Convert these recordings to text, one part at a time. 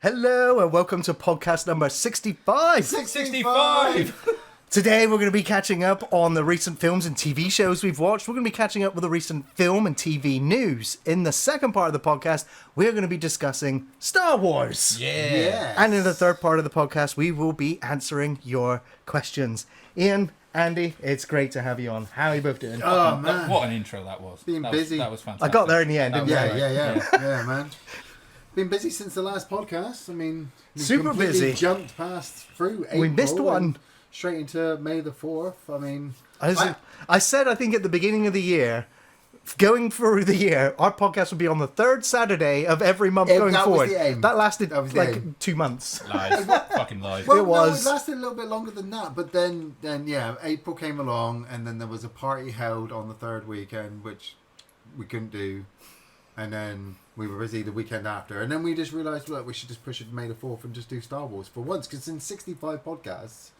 Hello and welcome to podcast number 65. 65! Today we're going to be catching up on the recent films and TV shows we've watched. We're going to be catching up with the recent film and TV news. In the second part of the podcast, we're going to be discussing Star Wars. Yeah. And in the third part of the podcast, we will be answering your questions. Iain, Andy, it's great to have you on. How are you both doing? Oh, man. What an intro that was. Been busy. That was fantastic. I got there in the end, didn't Yeah, I? yeah, man. Been busy since the last podcast. I mean, we Super completely busy. Jumped past through April. We missed one. and Straight into May the 4th. I mean, I said, I think at the beginning of the year, going through the year, our podcast would be on the third Saturday of every month going that was forward. the aim. That lasted That was the like aim. 2 months. Lies. Fucking lies. well, It was. No, it lasted a little bit longer than that. But then, yeah, April came along, and then there was a party held on the third weekend, which we couldn't do. And then we were busy the weekend after. And then we just realised, look, we should just push it to May the 4th and just do Star Wars for once. Because in 65 podcasts,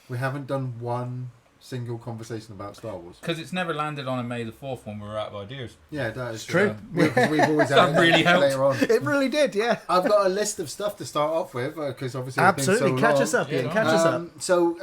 we haven't done one single conversation about Star Wars. Because it's never landed on a May the 4th when we were out of ideas. Yeah, that is True. We've always That had it really helped. later on. It really did, yeah. I've got a list of stuff to start off with because obviously Absolutely. it's been so Catch long. us up, Iain. Yeah, Catch us up. So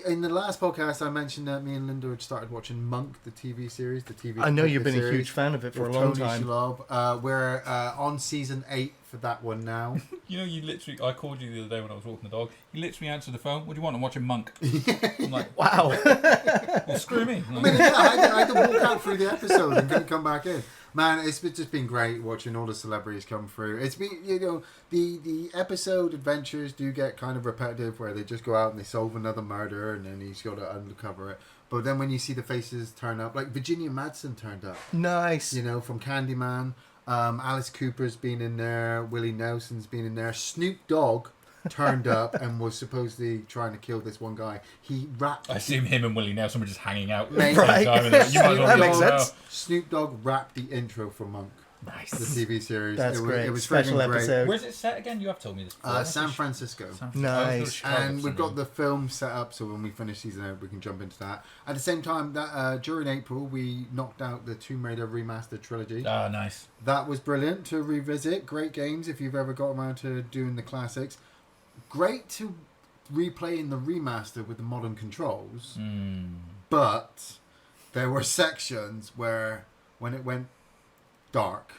in the last podcast, I mentioned that me and Linda had started watching Monk, the TV series, the TV. I know you've been a series huge fan of it for a with long Tony time. Shalhoub. We're on season 8 for that one now. You know, you literally... I called you the other day when I was walking the dog. You literally answered the phone. What do you want? I'm watching Monk. I'm like, Wow. well, screw me. I mean, yeah, I had to walk out through the episode and then come back in. Man, it's just been great watching all the celebrities come through. It's been, the episode adventures do get kind of repetitive where they just go out and they solve another murder and then he's got to uncover it. But then when you see the faces turn up, like Virginia Madsen turned up, Nice. from Candyman. Alice Cooper's been in there. Willie Nelson's been in there. Snoop Dogg turned up and was supposedly trying to kill this one guy. He rapped. I assume him and Willie Nelson were just hanging out. Mate. at the same time, and then you might as well That be makes like, sense. Snoop Dogg rapped the intro for Monk, Nice. the TV series. That's great. It was Special friggin' great. episode. Where's it set again? You have told me this before. San Francisco. Nice. And we've got the film set up, so when we finish season 8, we can jump into that. At the same time, that during April, we knocked out the Tomb Raider remastered trilogy. Ah, nice. That was brilliant to revisit. Great games if you've ever got around to doing the classics. Great to replay in the remaster with the modern controls. But there were sections where when it went dark,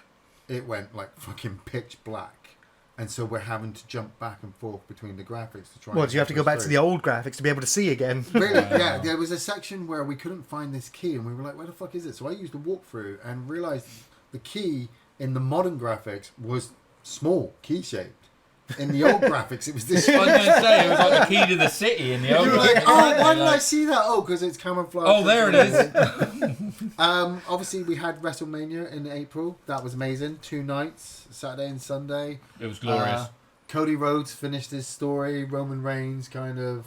it went like fucking pitch black. And so we're having to jump back and forth between the graphics to try. Well, do you have to go back to the old graphics to be able to see again? Really? Yeah. There was a section where we couldn't find this key, and we were like, "Where the fuck is it?" So I used a walkthrough and realized the key in the modern graphics was small, key shaped. In the old graphics, it was this. I was going to say, it was like the key to the city in the old You were one. like, "Oh, why did I Like, see that?" Oh, because it's camouflage. oh, there it is. Obviously, we had WrestleMania in April. That was amazing. 2 nights, Saturday and Sunday. It was glorious. Cody Rhodes finished his story. Roman Reigns kind of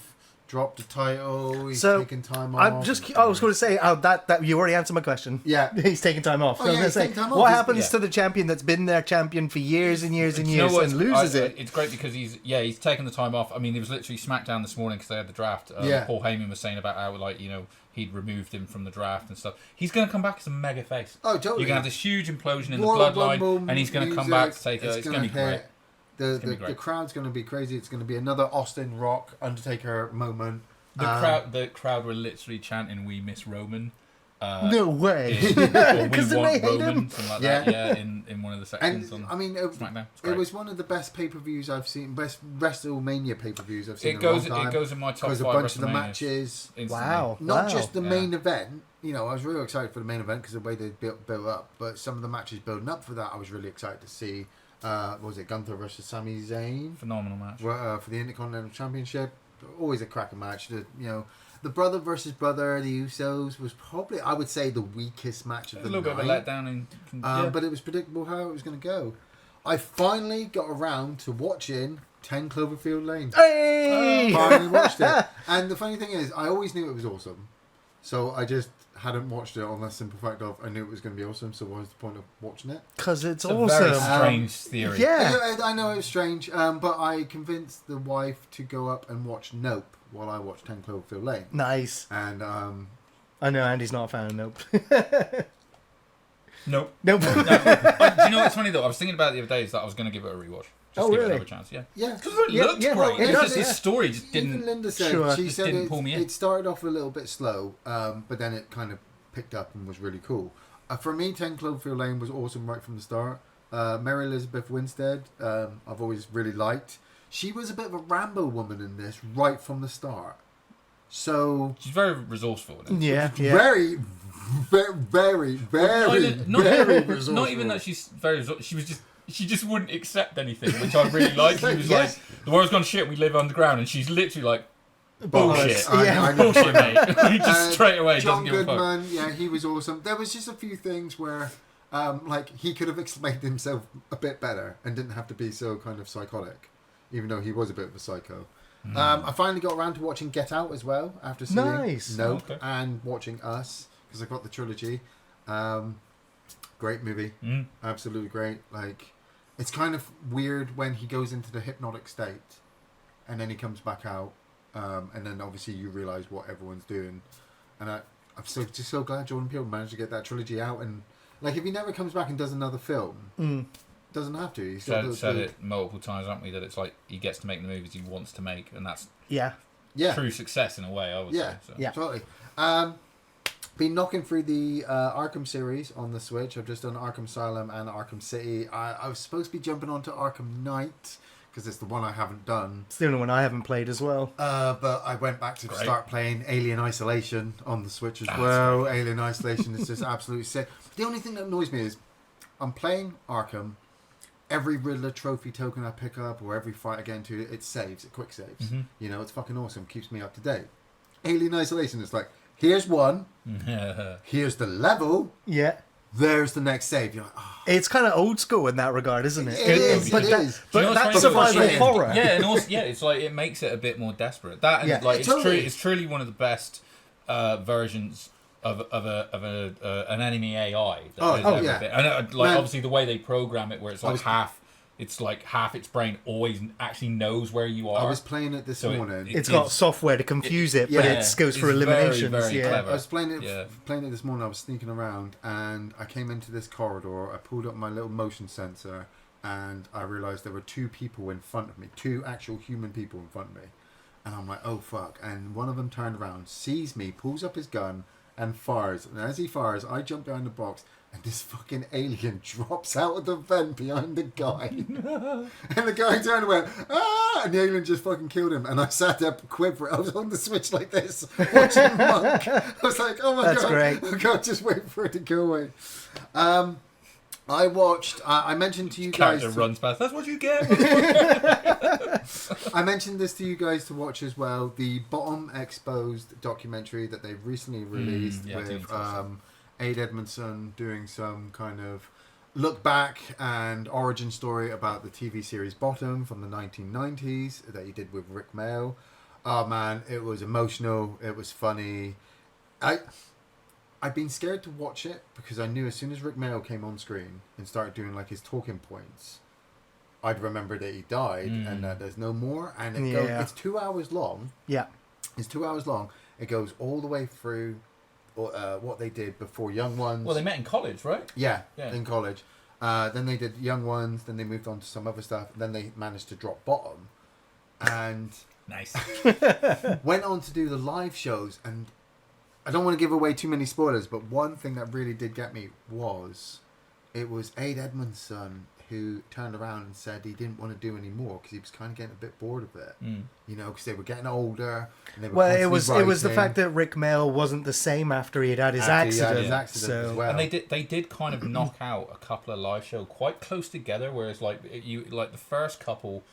dropped the title. He's So, taking time I off. was going to say, that you already answered my question. Yeah. He's taking time off. Oh, So I yeah, was he's going taking to time say, off. what He's- happens yeah. to the champion that's been their champion for years and years and You know years what? and loses it? It's great because he's taken the time off. I mean, it was literally SmackDown this morning because they had the draft. Yeah. Paul Heyman was saying about how he'd removed him from the draft and stuff. He's going to come back as a mega face. Oh, totally. You're going to have this huge implosion in Royal the bloodline, Rumble and he's going to come music, back to take it. It's going to be hit. great. The gonna be great. crowd's going to be crazy. It's going to be another Austin Rock Undertaker moment. The crowd were literally chanting, "We miss Roman." No way. Or, Because we then want they hate Roman, him. something like Yeah. that. Yeah, in one of the sections And on I mean, SmackDown. It's it great. was one of the best pay-per-views I've seen, best WrestleMania pay-per-views I've seen It in a long goes. time. It goes in my top 5 Because a bunch of the WrestleManias matches, instantly. Wow. not just the Yeah. main event. I was really excited for the main event because of the way they built up. But some of the matches building up for that, I was really excited to see. What was it, Gunther versus Sami Zayn? Phenomenal match. For the Intercontinental Championship. Always a cracking match. The brother versus brother, the Usos, was probably, I would say, the weakest match of A the little night. bit of a letdown. But it was predictable how it was going to go. I finally got around to watching 10 Cloverfield Lane. Hey! Finally watched it. And the funny thing is, I always knew it was awesome. So I just hadn't watched it on the simple fact of I knew it was going to be awesome, so what was the point of watching it? Because it's It's a very awesome. strange theory. Yeah. I know it was strange, but I convinced the wife to go up and watch Nope while I watched 10 Cloverfield Lane. Nice. And I know Andy's not a fan of Nope. Nope. Nope. No. Do you know what's funny though? I was thinking about it the other day is that I was going to give it a rewatch. Just Oh, give it really? another chance. Yeah. Yeah. Because it looked yeah, great. it It's does, just yeah. the story just Even didn't. Linda said Sure. she Just said didn't pull me in. it started off a little bit slow, but then it kind of picked up and was really cool. For me, 10 Cloverfield Lane was awesome right from the start. Mary Elizabeth Winstead, I've always really liked. She was a bit of a Rambo woman in this right from the start. So She's very resourceful. In it. Yeah. very, very, very resourceful. Not even that she's very resourceful. She just wouldn't accept anything, which I really liked. She was Yes. like, the world's gone shit, we live underground, and she's literally like, bullshit. Yeah. Bullshit, mate. Just straight away, John doesn't give a fuck. Goodman, yeah, he was awesome. There was just a few things where, like, he could have explained himself a bit better and didn't have to be so kind of psychotic, even though he was a bit of a psycho. I finally got around to watching Get Out as well after seeing Nice. Nope Okay. and watching Us because I got the trilogy. Great movie, absolutely great. Like, it's kind of weird when he goes into the hypnotic state, and then he comes back out, and then obviously you realise what everyone's doing, and I'm so glad Jordan Peele managed to get that trilogy out. And like, if he never comes back and does another film, doesn't have to. He's still Said it multiple times, haven't we? That it's like he gets to make the movies he wants to make, and that's Yeah. true success in a way. I would say. So. Yeah. Totally. Been knocking through the Arkham series on the Switch. I've just done Arkham Asylum and Arkham City. I was supposed to be jumping onto Arkham Knight because it's the one I haven't done. It's the only one I haven't played as well. But I went back to Great. start playing Alien Isolation on the Switch as well. Alien Isolation is just absolutely sick. The only thing that annoys me is I'm playing Arkham. Every Riddler trophy token I pick up or every fight I get into, it saves. It quick saves. You know, it's fucking awesome. Keeps me up to date. Alien Isolation is like, here's one. Here's the level. Yeah. There's the next save. You're like, oh. It's kind of old school in that regard, isn't it? It is, But it that- is. Do you know But what's that's funny? survival horror. Yeah, and also it's like it makes it a bit more desperate. That and Yeah. like Totally. it's truly one of the best versions of an enemy AI. That Oh, has oh, ever yeah. been. And like Man. obviously the way they program it, where it's like half its brain always actually knows where you are. I was playing it this So morning. It's got software to confuse it, but yeah, it goes through it's very, eliminations. very yeah. clever. I was playing it Yeah. this morning. I was sneaking around and I came into this corridor. I pulled up my little motion sensor and I realised there were two people in front of me, two actual human people in front of me. And I'm like, oh fuck. And one of them turned around, sees me, pulls up his gun and fires. And as he fires, I jump behind the box and this fucking alien drops out of the vent behind the guy. And the guy turned and went, ah! And the alien just fucking killed him. And I sat there quivering. I was on the Switch like this, watching Monk. I was like, oh my That's god. great. Oh god, just wait for it to go away. I watched, I mentioned to you guys. Character runs past. That's what you get. I mentioned this to you guys to watch as well. The Bottom Exposed documentary that they've recently released yeah, I did with watch Aid Edmondson doing some kind of look back and origin story about the TV series Bottom from the 1990s that he did with Rick Mail. Oh man, it was emotional. It was funny. I'd been scared to watch it because I knew as soon as Rick Mail came on screen and started doing like his talking points, I'd remember that he died and that there's no more. And it's 2 hours long. Yeah. It's 2 hours long. It goes all the way through what they did before Young Ones. Well, they met in college, right? Yeah, Yeah. in college. Then they did Young Ones. Then they moved on to some other stuff. Then they managed to drop Bottom. And Nice. went on to do the live shows. And I don't want to give away too many spoilers, but one thing that really did get me was it was Aid Edmondson who turned around and said he didn't want to do any more because he was kind of getting a bit bored of it. You know, because they were getting older. And they were Well, it was the constantly fact that Rick Mail wasn't the same after he had had his accident. as well. And they did kind of knock out a couple of live shows quite close together, whereas like the first couple,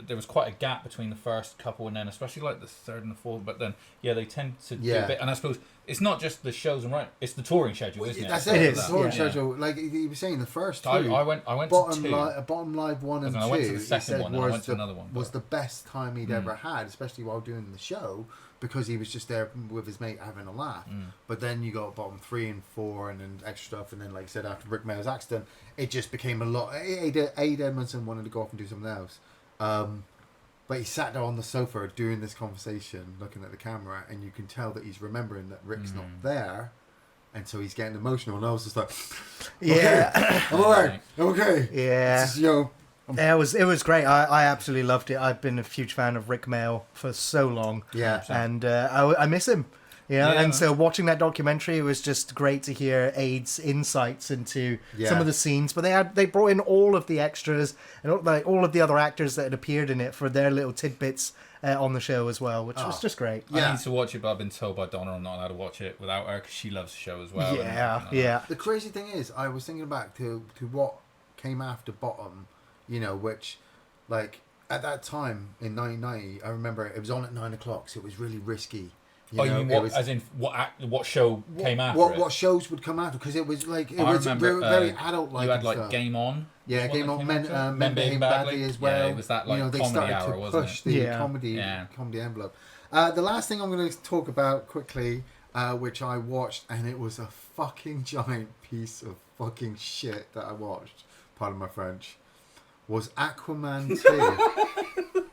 there was quite a gap between the first couple and then especially like the third and the fourth. But then they tend to do a bit. And I suppose it's not just the shows and right, it's the touring schedule, isn't it? That's It it. is, The touring yeah. schedule, like he was saying, the first two. I went Bottom to two. Bottom Live 1 and 2. I went to the he second said one, and I was went to another one, was but- the best time he'd ever had, especially while doing the show, because he was just there with his mate having a laugh. But then you got Bottom 3 and 4 and then extra stuff, and then like I said, after Rick Mail's accident, it just became a lot. Aid Edmondson wanted to go off and do something else. But he sat there on the sofa doing this conversation, looking at the camera, and you can tell that he's remembering that Rick's not there, and so he's getting emotional. And I was just like, Yeah. I'm alright, I'm okay. Yeah. It's just, Yeah, it was great. I absolutely loved it. I've been a huge fan of Rick Mail for so long. Yeah. And I miss him. Yeah, Yeah. and so watching that documentary, it was just great to hear Aid's insights into some of the scenes. But they brought in all of the extras and all of the other actors that had appeared in it for their little tidbits on the show as well, which was just great. I need to watch it, but I've been told by Donna I'm not allowed to watch it without her because she loves the show as well. Yeah. The crazy thing is, I was thinking back to what came after Bottom, which, like, at that time in 1990, I remember it was on at 9 o'clock, so it was really risky. You mean as in what show came after what shows would come after? Because it was like very adult-like. You had like stuff. Game On. Yeah, Game On, Men Behaving Badly as well. Yeah, it was that like they comedy started hour, to wasn't push it? the comedy envelope. The last thing I'm going to talk about quickly, which I watched, and it was a fucking giant piece of fucking shit that I watched. Pardon my French. Was Aquaman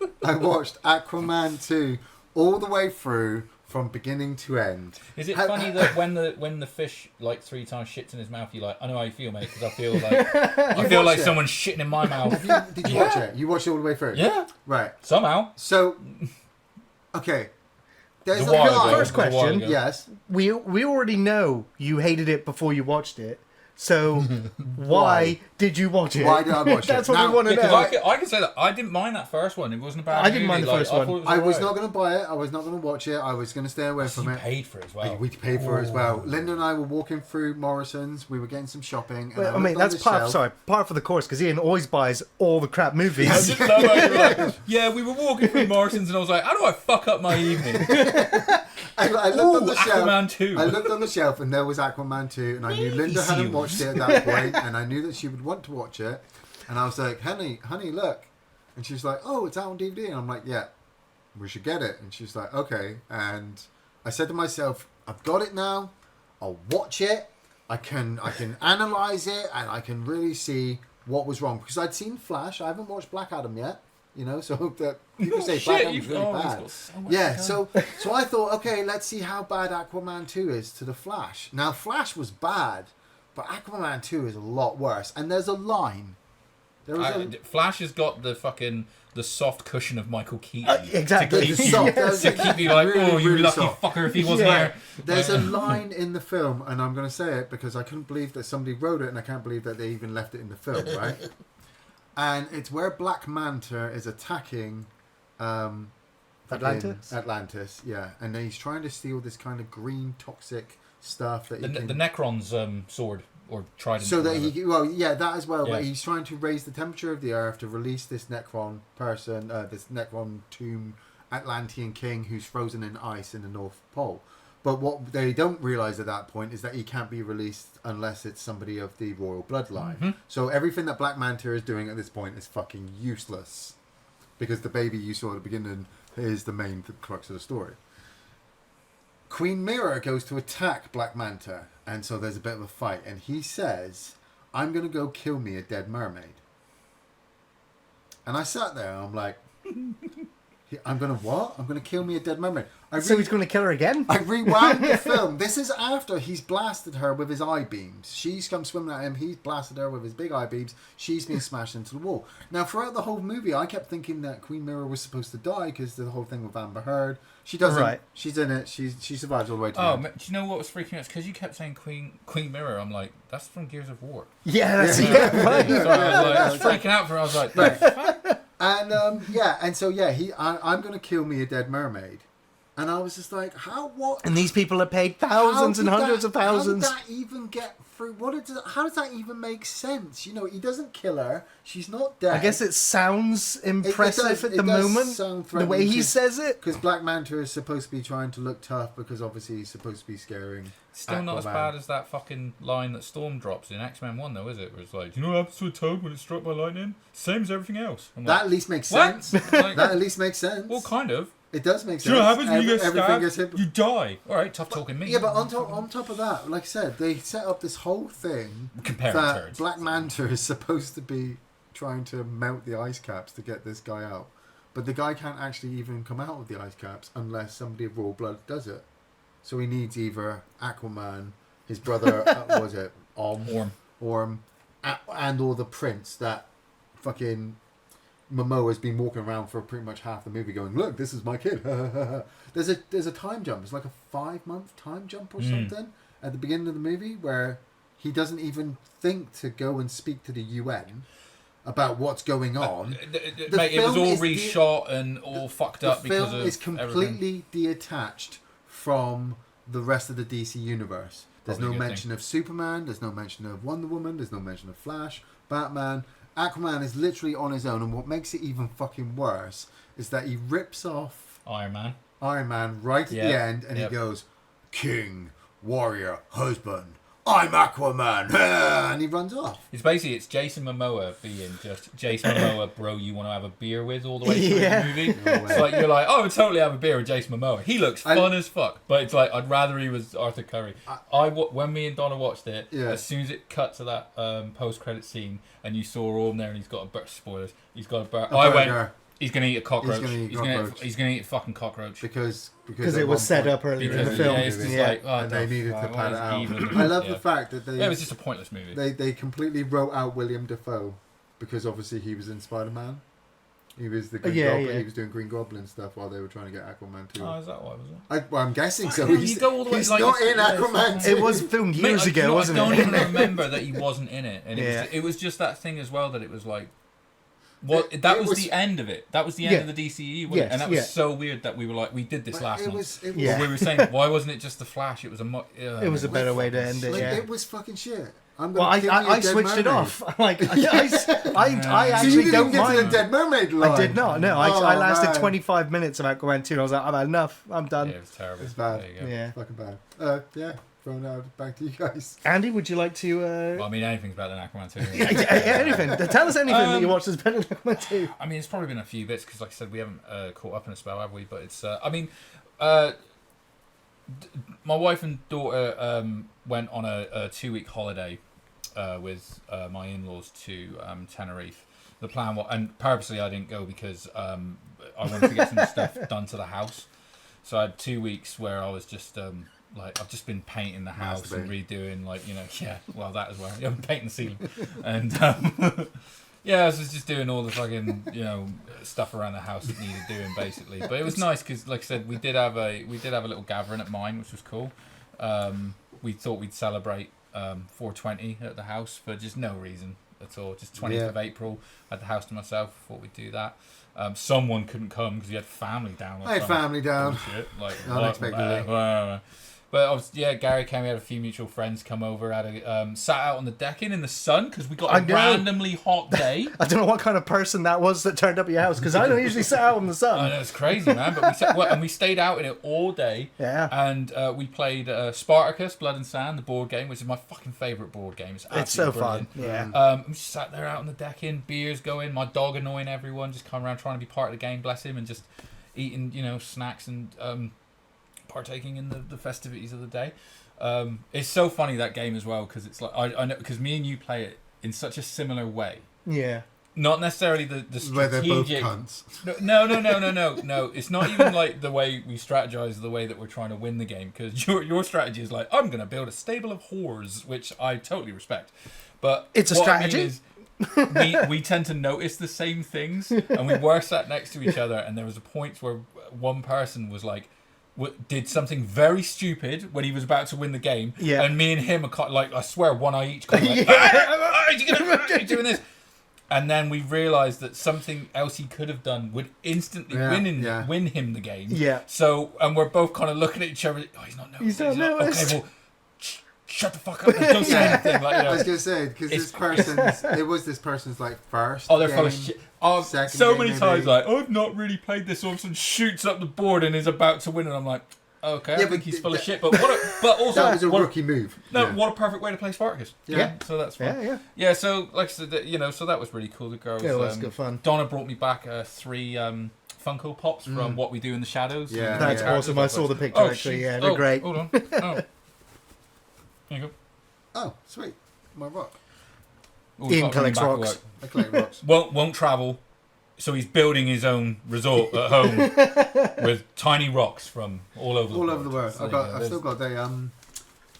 2. I watched Aquaman 2 all the way through. From beginning to end. Is it funny that when the fish like 3 times shits in his mouth, you're like, I know how you feel, mate, because I feel like someone's shitting in my mouth. Did you watch it? You watched it all the way through? Yeah. Right. Somehow. So, okay. There's a while ago. line. First question. Yes. We already know you hated it before you watched it. So why did you watch it? Why did I watch it? That's what we want to know. I can say that I didn't mind that first one. It wasn't a bad I didn't mind the first one. I was not going to buy it. I was not going to watch it. I was going to stay away from it. You paid for it as well. We paid for it as well. Linda and I were walking through Morrison's. We were getting some shopping. And I mean, that's part of the course, because Ian always buys all the crap movies. I just love how you were like, yeah, we were walking through Morrison's and I was like, how do I fuck up my evening? I looked on the shelf. Aquaman 2. I looked on the shelf and there was Aquaman 2, and I knew Linda hadn't watched it at that point, and I knew that she would want to watch it. And I was like, honey, look. And she's like, oh, it's out on DVD. And I'm like, yeah, we should get it. And she's like, okay. And I said to myself, I've got it now. I'll watch it. I can analyze it, and I can really see what was wrong. Because I'd seen Flash. I haven't watched Black Adam yet. So that people say Black Adam's really bad. So I thought, okay, let's see how bad Aquaman 2 is to the Flash. Now, Flash was bad, but Aquaman 2 is a lot worse. And there's a line. Flash has got the soft cushion of Michael Keaton. Exactly. To keep you like, really, oh, you really lucky soft. fucker if he wasn't here. There's a line in the film, and I'm going to say it because I couldn't believe that somebody wrote it, and I can't believe that they even left it in the film, right? And it's where Black Manta is attacking Atlantis, yeah. And he's trying to steal this kind of green toxic stuff that the Necron's sword or trident. So that that as well. Yeah. But he's trying to raise the temperature of the earth to release this Necron person, this Necron tomb Atlantean king who's frozen in ice in the North Pole. But what they don't realise at that point is that he can't be released unless it's somebody of the royal bloodline. Mm-hmm. So everything that Black Manta is doing at this point is fucking useless. Because the baby you saw at the beginning is the main crux of the story. Queen Mira goes to attack Black Manta, and so there's a bit of a fight. And he says, I'm going to go kill me a dead mermaid. And I sat there and I'm like... I'm going to what? I'm going to kill me a dead mermaid. So he's going to kill her again? I rewound the film. This is after he's blasted her with his eye beams. She's come swimming at him. He's blasted her with his big eye beams. She's been smashed into the wall. Now, throughout the whole movie, I kept thinking that Queen Mira was supposed to die because the whole thing with Amber Heard. She doesn't. Right. She's in it. She survives all the way to the end. Do you know what was freaking me out? Because you kept saying Queen Mira. I'm like, that's from Gears of War. Yeah, that's right. I was freaking out for her. I was like, right. And I'm going to kill me a dead mermaid. And I was just like, what? And these people are paid thousands and hundreds of thousands. How did that even get through? How does that even make sense? He doesn't kill her. She's not dead. I guess it sounds impressive at the moment, the way he says it. Because Black Manta is supposed to be trying to look tough because obviously he's supposed to be scaring Still Aquaman. Not as bad as that fucking line that Storm drops in X-Men 1 though, is it? Where it's like, do you know what happens to a toad when it's struck by lightning? Same as everything else. That at least makes sense. That at least makes sense. Well, kind of. It does make sense. Do you know what happens when you get stabbed? You die. All right, tough talking me. Yeah, but on top of that, like I said, they set up this whole thing comparing that turds. Black Manta is supposed to be trying to melt the ice caps to get this guy out. But the guy can't actually even come out of the ice caps unless somebody of royal blood does it. So he needs either Aquaman, his brother, was it? Orm. And or the prince that fucking Momoa's been walking around for pretty much half the movie going, look, this is my kid. There's a time jump. It's like a 5-month time jump or something at the beginning of the movie where he doesn't even think to go and speak to the UN about what's going on. Mate, it was all reshot and all fucked up because of the film is completely detached from the rest of the DC universe. There's no mention of Superman. There's no mention of Wonder Woman. There's no mention of Flash, Batman. Aquaman is literally on his own, and what makes it even fucking worse is that he rips off Iron Man right at the end, and he goes, King, warrior, husband, I'm Aquaman, and he runs off. It's Jason Momoa being just Jason Momoa, bro, you want to have a beer with all the way through the movie. No It's like, you're like, oh, I would totally have a beer with Jason Momoa. He looks fun as fuck, but it's like, I'd rather he was Arthur Curry. When me and Donna watched it, as soon as it cut to that post-credit scene, and you saw all of them there, and he's got a spoilers, he's got a burger. I went, he's going to eat a cockroach. He's going to eat a fucking cockroach. Because it was set up earlier in the film. Yeah, it's just like, and they needed to pad it out. I love the fact that it was just a pointless movie. They completely wrote out William Dafoe because obviously he was in Spider-Man. He was the Green Goblin. He was doing Green Goblin stuff while they were trying to get Aquaman 2. Oh, is that why, was it? I'm guessing so. You go all the way, he's not in Aquaman 2. It was filmed years ago, wasn't it? I don't even remember that he wasn't in it. And it was just that thing as well that it was like, that was the end of it. That was the end of the DCE, wasn't it? And that was so weird that we were like, we did this last month. We were saying, why wasn't it just the Flash? It was a better way to end it. It was fucking shit. I switched it off. I actually so you didn't don't get mind. to the Dead Mermaid line. I did not. No, I lasted 25 minutes of Aquaman 2 and I was like, I've had enough. I'm done. Yeah, it was terrible. It's bad. There you go. Yeah. Fucking bad. Throwing out back to you guys. Andy, would you like to... Well, I mean, anything's better than Aquaman 2. anything. Tell us anything that you watched that's better than Aquaman 2. I mean, it's probably been a few bits because, like I said, we haven't caught up in a spell, have we? But it's... my wife and daughter went on a 2-week holiday with my in-laws to Tenerife. The plan was... And purposely I didn't go because I wanted to get some stuff done to the house. So I had 2 weeks where I was just... I've just been painting the house and redoing, that as well. Yeah, I'm painting the ceiling. And, I was just doing all the fucking, stuff around the house that needed doing, basically. But it was nice because, like I said, we did have a little gathering at mine, which was cool. We thought we'd celebrate 420 at the house for just no reason at all. Just 20th of April, I had the house to myself. Thought we'd do that. Someone couldn't come because he had family down. I had family down. Bullshit. Unexpectedly. But Gary came. We had a few mutual friends come over. Sat out on the decking in the sun because we got a randomly hot day. I don't know what kind of person that was that turned up at your house because I don't usually sit out in the sun. I know, it's crazy, man. But we stayed out in it all day. Yeah. And we played Spartacus, Blood and Sand, the board game, which is my fucking favourite board game. It's so brilliant. fun. Yeah. We just sat there out on the decking, beers going, my dog annoying everyone, just coming around trying to be part of the game, bless him, and just eating, snacks and partaking in the festivities of the day. It's so funny, that game as well, because it's like I know, because me and you play it in such a similar way. Yeah. Not necessarily the strategic... Where they're both cunts. No. It's not even like the way we strategize, the way that we're trying to win the game, because your strategy is like, I'm going to build a stable of whores, which I totally respect. But it's a strategy. We tend to notice the same things, and we were sat next to each other, and there was a point where one person was like, did something very stupid when he was about to win the game, and me and him are like, I swear, one eye each, kind of like, are you doing this? And then we realised that something else he could have done would instantly win him the game. Yeah. So, and we're both kind of looking at each other. Oh, he's not noticed. He's not noticed. Okay, well, shut the fuck up and don't say anything. Like, I was gonna say, because this person's like first. Oh, they're game, full of shit. Oh, so many times, like, I've not really played this. All of a sudden, shoots up the board and is about to win, and I'm like, okay, I think he's full of shit. But also, that was a rookie move. No, what a perfect way to play Spartacus. Yeah. So that's fun. Yeah. So like I said, so that was really cool. The girls. Yeah, it was good fun. Donna brought me back 3 Funko Pops from What We Do in the Shadows. Yeah, that's awesome. I saw the picture actually. Yeah, they're great. Hold on. Oh. There you go. Oh, sweet. My rock. Ian collects rocks. I collect rocks. Won't travel, so he's building his own resort at home with tiny rocks from all over the world. I've still got the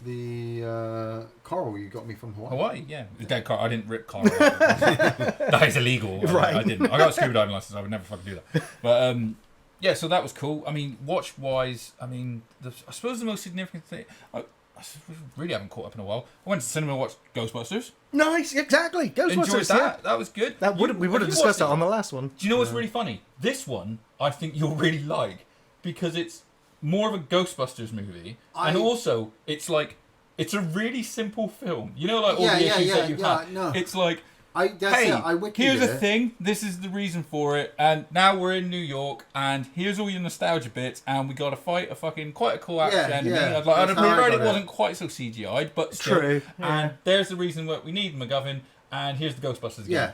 the coral you got me from Hawaii. Hawaii, yeah. The dead coral. I didn't rip coral. That is illegal. Right. I didn't. I got a scuba diving license. I would never fucking do that. But yeah, so that was cool. I mean, watch wise, I mean, I suppose the most significant thing. I really haven't caught up in a while. I went to the cinema and watched Ghostbusters. Nice, exactly. Ghostbusters. Enjoyed that. That was good. We would have discussed that on the last one. Do you know what's really funny? This one, I think you'll really like because it's more of a Ghostbusters movie, and also it's like it's a really simple film. You know, like all the issues that you have. No. It's like, Hey, here's a thing. This is the reason for it, and now we're in New York, and here's all your nostalgia bits, and we got to fight a fucking quite a cool action enemy. Yeah. I'd preferred it wasn't quite so CGI'd, but still. True. Yeah. And there's the reason what we need MacGuffin, and here's the Ghostbusters again. Yeah.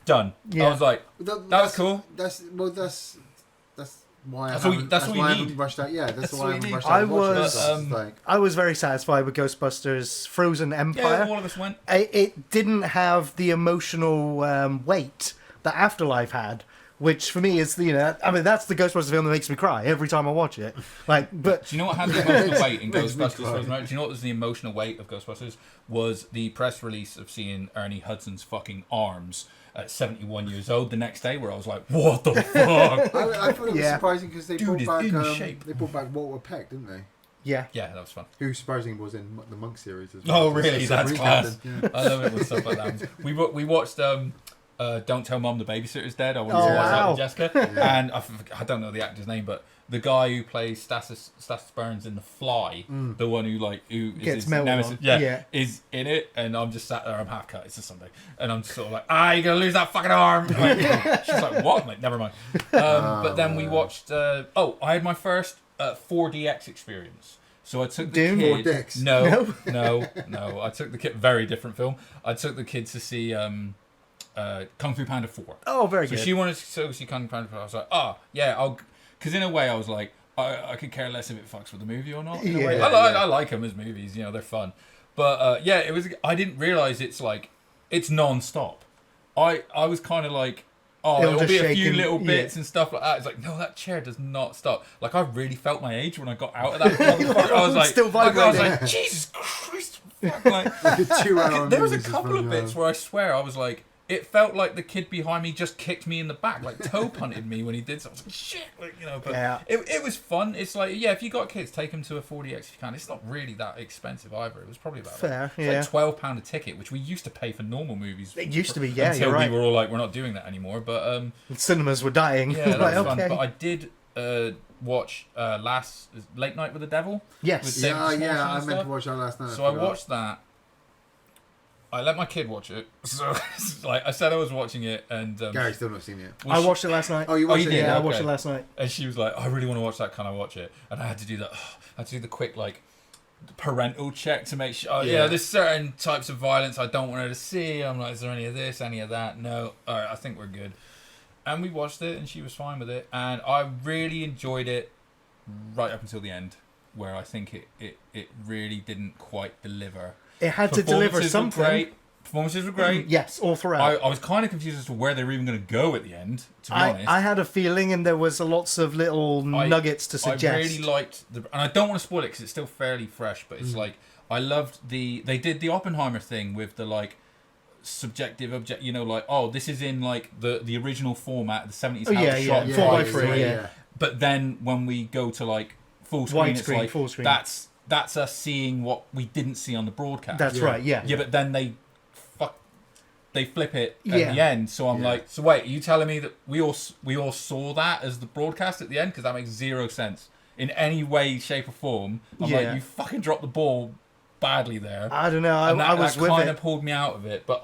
Done. Yeah. I was like, that was cool. That's why That's I all haven't, you need. haven't rushed out. Yeah, that's why I haven't need. rushed out. I was very satisfied with Ghostbusters Frozen Empire. Yeah, all of us went. It didn't have the emotional weight that Afterlife had, which for me is that's the Ghostbusters film that makes me cry every time I watch it. But do you know what had the emotional weight in Makes me Ghostbusters? cry. Do you know what was the emotional weight of Ghostbusters? Was the press release of seeing Ernie Hudson's fucking arms at 71 years old the next day, where I was like, what the fuck? I thought it was surprising because they Dude brought is back in shape. they brought back Walter Peck, didn't they? yeah, Yeah, that was fun. Who surprisingly was in the Monk series as well. Oh, really? So That's class. Yeah. I love it when stuff like that happens. We watched Don't Tell Mom the Babysitter's Dead. I wanted to Oh, watch that wow. with Jessica. Yeah. And I don't know the actor's name, but the guy who plays Stasis Burns in The Fly, the one who is Gets his melted nemesis, on. yeah, is in it. And I'm just sat there, I'm half cut, it's a Sunday. And I'm just sort of like, you're going to lose that fucking arm. Like, she's like, what? I'm like, never mind. But then we watched, I had my first 4DX experience. So I took the Dune? kid. 4DX? No. I took the kid. Very different film. I took the kid to see Kung Fu Panda 4. oh, very So good. she wanted to go see Kung Fu Panda 4. I was like, yeah, because in a way I was like, I could care less if it fucks with the movie or not. In a way. Yeah. I like them as movies. You know, they're fun. But it was. I didn't realize it's non-stop. I was kind of like, it'll just be a shake few and- little bits and stuff like that. It's like, no, that chair does not stop. Like, I really felt my age when I got out of that motherfucker. I was like, Still I was vibrating. like, Jesus Christ. Fuck, like, Like a 2 hour there was a movie couple of bits where I swear I was like, it felt like the kid behind me just kicked me in the back, like toe punted me when he did something. I was like, shit, like, but Yeah. it was fun. It's like, if you got kids, take them to a 4DX if you can. It's not really that expensive either. It was probably about Fair, it's like £12 a ticket, which we used to pay for normal movies. It used to be, yeah, until you're right. we were all like, we're not doing that anymore. But Cinemas were dying. yeah, that Like, was fun. okay. But I did watch Late Night with the Devil. Yes. With David Schwarzenegger Yeah, I and meant stuff. to watch that last night. So I watched that. I let my kid watch it. So like I said, I was watching it, and Gary's still not seen it. I watched it last night. Oh, you watched you it? did? Yeah, I Okay. watched it last night. And she was like, I really want to watch that. Can I watch it? And I had to do that. I had to do the quick parental check to make sure. There's certain types of violence I don't want her to see. I'm like, is there any of this, any of that? No. All right, I think we're good. And we watched it, and she was fine with it. And I really enjoyed it right up until the end, where I think it really didn't quite deliver. It had to deliver something. Were great. Performances were great. Yes, all throughout. I was kind of confused as to where they were even going to go at the end, to be honest. I had a feeling, and there was lots of little nuggets to suggest. I really liked and I don't want to spoil it because it's still fairly fresh, but it's like, I loved they did the Oppenheimer thing with the subjective object, this is in the original format, the 70s Oh, how yeah, it's yeah. shot. 4:3, yeah. But then when we go to full screen, it's Widescreen, like, full screen. that's us seeing what we didn't see on the broadcast. That's right, yeah. Yeah, but then they flip it at Yeah. the end. So I'm Yeah. like, so wait, are you telling me that we all saw that as the broadcast at the end? Because that makes zero sense in any way, shape, or form. I'm Yeah. like, you fucking dropped the ball badly there. I don't know. And I was that with kind it. of pulled me out of it. But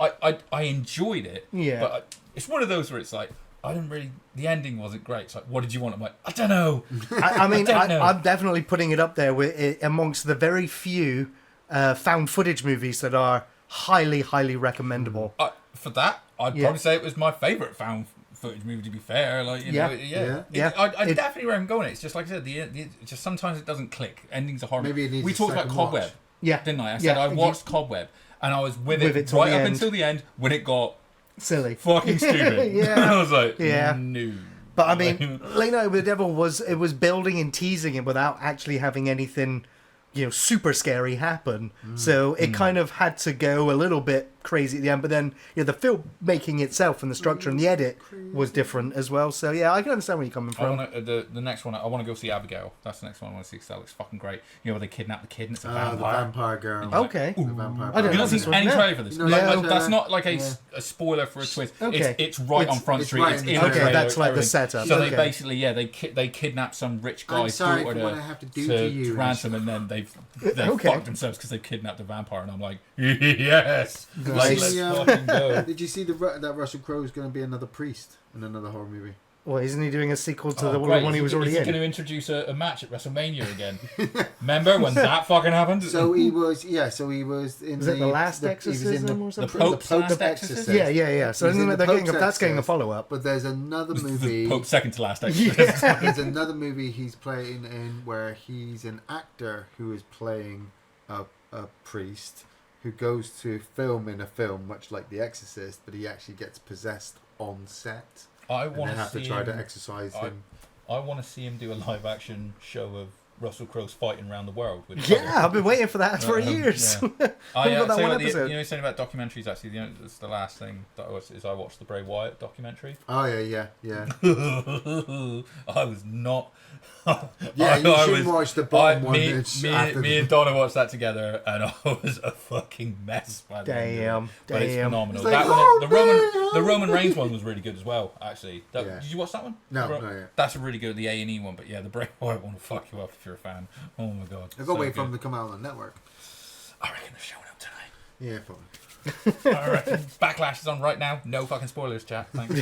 I enjoyed it. Yeah. But it's one of those where it's like, I didn't really. The ending wasn't great. It's like, what did you want? I'm like, I don't know. I mean, don't know. I'm definitely putting it up there with amongst the very few found footage movies that are highly, highly recommendable. For that, I'd Yeah. probably say it was my favourite found footage movie. To be fair, Yeah. yeah. I definitely recommend going. It's just like I said, it's just sometimes it doesn't click. Endings are horrible. Maybe it needs we a talked about second Cobweb, watch. Yeah. didn't I? I said Yeah. I watched Cobweb, and I was with With it it till right the up end. until the end when it got Silly. fucking stupid. Yeah. I was like, Yeah. no. But I mean, Late Night with the Devil was building and teasing it without actually having anything super scary happen. So it kind of had to go a little bit crazy at the end, but then the filmmaking itself and the structure and the edit was different as well. So yeah, I can understand where you're coming from. The next one, I want to go see Abigail. That's the next one I want to see because that looks fucking great. Where they kidnap the kid and it's a vampire. The vampire girl. Okay. The vampire I don't You know not seen any trailer for this? No, That's not like a spoiler for a twist. Okay. It's right on Front it's Street. right It's in in the the trailer. trailer. That's like the everything. setup. So Okay. they basically, they kidnap some rich guy's sorry daughter for what I have to do to you. ransom, and then they Okay. fucked themselves because they've kidnapped a vampire. And I'm like, yes, Nice. like, let's fucking go. Did you see that Russell Crowe is going to be another priest in another horror movie? Well, isn't he doing a sequel to the great. one he was already Is he in? going to introduce a match at WrestleMania again? Remember when that fucking happened? So he was in Is it the Last Exorcism or something? The Pope's Last Exorcist? Yeah. So He's in isn't the it Pope's that's getting a Exorcist. follow-up? But there's another The movie. Pope's second to last Exorcist. There's another movie he's playing in where he's an actor who is playing a priest who goes to film in a film much like The Exorcist, but he actually gets possessed on set. I And want they have to see try to him. exorcise him. I want to see him do a live action show of Russell Crowe's fighting around the world. With Yeah, I've been waiting for that for years. Yeah. We've got that tell you one what, episode. saying about documentaries. Actually, it's the last thing that I watched the Bray Wyatt documentary. Oh yeah. I was not. Yeah, you should watch the bottom one. Me and Donna watched that together, and I was a fucking mess. By the end of it. But it's phenomenal. It's like, That one, the Roman Reigns one was really good as well. Actually, Yeah. Did you watch that one? No, not yet. That's a really good, the A&E one. But yeah, the Bray Wyatt one will fuck you up if you're a fan. Oh my god. I've got to wait for them to come out on the network. I reckon they're showing up tonight. Yeah, probably. I reckon Backlash is on right now. No fucking spoilers, chat. Thanks.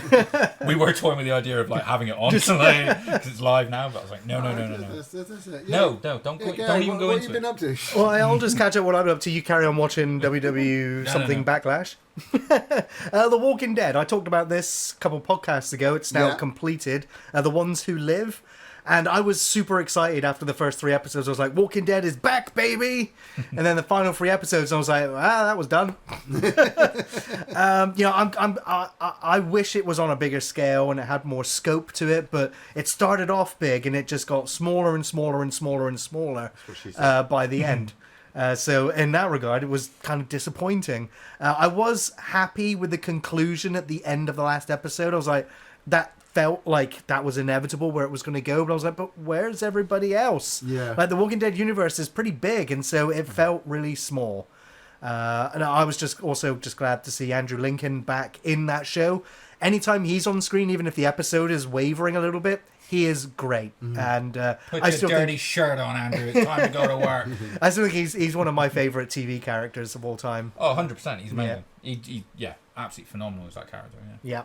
We were toying with the idea of like having it on tonight because it's live now, but I was like, no. That's it. Yeah. No, don't go, Gary, don't even go what into have you been it. up to? Well, I'll just catch up what I'm up to. You carry on watching WW something No. Backlash. The Walking Dead. I talked about this a couple podcasts ago. It's now completed. The Ones Who Live. And I was super excited after the first 3 episodes. I was like, Walking Dead is back, baby! And then the final 3 episodes, I was like, that was done. I wish it was on a bigger scale and it had more scope to it, but it started off big and it just got smaller and smaller and smaller and smaller by the end. So in that regard, it was kind of disappointing. I was happy with the conclusion at the end of the last episode. I was like, that felt like that was inevitable where it was going to go, but I was like, but where's everybody else? Yeah. Like the Walking Dead universe is pretty big, and so it felt really small. And I was just glad to see Andrew Lincoln back in that show. Anytime he's on screen, even if the episode is wavering a little bit, he is great. And Put I your still dirty think shirt on, Andrew. It's time to go to work. I still think he's one of my favorite TV characters of all time. Oh, 100%. He's amazing. Yeah, absolutely phenomenal as that character. Yeah.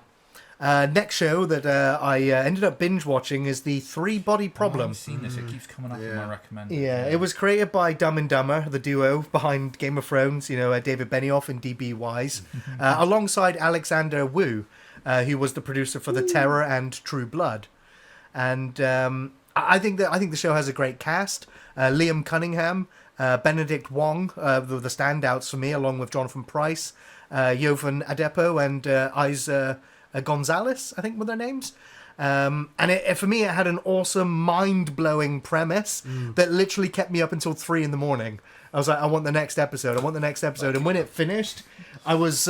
Next show that I ended up binge watching is the 3 Body Problem. I've seen this. It keeps coming up in my recommended. Yeah, it was created by Dumb and Dumber, the duo behind Game of Thrones, David Benioff and D.B. Wise, alongside Alexander Wu, who was the producer for The Terror and True Blood. And I think the show has a great cast. Liam Cunningham, Benedict Wong, the standouts for me, along with Jonathan Pryce, Jovan Adepo, and Isa Gonzalez, I think were their names. And for me, it had an awesome, mind-blowing premise that literally kept me up until 3 a.m. I was like, I want the next episode. And when it finished, I was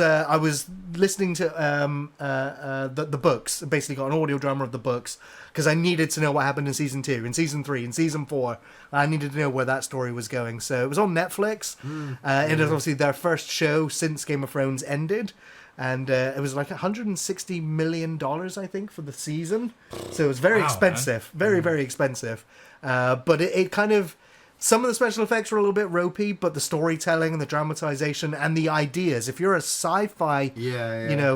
listening to the books. Basically, got an audio drama of the books because I needed to know what happened in season 2, in season 3, in season 4. I needed to know where that story was going. So it was on Netflix. It was obviously their first show since Game of Thrones ended. And it was like $160 million, I think, for the season. So it was very expensive. Man. Very expensive. But it kind of... Some of the special effects were a little bit ropey, but the storytelling and the dramatization and the ideas, if you're a sci-fi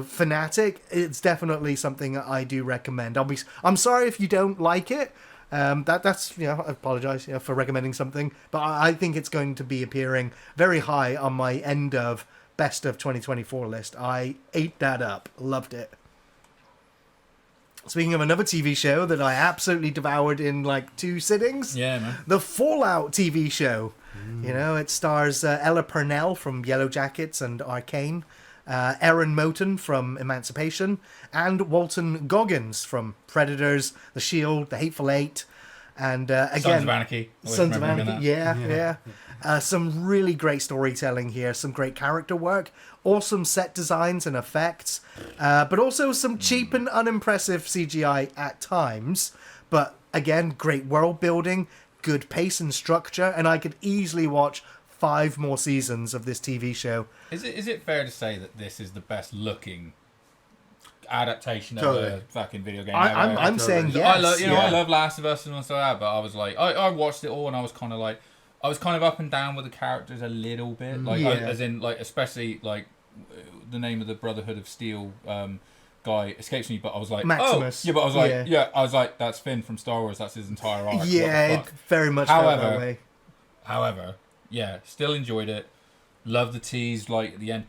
fanatic, it's definitely something that I do recommend. I'm sorry if you don't like it. That's I apologize for recommending something, but I think it's going to be appearing very high on my end of best of 2024 list. I ate that up. Loved it. Speaking of another TV show that I absolutely devoured in like 2 sittings. Yeah, man. The Fallout TV show. It stars Ella Purnell from Yellow Jackets and Arcane, Erin Moten from Emancipation, and Walton Goggins from Predators, The Shield, The Hateful Eight. And again, Sons of Anarchy. Always Sons of remember him Anarchy, in that. yeah. Some really great storytelling here, some great character work, awesome set designs and effects, but also some cheap and unimpressive CGI at times. But again, great world building, good pace and structure, and I could easily watch 5 more seasons of this TV show. Is it fair to say that this is the best looking adaptation Totally. of a fucking video game? I'm saying Totally. yes. I love Last of Us and stuff like that, but I was like, I watched it all and I was kind of up and down with the characters a little bit, like as in like especially like the name of the Brotherhood of Steel guy escapes me, but I was like, Maximus. oh, yeah, but I was like, I was like, that's Finn from Star Wars. That's his entire arc. Yeah, it very much felt that way. However, yeah, still enjoyed it. Love the tease, like at the end,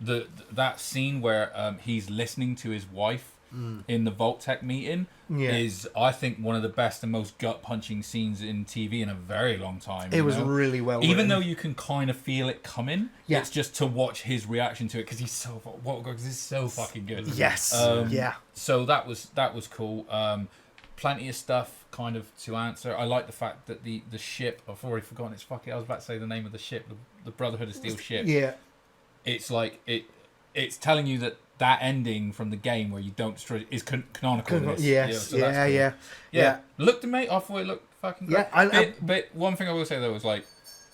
that scene where he's listening to his wife in the Vault-Tec meeting is, I think, one of the best and most gut-punching scenes in TV in a very long time. It was really well Even written. though you can kind of feel it coming, it's just to watch his reaction to it because he's so fucking good. Yes, So that was cool. Plenty of stuff kind of to answer. I like the fact that the ship, I've already forgotten its fucking, I was about to say the name of the ship, the Brotherhood of Steel ship. Yeah. It's like it's telling you that ending from the game where you don't destroy it is canonical in this. Yes, so that's cool. Yeah. Looked amazing. I thought it looked fucking great. But one thing I will say though was like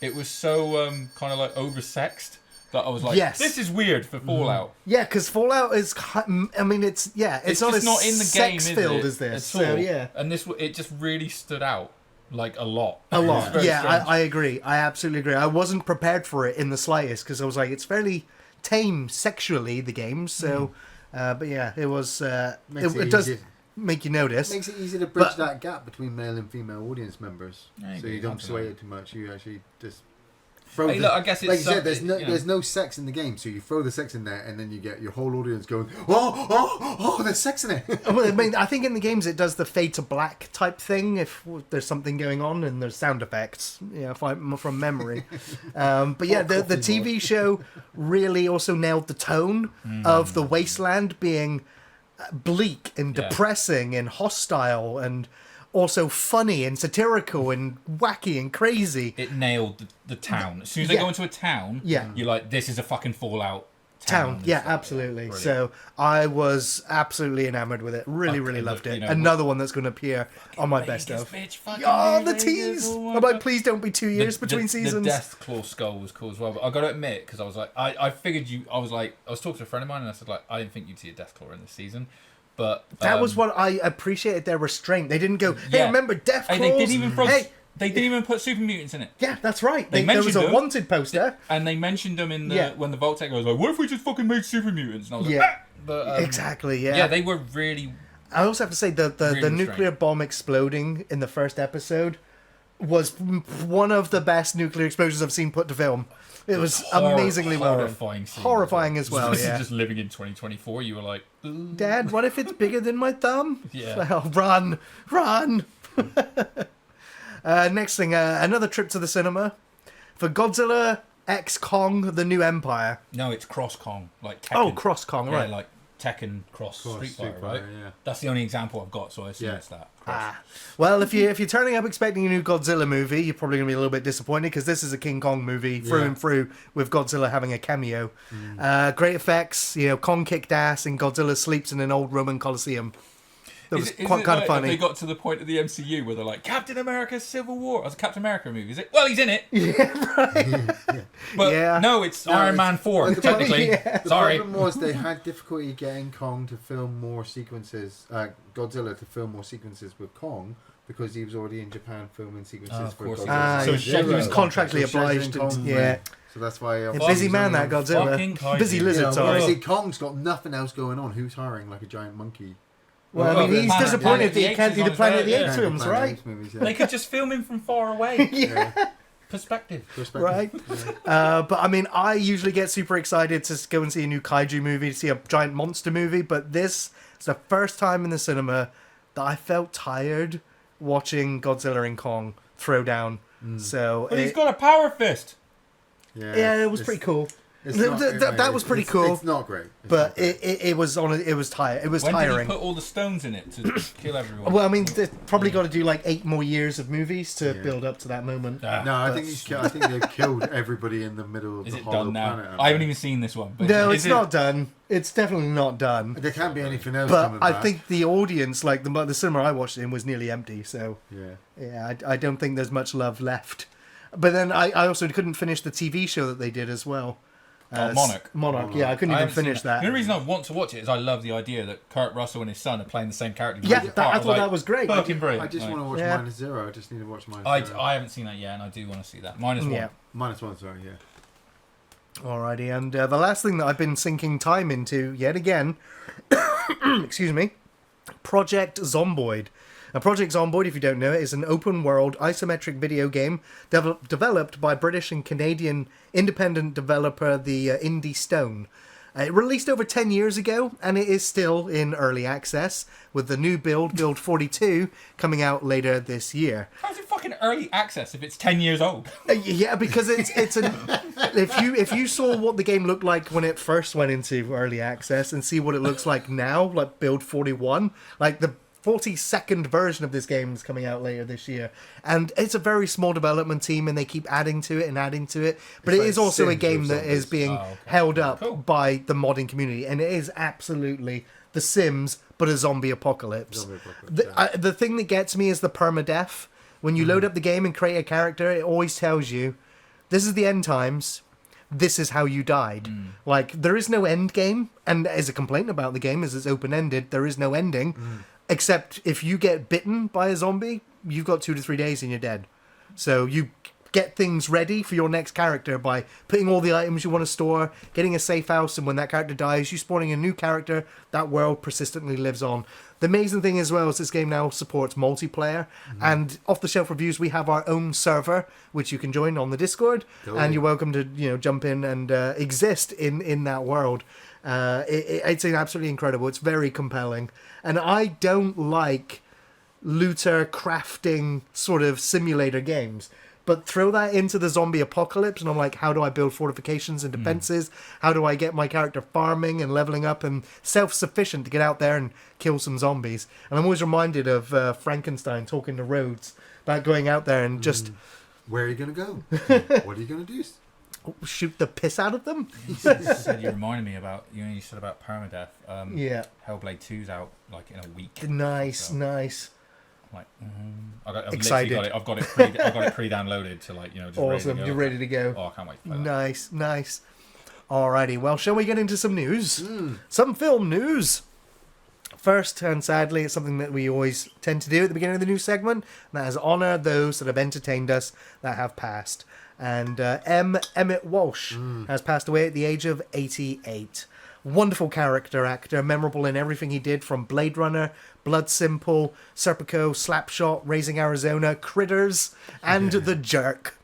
it was so kind of like oversexed that I was like, this is weird for Fallout. Yeah, because Fallout is, I mean, it's not just as not in the game, sex filled is as it? this. At all. So yeah, And it just really stood out like a lot. a lot. Very Yeah, strange. I agree. I absolutely agree. I wasn't prepared for it in the slightest because I was like, it's fairly tame sexually, the game. So, but yeah, it was. It does make you notice. Makes it easy to bridge that gap between male and female audience members, so you don't absolutely. sway it too much. You actually just throw. Hey, look, I guess it's like you said, there's something, there's no sex in the game, so you throw the sex in there, and then you get your whole audience going, oh, there's sex in it. Well, I mean, I think in the games it does the fade to black type thing if there's something going on and there's sound effects, from memory. But yeah, the TV show really also nailed the tone of the wasteland being bleak and depressing and hostile and also funny and satirical and wacky and crazy. It nailed the town. As soon as they go into a town, you're like, this is a fucking Fallout town. Yeah, absolutely. So I was absolutely enamored with it. Really loved it. Another one that's going to appear on my best of. The tease! I'm like, please don't be 2 years between seasons. The Death Claw skull was cool as well. But I got to admit, because I was like, I figured I was talking to a friend of mine and I said, like, I didn't think you'd see a Death Claw in this season. But that was what I appreciated, their restraint. They didn't go, hey, remember Death Claws? They didn't even they didn't even put super mutants in it. Yeah, that's right. There was a wanted poster. And they mentioned them in when the Vault-Tec was like, what if we just fucking made super mutants? And I was like, But, exactly, yeah. Yeah, they were really... I also have to say, the really nuclear bomb exploding in the first episode was one of the best nuclear explosions I've seen put to film. It was amazingly well done. Horrifying as well, yeah. Just living in 2024, you were like... Ooh. Dad, what if it's bigger than my thumb? Yeah. Well, run! Next thing, another trip to the cinema for Godzilla X Kong: The New Empire. No, it's Cross Kong, like Tekken. Oh, Cross Kong, right? Like Tekken Cross Street Fighter, right? Yeah. That's the only example I've got, so I assume it's that. Well, if you're turning up expecting a new Godzilla movie, you're probably going to be a little bit disappointed because this is a King Kong movie through and through with Godzilla having a cameo. Great effects, Kong kicked ass and Godzilla sleeps in an old Roman Coliseum. That was kind of funny. They got to the point of the MCU where they're like, Captain America Civil War. It's a Captain America movie, is it? Well, he's in it. Yeah, right. But no, it's Iron Man 4, technically. The Sorry. problem was they had difficulty getting Kong to film more sequences, Godzilla to film more sequences with Kong, because he was already in Japan filming sequences for Godzilla. So he was contractually obliged. So that's why... A busy man, that Godzilla. Busy lizard, sorry. Obviously, Kong's got nothing else going on. Who's hiring like a giant monkey? Well, I mean, he's disappointed that he can't do the Planet of the Apes films, right? They could just film him from far away. Perspective. Right. But I mean, I usually get super excited to go and see a new kaiju movie, to see a giant monster movie, but this is the first time in the cinema that I felt tired watching Godzilla and Kong throw down. So But he's got a power fist. Yeah, it was pretty cool. That was pretty cool. It's not great. But it was tiring. It was When tiring. did he put all the stones in it to kill everyone? Well, I mean, they've probably got to do like 8 more years of movies to build up to that moment. No, I think they've killed everybody in the middle of Is the it hollow done now? planet. I haven't even seen this one. But No, it's not done. It's definitely not done. There can't be anything else But coming I back. think the audience, like the cinema I watched it in, was nearly empty. So I don't think there's much love left. But then I also couldn't finish the TV show that they did as well. Monarch. Monarch, yeah, I couldn't even finish that. The only reason I want to watch it is I love the idea that Kurt Russell and his son are playing the same character. Yeah, I thought that was great. Fucking brilliant. I just want to watch Minus Zero. I just need to watch Minus Zero. I haven't seen that yet, and I do want to see that. -1. Yeah. -1, sorry, yeah. Alrighty, and the last thing that I've been sinking time into yet again, excuse me, Project Zomboid. Now, Project Zomboid, if you don't know it, is an open-world isometric video game developed by British and Canadian independent developer the Indie Stone. It released over 10 years ago, and it is still in early access, with the new Build 42, coming out later this year. How's it fucking early access if it's 10 years old? Yeah, because it's an if you saw what the game looked like when it first went into early access and see what it looks like now, like Build 41, like the 42nd version of this game is coming out later this year, and it's a very small development team, and they keep adding to it, but it is also a game that is being held up by the modding community, and it is absolutely The Sims but a zombie apocalypse. The thing that gets me is the permadeath. When you load up the game and create a character, it always tells you this is the end times, this is how you died. Like, there is no end game, and as a complaint about the game is it's open-ended, there is no ending. Except if you get bitten by a zombie, you've got 2 to 3 days and you're dead. So you get things ready for your next character by putting all the items you want to store, getting a safe house, and when that character dies, you spawning a new character, that world persistently lives on. The amazing thing as well is this game now supports multiplayer, and off-the-shelf reviews, we have our own server, which you can join on the Discord, and you're welcome to jump in and exist in that world. It's absolutely incredible. It's very compelling. And I don't like looter crafting sort of simulator games. But throw that into the zombie apocalypse, and I'm like, how do I build fortifications and defenses? How do I get my character farming and leveling up and self-sufficient to get out there and kill some zombies? And I'm always reminded of Frankenstein talking to Rhodes about going out there and just... Where are you going to go? What are you going to do? Shoot the piss out of them? You reminded me about, you said about permadeath. Yeah. Hellblade 2's out like in a week. Nice. I'm like, I've excited. I've got it pre-downloaded to just awesome. You're ready to go. Oh, I can't wait to play that. Nice. Alrighty, well, shall we get into some news? Some film news. First, and sadly, it's something that we always tend to do at the beginning of the news segment, and that is honour those that have entertained us that have passed. And Emmett Walsh has passed away at the age of 88. Wonderful character actor, memorable in everything he did, from Blade Runner, Blood Simple, Serpico, Slapshot, Raising Arizona, Critters, and The Jerk.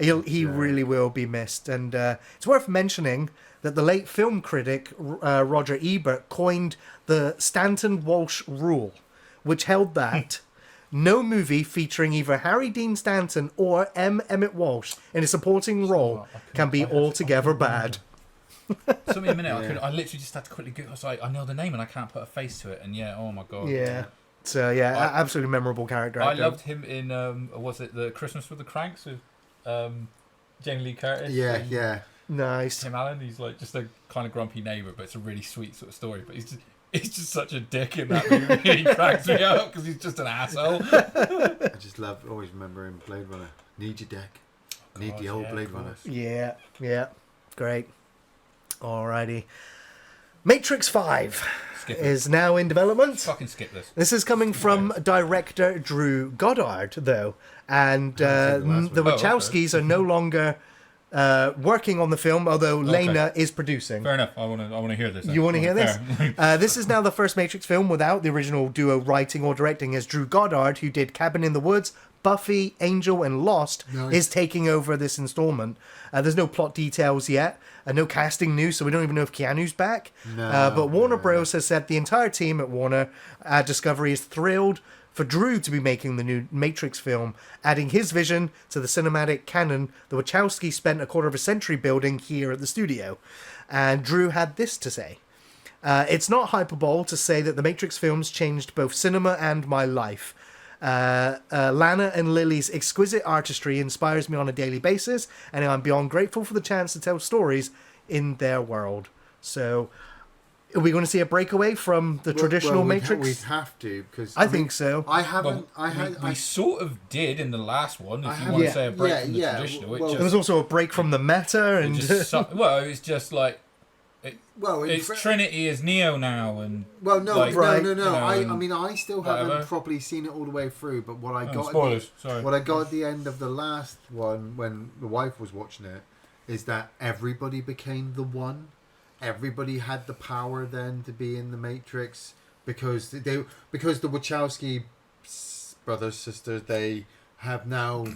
He really will be missed. And it's worth mentioning that the late film critic Roger Ebert coined the Stanton-Walsh rule, which held that no movie featuring either Harry Dean Stanton or Emmett Walsh in a supporting role can be altogether bad. Took me a minute. I literally just had to quickly Google. I was like, I know the name and I can't put a face to it. And oh my god. Yeah. So absolutely memorable character actor. I loved him in was it the Christmas with the Cranks with Jamie Lee Curtis? Yeah. Nice. Tim Allen. He's like just a kind of grumpy neighbour, but it's a really sweet sort of story. But he's just such a dick in that movie. He cracks me up because he's just an asshole. I just always remember in Blade Runner. Need your deck. Need the old Blade Runner. Yeah. Great. Alrighty. Matrix 5 is now in development. Fucking skip this. This is coming from director Drew Goddard, though. And the Wachowskis are no longer working on the film, although Lena is producing. Fair enough. I want to hear this. You want to hear this? This is now the first Matrix film without the original duo writing or directing, as Drew Goddard, who did Cabin in the Woods, Buffy, Angel, and Lost Nice. is taking over this installment. There's no plot details yet, no casting news, so we don't even know if Keanu's back. But Warner Bros. Has said the entire team at Warner Discovery is thrilled for Drew to be making the new Matrix film, adding his vision to the cinematic canon the Wachowskis spent a quarter of a century building here at the studio. And Drew had this to say. It's not hyperbole to say that the Matrix films changed both cinema and my life. Lana and Lily's exquisite artistry inspires me on a daily basis, and I'm beyond grateful for the chance to tell stories in their world. So, are we going to see a breakaway from the traditional Matrix? We'd have to, because I think so. I haven't. We sort of did in the last one. If you want to say a break from the traditional, well, There was also a break from the meta, and it's just like. Well, it's Trinity is Neo now, and well, no, Right. no. You know, I mean, I still haven't whatever. properly seen it all the way through. But what I got, spoilers. Sorry. what I got at the end of the last one, when the wife was watching it, is that everybody became the one. Everybody had the power then to be in the Matrix because the Wachowski brothers, sisters, they have now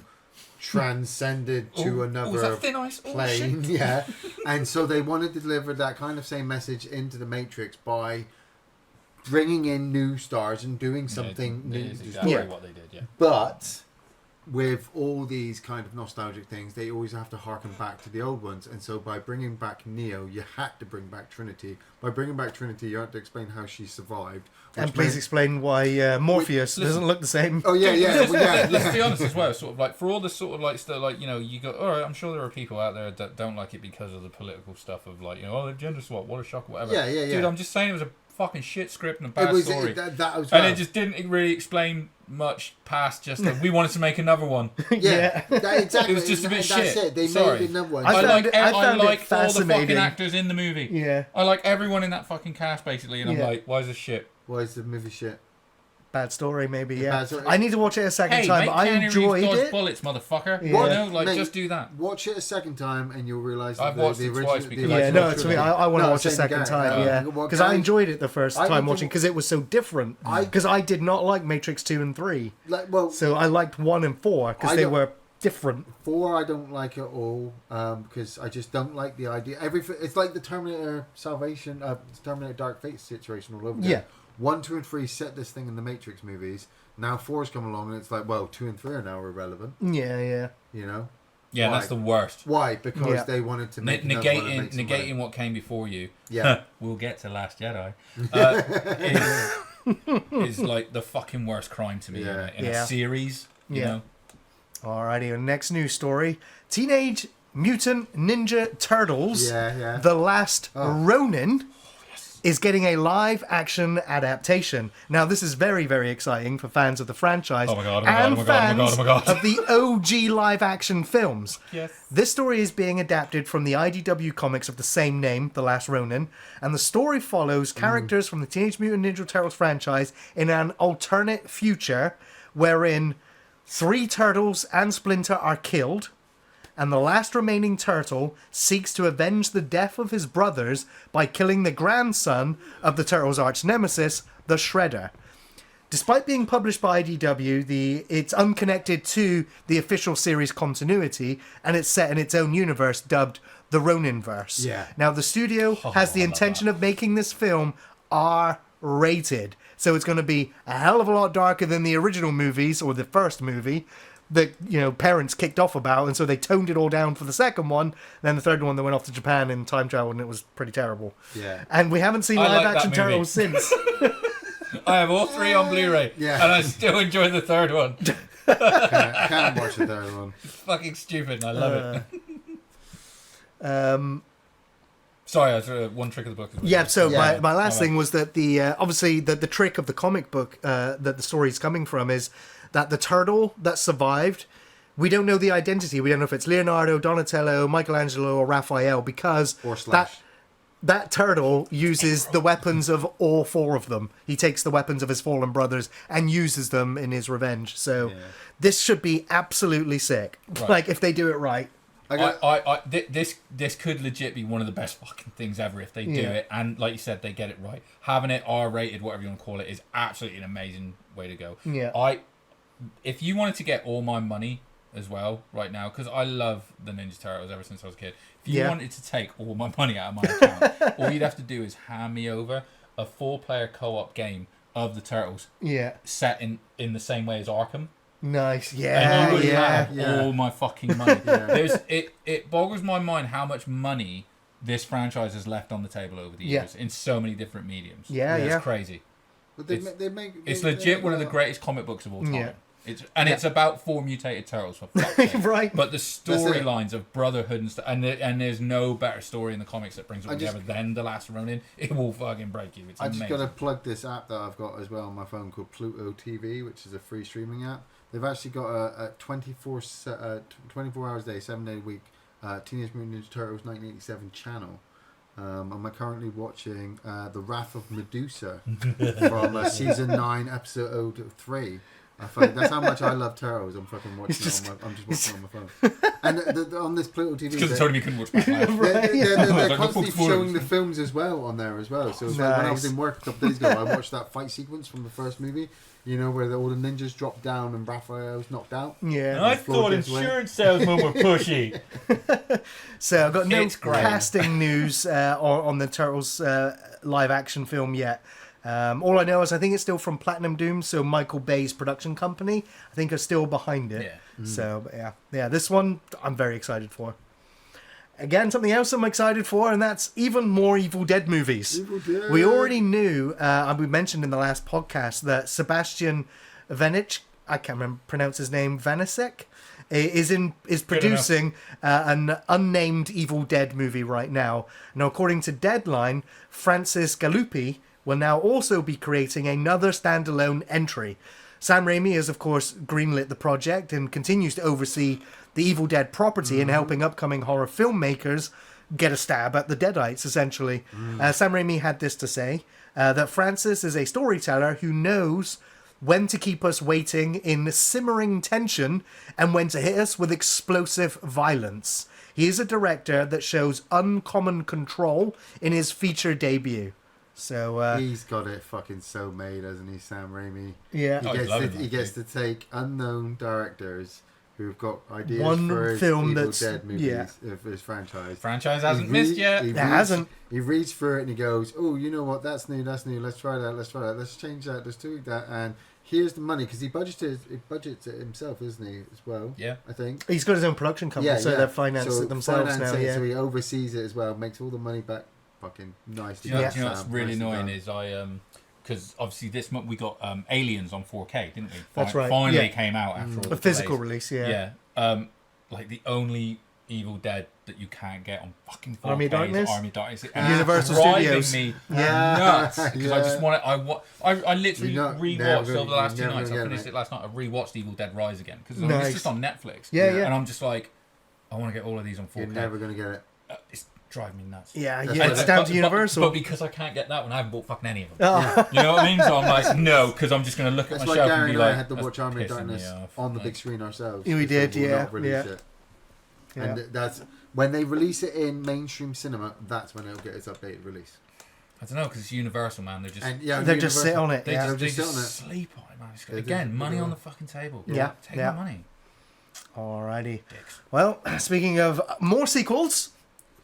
transcended to another plane. Yeah, and so they wanted to deliver that kind of same message into the Matrix by bringing in new stars and doing something new. Exactly what they did. Yeah, but with all these kind of nostalgic things, they always have to harken back to the old ones. And so by bringing back Neo, you had to bring back Trinity. By bringing back Trinity, you had to explain how she survived. and please explain why Morpheus doesn't look the same. Oh, yeah. Let's be honest as well. Sort of like for all this sort of like stuff, like you go. All right, I'm sure there are people out there that don't like it because of the political stuff of like the gender swap. What a shock, whatever. Yeah. Dude, I'm just saying it was a fucking shit script and a bad story. That was and it just didn't really explain much past just that we wanted to make another one. Exactly. It was just a bit that's shit. It. They Sorry. made another one. I like found all it the fascinating. fucking actors in the movie. Yeah. I like everyone in that fucking cast basically, and I'm like, why is this shit? Why is the movie shit? Bad story, maybe. Bad story. I need to watch it a second Hey, time. make But I Keanu enjoyed Reeves dodge it. bullets, motherfucker. Yeah. Mate, just do that. Watch it a second time and you'll realise that I've watched the it original... twice because Yeah, no, it's me. I want to watch a same second again. time, yeah. Well, Because I enjoyed it the first I time would watching, because it was so different. I- Because I did not like Matrix 2 and 3. So I liked 1 and 4, because they were different. 4 I don't like at all, because I just don't like the idea. It's like the Terminator Salvation, Terminator Dark Fate situation all over again. Yeah. 1, 2, and 3 set this thing in the Matrix movies. Now 4's come along and it's like, well, 2 and 3 are now irrelevant. Yeah. You know? Yeah, Why? That's the worst. Why? Because they wanted to make Negating what came before you. Yeah. We'll get to Last Jedi. Is like the fucking worst crime to me in a series. You know? Alrighty, next news story. Teenage Mutant Ninja Turtles, Yeah. The Last Ronin, is getting a live-action adaptation. Now, this is very, very exciting for fans of the franchise and fans of the OG live-action films. Yes. This story is being adapted from the IDW comics of the same name, The Last Ronin, and the story follows characters from the Teenage Mutant Ninja Turtles franchise in an alternate future wherein 3 turtles and Splinter are killed, and the last remaining turtle seeks to avenge the death of his brothers by killing the grandson of the turtles' arch nemesis, the Shredder. Despite being published by IDW, it's unconnected to the official series continuity, and it's set in its own universe dubbed the Roninverse. Yeah. Now, the studio has the intention of making this film R-rated, so it's going to be a hell of a lot darker than the original movies, or the first movie, that parents kicked off about, and so they toned it all down for the second one. And then the third one, they went off to Japan and time traveled, and it was pretty terrible. Yeah. And we haven't seen live action turtles since. I have all 3 on Blu-ray, and I still enjoy the third one. Can't watch the third one. It's fucking stupid. And I love it. Sorry, I was one trick of the book. So my last thing was that obviously the trick of the comic book that the story is coming from is that the turtle that survived, we don't know the identity. We don't know if it's Leonardo, Donatello, Michelangelo, or Raphael, because that turtle uses the weapons of all 4 of them. He takes the weapons of his fallen brothers and uses them in his revenge. So this should be absolutely sick. Right. Like, if they do it right. This could legit be one of the best fucking things ever if they do it, and like you said, they get it right. Having it R-rated, whatever you want to call it, is absolutely an amazing way to go. Yeah. if you wanted to get all my money as well right now, because I love the Ninja Turtles ever since I was a kid. If you wanted to take all my money out of my account, all you'd have to do is hand me over a 4-player co-op game of the Turtles. Yeah. Set in the same way as Arkham. Nice. And Yeah. you would Yeah. have all my fucking money. Yeah. It boggles my mind how much money this franchise has left on the table over the years in so many different mediums. Yeah. It's crazy. But It's legit one of the greatest comic books of all time. Yeah. It's about 4 mutated turtles, for fuck's sake. Right. But the storylines of brotherhood and stuff, and there's no better story in the comics that brings them together than The Last Ronin. It will fucking break you. It's amazing. I just got to plug this app that I've got as well on my phone called Pluto TV, which is a free streaming app. They've actually got a 24 hours a day, 7-day a week Teenage Mutant Ninja Turtles 1987 channel. I'm currently watching The Wrath of Medusa from season 9, episode 3. That's how much I love Turtles. I'm fucking watching it I'm just watching it on my phone. And on this Pluto TV, because it's only you couldn't watch Batman. they're constantly showing the films as well on there as well. So it's like when I was in work a couple days ago, I watched that fight sequence from the first movie. You know, where all the ninjas drop down and Raphael's knocked out. Yeah. I thought insurance salesmen were pushy. So I've got no casting news on the Turtles live action film yet. All I know is I think it's still from Platinum Doom, so Michael Bay's production company, I think, are still behind it. Yeah. So, yeah, this one I'm very excited for. Again, something else I'm excited for, and that's even more Evil Dead movies. Evil Dead. We already knew, we mentioned in the last podcast, that Sebastian Venic, I can't pronounce his name, Vanisek, is producing an unnamed Evil Dead movie right now. Now, according to Deadline, Francis Galuppi will now also be creating another standalone entry. Sam Raimi has, of course, greenlit the project and continues to oversee the Evil Dead property and helping upcoming horror filmmakers get a stab at the Deadites, essentially. Sam Raimi had this to say, that Francis is a storyteller who knows when to keep us waiting in simmering tension and when to hit us with explosive violence. He is a director that shows uncommon control in his feature debut. So he's got it fucking so made, hasn't he, Sam Raimi? Yeah. He gets to take unknown directors who've got ideas One for his film Evil that's- Dead movies yeah. of his franchise. Franchise hasn't missed yet. It hasn't. He reads through it and he goes, "Oh, you know what? That's new. Let's try that. Let's change that. Let's do that." And here's the money, because he budgets it himself, isn't he, as well? Yeah. I think. He's got his own production company, so they've financed it themselves now. Yeah. So he oversees it as well, makes all the money back. Fucking nice. Do you know what's really annoying is because obviously this month we got Aliens on 4K, didn't we? That's right. Finally came out after all the A physical delays. release, yeah. Yeah. Like the only Evil Dead that you can't get on fucking 4K Army of Darkness? is Army of Darkness. Universal It's driving Studios. me Yeah. nuts because Yeah. I just want it. I literally You're not- rewatched never over gonna- the last 2 never nights. I gonna finished get it last night. I rewatched Evil Dead Rise again because Nice. it's just on Netflix. Yeah. And I'm just like, I want to get all of these on 4K. You're never gonna get it. It's driving me nuts. Yeah, That's yeah, what it's it- down to Universal. But because I can't get that one, I haven't bought fucking any of them. Oh. You know what I mean? So I'm like, no, because I'm just going to look at That's my why shelf Gary and be and I like, had to "That's watch Army of pissing me Darkness off." on the Like, big screen ourselves. We did, because we'll yeah, not release yeah. it. Yeah. And that's when they release it in mainstream cinema. That's when it'll get its updated release. I don't know, because it's Universal, man. They're just, And yeah, They just sit on it. they Yeah. just, they just sit just on it. sleep on it, man. It's, They again, just- money on the fucking table. Yeah, Take yeah. my money. Alrighty. Dicks. Well, speaking of more sequels,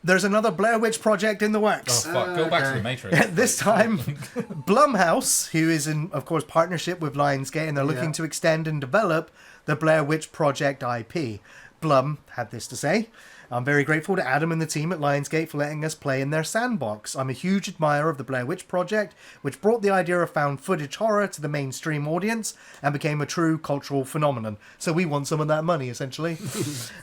there's another Blair Witch project in the Oh, works. fuck. Go back to okay. the Matrix. This time, Blumhouse, who is in, of course, partnership with Lionsgate, and they're looking Yeah. to extend and develop the Blair Witch Project IP. Blum had this to say: "I'm very grateful to Adam and the team at Lionsgate for letting us play in their sandbox. I'm a huge admirer of the Blair Witch Project, which brought the idea of found footage horror to the mainstream audience and became a true cultural phenomenon. So we want some of that money, essentially.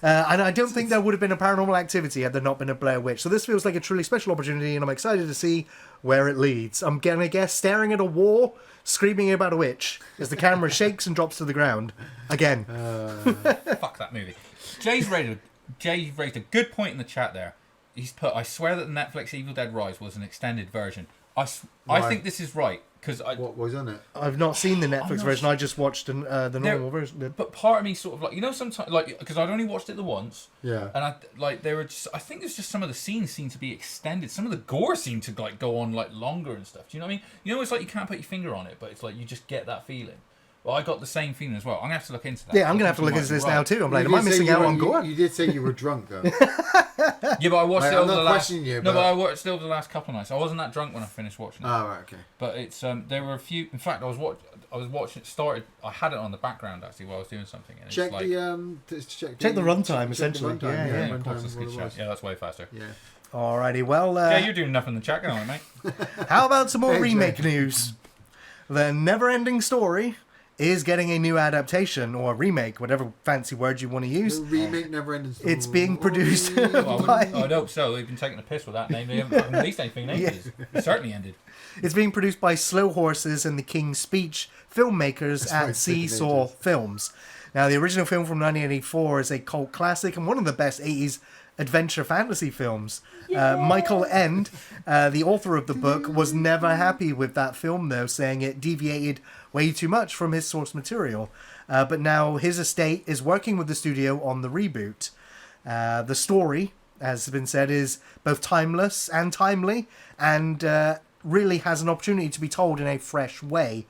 And I don't think there would have been a Paranormal Activity had there not been a Blair Witch. So this feels like a truly special opportunity, and I'm excited to see where it leads. I'm gonna guess staring at a wall, screaming about a witch as the camera shakes and drops to the ground. Again. Fuck that movie. Jay raised a good point in the chat there. He's put, I swear that the Netflix Evil Dead Rise was an extended version. I Why? think this is right, because What was on it? I've not seen the Netflix not version. I just watched the There- normal version. But part of me sort of like, you know, sometimes, like, because I'd only watched it the once, Yeah. and I think it's just some of the scenes seem to be extended. Some of the gore seemed to like go on like longer and stuff. Do you know what I mean? You know, it's like you can't put your finger on it, but it's like you just get that feeling. But I got the same feeling as well. I'm gonna have to look into that. Yeah, I'm gonna have to look into this now too. I'm like, am I missing out on gore? You did say you were drunk though. Yeah, but I watched it over the last. You, no, but I watched it over the last couple of nights. I wasn't that drunk when I finished watching it. Oh, right, okay. But it's there were a few. In fact, I was watching. It started. I had it on the background actually while I was doing something. And check it's like, check the runtime essentially. The runtime, Yeah. Of course, it's good chat. Yeah, that's way faster. Yeah. Alrighty, well. Yeah, you're doing enough in the chat, going on, mate. How about some more remake news? The Never-Ending Story is getting a new adaptation or remake, whatever fancy word you want to use. The remake Never-Ending Story. It's being produced Well, I hope so. They've been taking a piss with that name. They haven't released anything in ages. It certainly ended. It's being produced by Slow Horses and the King's Speech filmmakers at Seesaw Films. Now, the original film from 1984 is a cult classic and one of the best 80s adventure fantasy films. Michael End, the author of the book, was never happy with that film, though, saying it deviated way too much from his source material. But now his estate is working with the studio on the reboot. The story, as has been said, is both timeless and timely, and really has an opportunity to be told in a fresh way,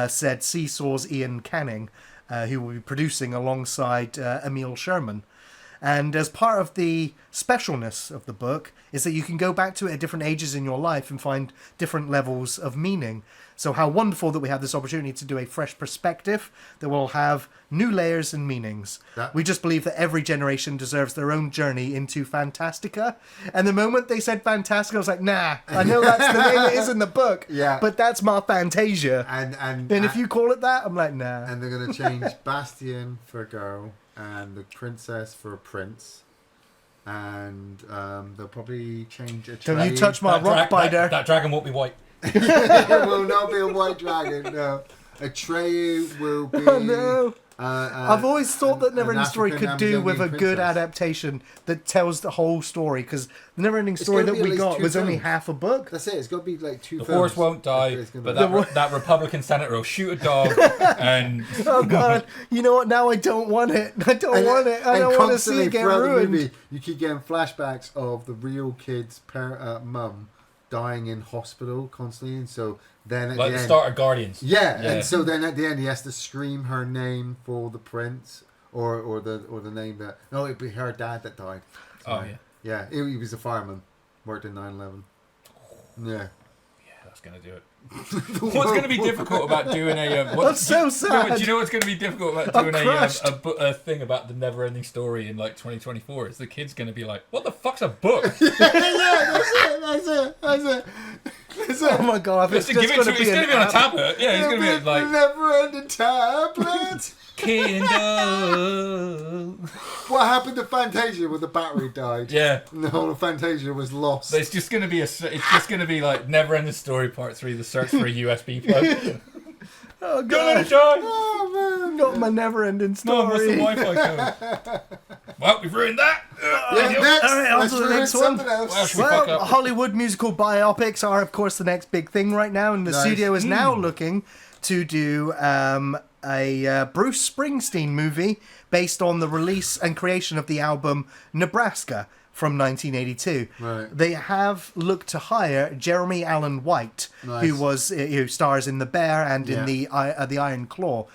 said Seesaw's Ian Canning, who will be producing alongside Emil Sherman. And as part of the specialness of the book is that you can go back to it at different ages in your life and find different levels of meaning. So how wonderful that we have this opportunity to do a fresh perspective that will have new layers and meanings. We just believe that every generation deserves their own journey into Fantastica. And the moment they said Fantastica, I was like, nah, I know that's the name it is in the book, but that's my Fantasia. And if you call it that, I'm like, nah. And they're going to change Bastian for a girl and the princess for a prince. And they'll probably change a Don't you touch my rock biter. That dragon won't be white. It will not be a white dragon, no. Atreyu will be... Oh, no. I've always thought that Neverending Story could do with a good adaptation that tells the whole story, because the Neverending Story that we got was only half a book. That's it. It's got to be like two films. The horse won't die, but that Republican senator will shoot a dog and... Oh, God. You know what? Now I don't want it. I don't want it. I don't want to see it get ruined. The movie, you keep getting flashbacks of the real kid's mum dying in hospital constantly, and so then at the start of Guardians. Yeah, and so then at the end he has to scream her name for the prince, or the name that it'd be her dad that died. Yeah, he was a fireman, worked in 9/11. Yeah, that's gonna do it. What's going to be difficult about doing a... That's so sad. Do you know what's going to be difficult about doing a thing about the Never-Ending Story in like 2024? Is the kid's going to be like, what the fuck's a book? That's it. Oh my God! It's going to be on a tablet. Yeah, it's going to be like Never-Ending tablet. Kindle. What happened to Fantasia when the battery died? Yeah, the whole of Fantasia was lost. But it's just going to be like Never-Ending Story Part 3: The Search for a USB plug. Oh God! Oh man! Got my Never-Ending Story. No, what's the Wi-Fi code? Well, we've ruined that. Next. All right, on to the next one. Well, Hollywood musical biopics are, of course, the next big thing right now, and the studio is now looking to do a Bruce Springsteen movie based on the release and creation of the album Nebraska from 1982. Right. They have looked to hire Jeremy Allen White, who stars in The Bear and in the Iron Claw.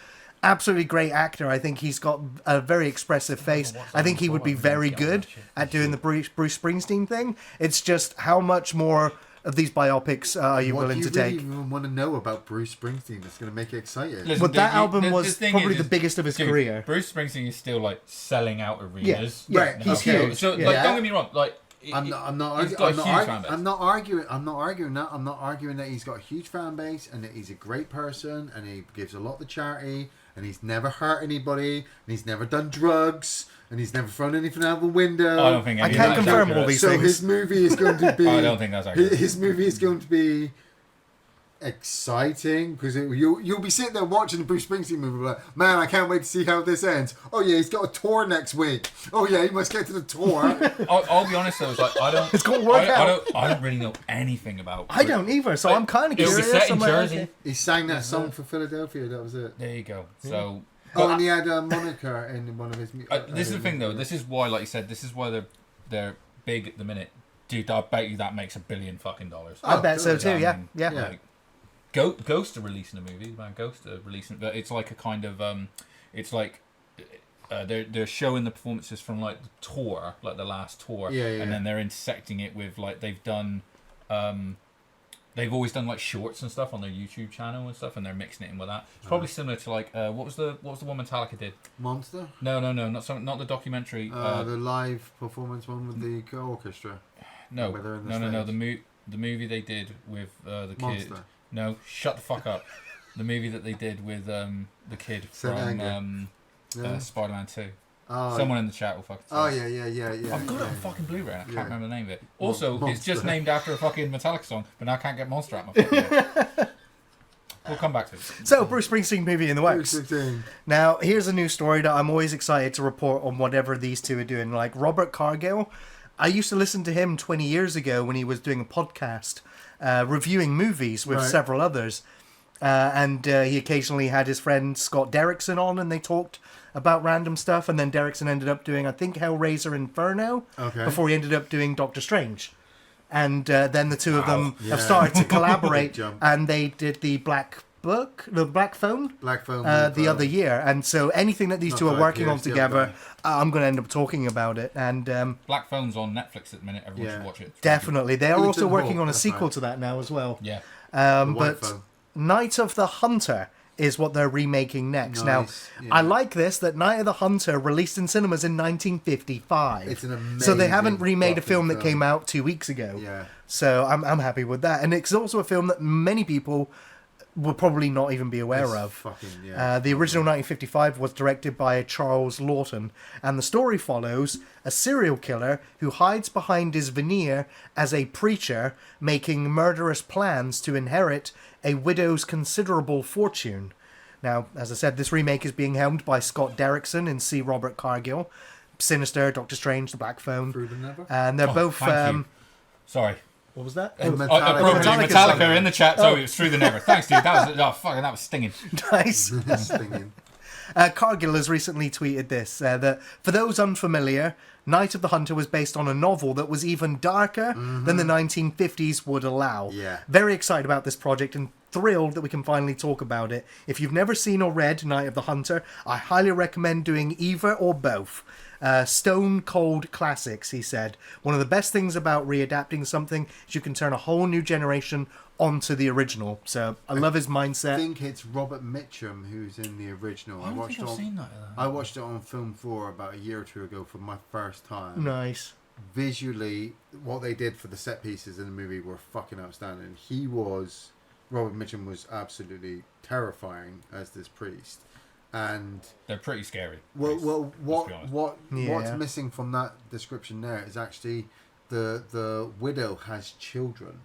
Absolutely great actor. I think he's got a very expressive face. I think he would be very good at doing the Bruce Springsteen thing. It's just how much more of these biopics are you willing to take? What do you even want to know about Bruce Springsteen that's going to make you excited? Listen, but that album was probably the biggest of his career. Bruce Springsteen is still like selling out arenas. Yeah, right. He's huge. So don't get me wrong. Like I'm not arguing that. I'm not arguing that he's got a huge fan base and that he's a great person and he gives a lot to charity and he's never hurt anybody and he's never done drugs and he's never thrown anything out of a window. I don't think I can't confirm all these things. So his movie is going to be. I don't think that's accurate. His movie is going to be exciting because you'll be sitting there watching the Bruce Springsteen movie like, man, I can't wait to see how this ends. Oh yeah, he's got a tour next week. Oh yeah, he must get to the tour. I'll be honest though, it's got to work out. I don't really know anything about I don't either, so I'm kind of curious. It was set in Jersey. He sang that song for Philadelphia, that was it. There you go. So and he had a moniker in one of his this is the thing though, this is why, like you said, this is why they're big at the minute. Dude, I bet you that makes $1 billion fucking dollars. I bet so too, yeah. Like, Ghost are releasing a movie. Man, Ghost are releasing, but it's like a kind of it's like they're showing the performances from like the tour, like the last tour, and then they're intersecting it with like they've done. They've always done like shorts and stuff on their YouTube channel and stuff, and they're mixing it in with that. It's probably similar to like what was the one Metallica did? Monster? No, not the documentary. The live performance one with the orchestra. No, the movie they did with the kid. Monster. No, shut the fuck up. The movie that they did with the kid from Spider-Man 2. Oh, Someone in the chat will fucking tell us. yeah. I've got it on fucking Blu-ray. I can't remember the name of it. Also, it's just named after a fucking Metallica song, but now I can't get Monster out my fucking head. We'll come back to it. So, Bruce Springsteen movie in the works. Now, here's a new story that I'm always excited to report on whatever these two are doing. Like Robert Cargill, I used to listen to him 20 years ago when he was doing a podcast reviewing movies with several others. And he occasionally had his friend Scott Derrickson on, and they talked about random stuff. And then Derrickson ended up doing, I think, Hellraiser Inferno before he ended up doing Doctor Strange. And then the two of them have started to collaborate, and they did the Black Phone the other year. And so anything that these two are working on together, I'm going to end up talking about it. And Black Phone's on Netflix at the minute. Everyone should watch it. Definitely. They are also working on a sequel to that now as well. Yeah. But Night of the Hunter is what they're remaking next. Now, I like this, that Night of the Hunter released in cinemas in 1955. It's an amazing so they haven't remade a film that came out 2 weeks ago. Yeah. So I'm happy with that. And it's also a film that many people will probably not even be aware of. The original 1955 was directed by Charles Lawton, and the story follows a serial killer who hides behind his veneer as a preacher, making murderous plans to inherit a widow's considerable fortune. Now, as I said, this remake is being helmed by Scott Derrickson and C. Robert Cargill. Sinister, Doctor Strange, The Black Phone. And they're both... Sorry. What was that? Metallica in the chat. Sorry, it was Through the Never. Thanks, dude. That was stinging. Nice. Stinging. Cargill has recently tweeted this, that for those unfamiliar, Night of the Hunter was based on a novel that was even darker than the 1950s would allow. Yeah. Very excited about this project and thrilled that we can finally talk about it. If you've never seen or read Night of the Hunter, I highly recommend doing either or both. Stone cold classics, he said. One of the best things about readapting something is you can turn a whole new generation onto the original. So I love his mindset. I think it's Robert Mitchum who's in the original. I don't think I've seen that. I watched it on Film 4 about a year or two ago for my first time. Nice. Visually, what they did for the set pieces in the movie were fucking outstanding. Robert Mitchum was absolutely terrifying as this priest. And they're pretty scary. What's missing from that description there is actually the widow has children.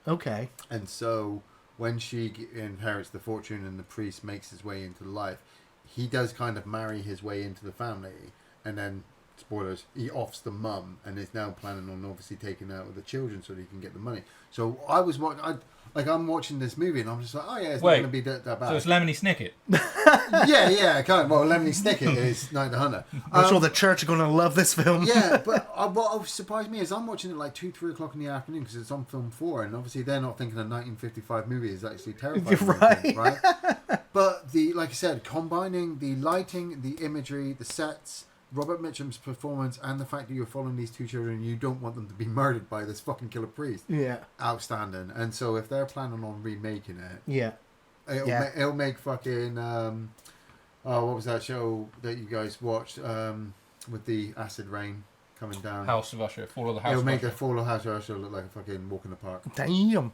Okay. And so when she inherits the fortune and the priest makes his way into life, he does kind of marry his way into the family, and then, spoilers, he offs the mum and is now planning on obviously taking out with the children so that he can get the money. So I'm watching this movie and I'm just like, oh yeah, it's not going to be that bad. So it's Lemony Snicket. yeah, kind of. Well, Lemony Snicket is Night of the Hunter. I'm sure the church are going to love this film. Yeah, but what surprised me is I'm watching it like 2-3 o'clock in the afternoon because it's on Film 4, and obviously they're not thinking a 1955 movie is actually terrifying. Right? But like I said, combining the lighting, the imagery, the sets, Robert Mitchum's performance, and the fact that you're following these two children and you don't want them to be murdered by this fucking killer priest. Yeah. Outstanding. And so if they're planning on remaking it, it'll make fucking what was that show that you guys watched with the acid rain coming down? House of Usher. Fall of the House It'll of make Usher. the Fall of House of Usher look like a fucking walk in the park. Damn.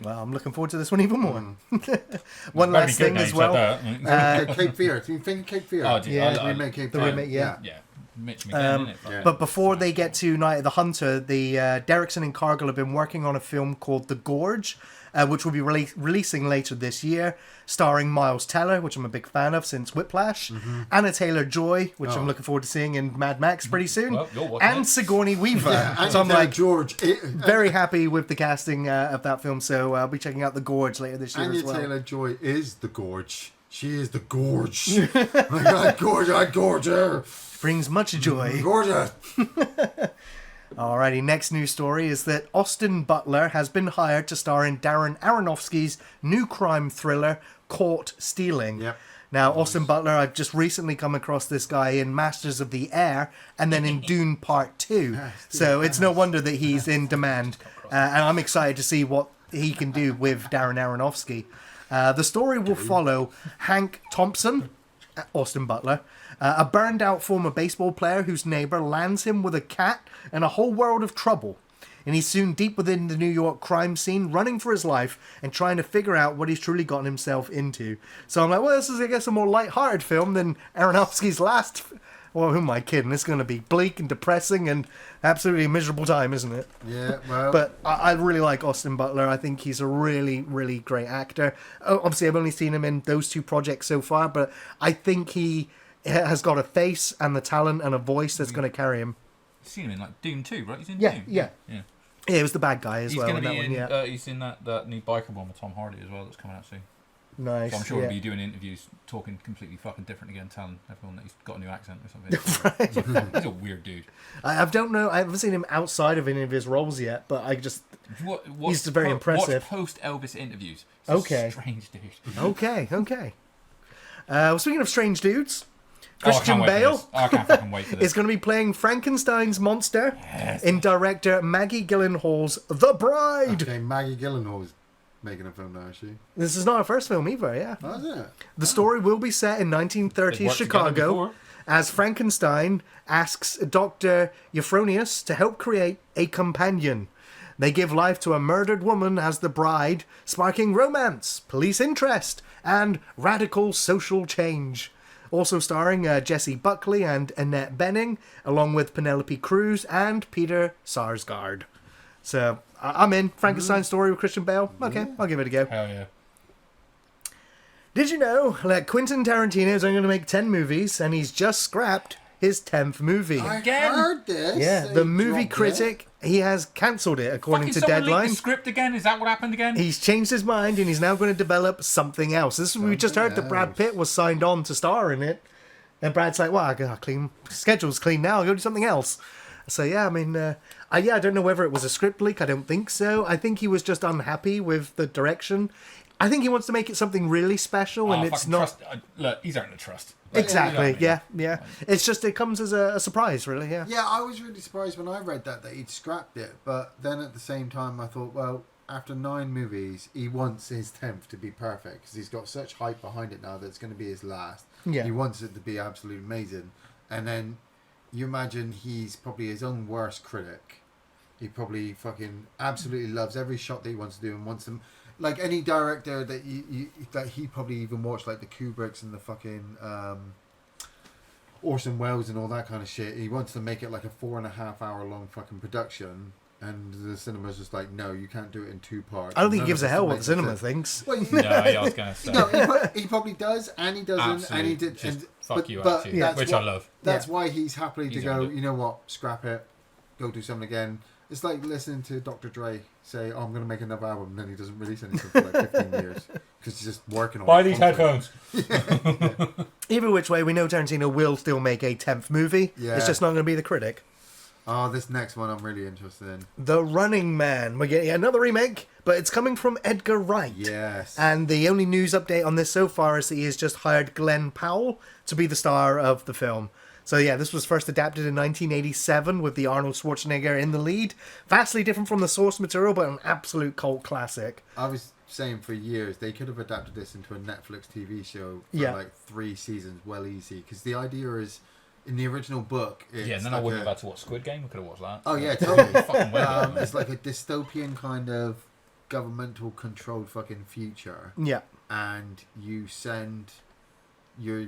Well, I'm looking forward to this one even more. One last thing as well. Cape Fear. Do you think Cape Fear? Oh, yeah. Remake Cape Fear. Remake, yeah. Mitch McGinn, isn't it? But before they get to Night of the Hunter, the Derrickson and Cargill have been working on a film called The Gorge, which will be releasing later this year, starring Miles Teller, which I'm a big fan of since Whiplash, Anna Taylor-Joy, which I'm looking forward to seeing in Mad Max pretty soon, and Sigourney Weaver. So I'm like very happy with the casting of that film, so I'll be checking out The Gorge later this year as well. Anna Taylor-Joy is the Gorge. She is the Gorge. I gorge her. Brings much joy. Gorge her. Alrighty, next news story is that Austin Butler has been hired to star in Darren Aronofsky's new crime thriller, Caught Stealing. Yep. Now, Austin Butler, I've just recently come across this guy in Masters of the Air and then in Dune Part 2. So it's no wonder that he's in demand. And I'm excited to see what he can do with Darren Aronofsky. The story will follow Hank Thompson, Austin Butler, a burned out former baseball player whose neighbor lands him with a cat and a whole world of trouble. And he's soon deep within the New York crime scene, running for his life and trying to figure out what he's truly gotten himself into. So I'm like, well, this is, I guess, a more light-hearted film than Aronofsky's last. Well, who am I kidding? It's going to be bleak and depressing and absolutely a miserable time, isn't it? Yeah, well... But I really like Austin Butler. I think he's a really, really great actor. Obviously, I've only seen him in those 2 projects so far, but I think he has got a face and the talent and a voice that's going to carry him. You've seen him in like Doom 2, right? He's in Yeah, Doom. yeah. Yeah. Yeah, he was the bad guy as He's well. going to in be that one, in. He's in that new biker one with Tom Hardy as well. That's coming out soon. Nice. So I'm sure yeah. he'll be doing interviews, talking completely fucking different again, telling everyone that he's got a new accent or something. He's a weird dude. I don't know. I haven't seen him outside of any of his roles yet, but I just he's very impressive. Watch post Elvis interviews. He's Okay. a strange dude. Okay. Speaking of strange dudes, I can't Christian wait for Bale this. I can't fucking wait for this. is going to be playing Frankenstein's monster Yes. in director Maggie Gyllenhaal's The Bride. Okay, Maggie Gyllenhaal's making a film now, is she? This is not her first film either, yeah. Oh, is it? The story will be set in They've 1930s worked together Chicago before. as Frankenstein asks Dr. Euphronius to help create a companion. They give life to a murdered woman as the bride, sparking romance, police interest, and radical social change. Also starring Jessie Buckley and Annette Bening, along with Penelope Cruz and Peter Sarsgaard. So, I'm in. Frankenstein story with Christian Bale. Okay, I'll give it a go. Hell yeah. Did you know that Quentin Tarantino is only going to make 10 movies and he's just scrapped his 10th movie? I Again? heard this. Yeah, They the movie dropped critic, he has cancelled it according Fucking to someone leaked Deadline. the script again? Is that what happened again? He's changed his mind and he's now going to develop something else. This we just heard that Brad Pitt was signed on to star in it. And Brad's like, well, I got clean schedule's clean now. I'll go do something else. So yeah, I mean, I don't know whether it was a script leak. I don't think so. I think he was just unhappy with the direction. I think he wants to make it something really special, and it's not. Look, he's earned the trust. Exactly. You know what I mean? Yeah. It's just it comes as a surprise, really. Yeah. Yeah, I was really surprised when I read that he'd scrapped it. But then at the same time, I thought, well, after 9 movies, he wants his 10th to be perfect because he's got such hype behind it now that it's going to be his last. Yeah. He wants it to be absolutely amazing. And then you imagine he's probably his own worst critic. He probably fucking absolutely loves every shot that he wants to do and wants them. Like any director that that he probably even watched, like the Kubricks and the fucking Orson Welles and all that kind of shit. He wants to make it like a 4.5 hour long fucking production, and the cinema's just like, no, you can't do it in 2 parts. I don't think he gives a hell what the cinema thinks. Well, No, yeah, I was going to say. no, he probably does, and he doesn't, Absolutely. and he did. Just And, fuck you but attitude, that's which what- I love. That's Yeah. why he's happy to He's go. earned it. You know what? Scrap it. Go do something again. It's like listening to Dr. Dre say, "Oh, I'm going to make another album," and then he doesn't release anything for like 15 years because he's just working on. Buy it these constantly. headphones. Either which way, we know Tarantino will still make a 10th movie. Yeah. It's just not going to be the critic. Oh, this next one I'm really interested in. The Running Man. We're getting another remake, but it's coming from Edgar Wright. Yes. And the only news update on this so far is that he has just hired Glenn Powell to be the star of the film. So yeah, this was first adapted in 1987 with the Arnold Schwarzenegger in the lead. Vastly different from the source material, but an absolute cult classic. I was saying for years they could have adapted this into a Netflix TV show for Yeah. like 3 seasons, well easy. Because the idea is, in the original book, it's Yeah, and then I like wouldn't have had to watch Squid Game. We could have watched that. Oh yeah, totally. Fucking well. It's like a dystopian kind of governmental controlled fucking future, Yeah. and you send your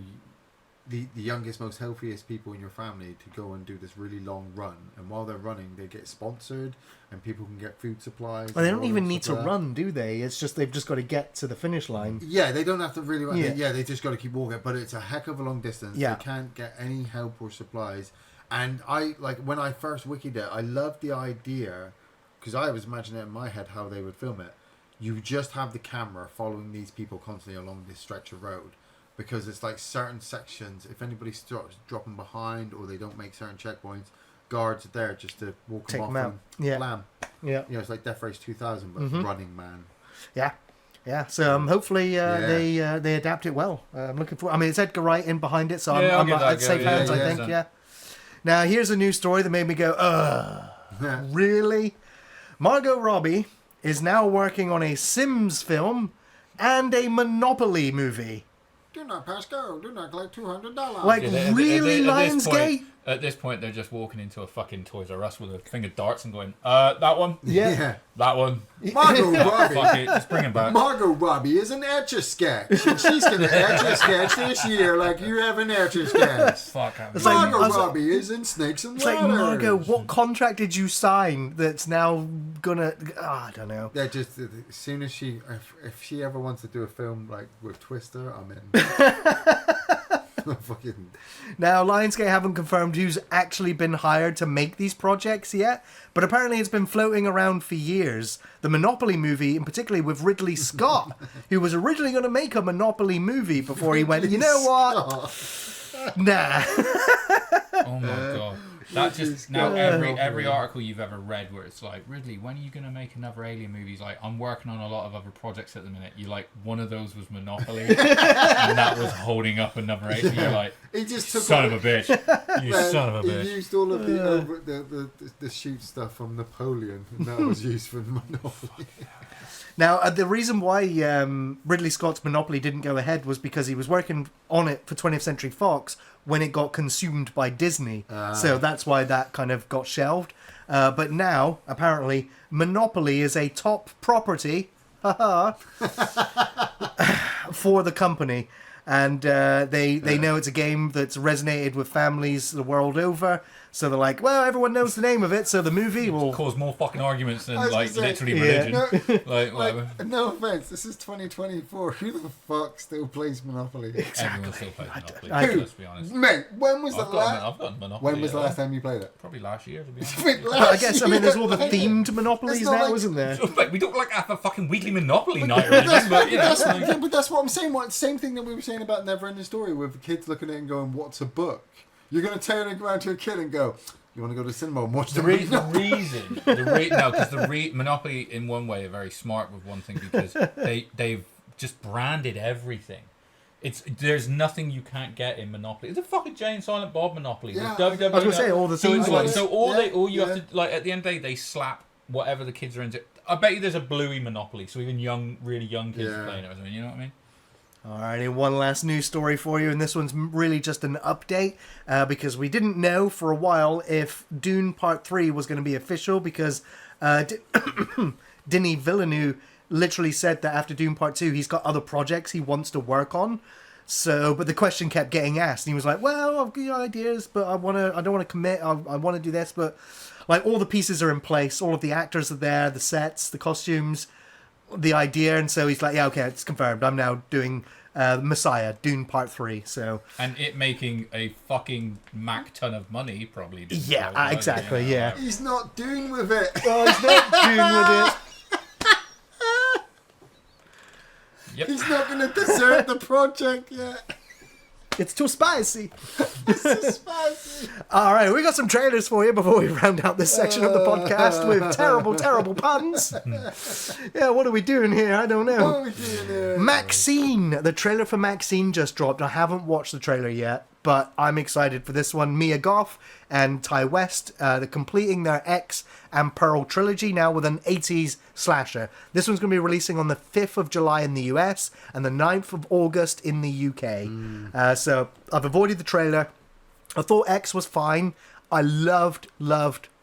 the youngest, most healthiest people in your family to go and do this really long run, and while they're running they get sponsored and people can get food supplies. And they and don't all even that need to stuff like that. run, do they? It's just they've just got to get to the finish line. Yeah, they don't have to really run. Yeah. They just got to keep walking, but it's a heck of a long distance. Yeah. They can't get any help or supplies. And I, like, when I first wikied it, I loved the idea, because I was imagining it in my head how they would film it. You just have the camera following these people constantly along this stretch of road, because it's like certain sections, if anybody starts dropping behind or they don't make certain checkpoints, guards there just to walk Take them them off out. and Yeah. blam. Yeah. You know, it's like Death Race 2000, but Running Man. Yeah. Yeah, so hopefully they adapt it well. I'm looking for. I mean, it's Edgar Wright in behind it, so I'm at safe hands. I think. Yeah. Now here's a news story that made me go, really? Margot Robbie is now working on a Sims film and a Monopoly movie. Do not pass go. Do not collect $200. Like, really, Lionsgate? At this point, they're just walking into a fucking Toys R Us with a thing of darts and going, that one? Yeah. That one? Margot Robbie. Fuck it, just bring it back. Margot Robbie is an Etch-a-Sketch. And she's going to Etch-a-Sketch this year like you have an Etch-a-Sketch. Fuck. Margot Robbie is in Snakes and It's Ladders. like, Margot, what contract did you sign that's now gonna... I don't know. Yeah, just as soon as if she ever wants to do a film like with Twister, I'm in. Fucking... Now, Lionsgate haven't confirmed who's actually been hired to make these projects yet, but apparently it's been floating around for years. The Monopoly movie, and particularly with Ridley Scott, who was originally going to make a Monopoly movie before he went, you know what? Nah. Oh my god. That just now every article you've ever read where it's like, Ridley, when are you gonna make another Alien movie? He's like, I'm working on a lot of other projects at the minute. You like, one of those was Monopoly, and that was holding up another Alien. You're like, he just took son of a bitch, you son of a bitch. He used all of the shoot stuff from Napoleon, and that was used for Monopoly. Now, the reason why Ridley Scott's Monopoly didn't go ahead was because he was working on it for 20th Century Fox when it got consumed by Disney. So that's why that kind of got shelved. But now, apparently, Monopoly is a top property for the company. And they know it's a game that's resonated with families the world over. So they're like, well, everyone knows the name of it, so the movie will cause more fucking arguments than literally yeah. religion. Like, no offense, this is 2024. Who the fuck still plays Monopoly? Everyone still plays Monopoly. Let's be honest. Mate, when was the last? I've got Monopoly. When was the last time you played it? Probably last year, to be honest. I guess, I mean, there's all the themed Monopolies now, like, isn't there? We don't like have a fucking weekly Monopoly night or anything, but you know. But that's what I'm saying. Same thing that we were saying about Neverending Story, with kids looking at it and going, "What's a book?" You're going to turn around to a kid and go, "You want to go to the cinema and watch the movie?" Because Monopoly in one way are very smart with one thing, because they've just branded everything. There's nothing you can't get in Monopoly. It's a fucking Jay and Silent Bob Monopoly. Yeah. I was going to say all the things. All you have to, like, at the end of the day, they slap whatever the kids are into. I bet you there's a Bluey Monopoly, so even really young kids are playing it or something. You know what I mean? Alrighty, one last news story for you, and this one's really just an update, because we didn't know for a while if Dune Part 3 was going to be official, because Denis Villeneuve literally said that after Dune Part 2 he's got other projects he wants to work on. So, but the question kept getting asked, and he was like, well, I've got ideas, but I don't want to commit, I want to do this, but like all the pieces are in place, all of the actors are there, the sets, the costumes, the idea, and so he's like, yeah, okay, it's confirmed. I'm now doing Messiah, Dune Part 3. So, and it making a fucking mac ton of money, probably. Yeah, exactly. Yeah, he's not doing with it. Oh, he's not doing with it. Yep. He's not going to desert the project yet. It's too spicy. It's too spicy. All right, we got some trailers for you before we round out this section of the podcast with terrible puns. Yeah, what are we doing here? I don't know. What are we doing here? Maxine. The trailer for Maxine just dropped. I haven't watched the trailer yet, but I'm excited for this one. Mia Goth and Ty West, they're completing their X and Pearl trilogy now with an 80s slasher. This one's going to be releasing on the 5th of July in the US and the 9th of August in the UK. So I've avoided the trailer. I thought X was fine. I loved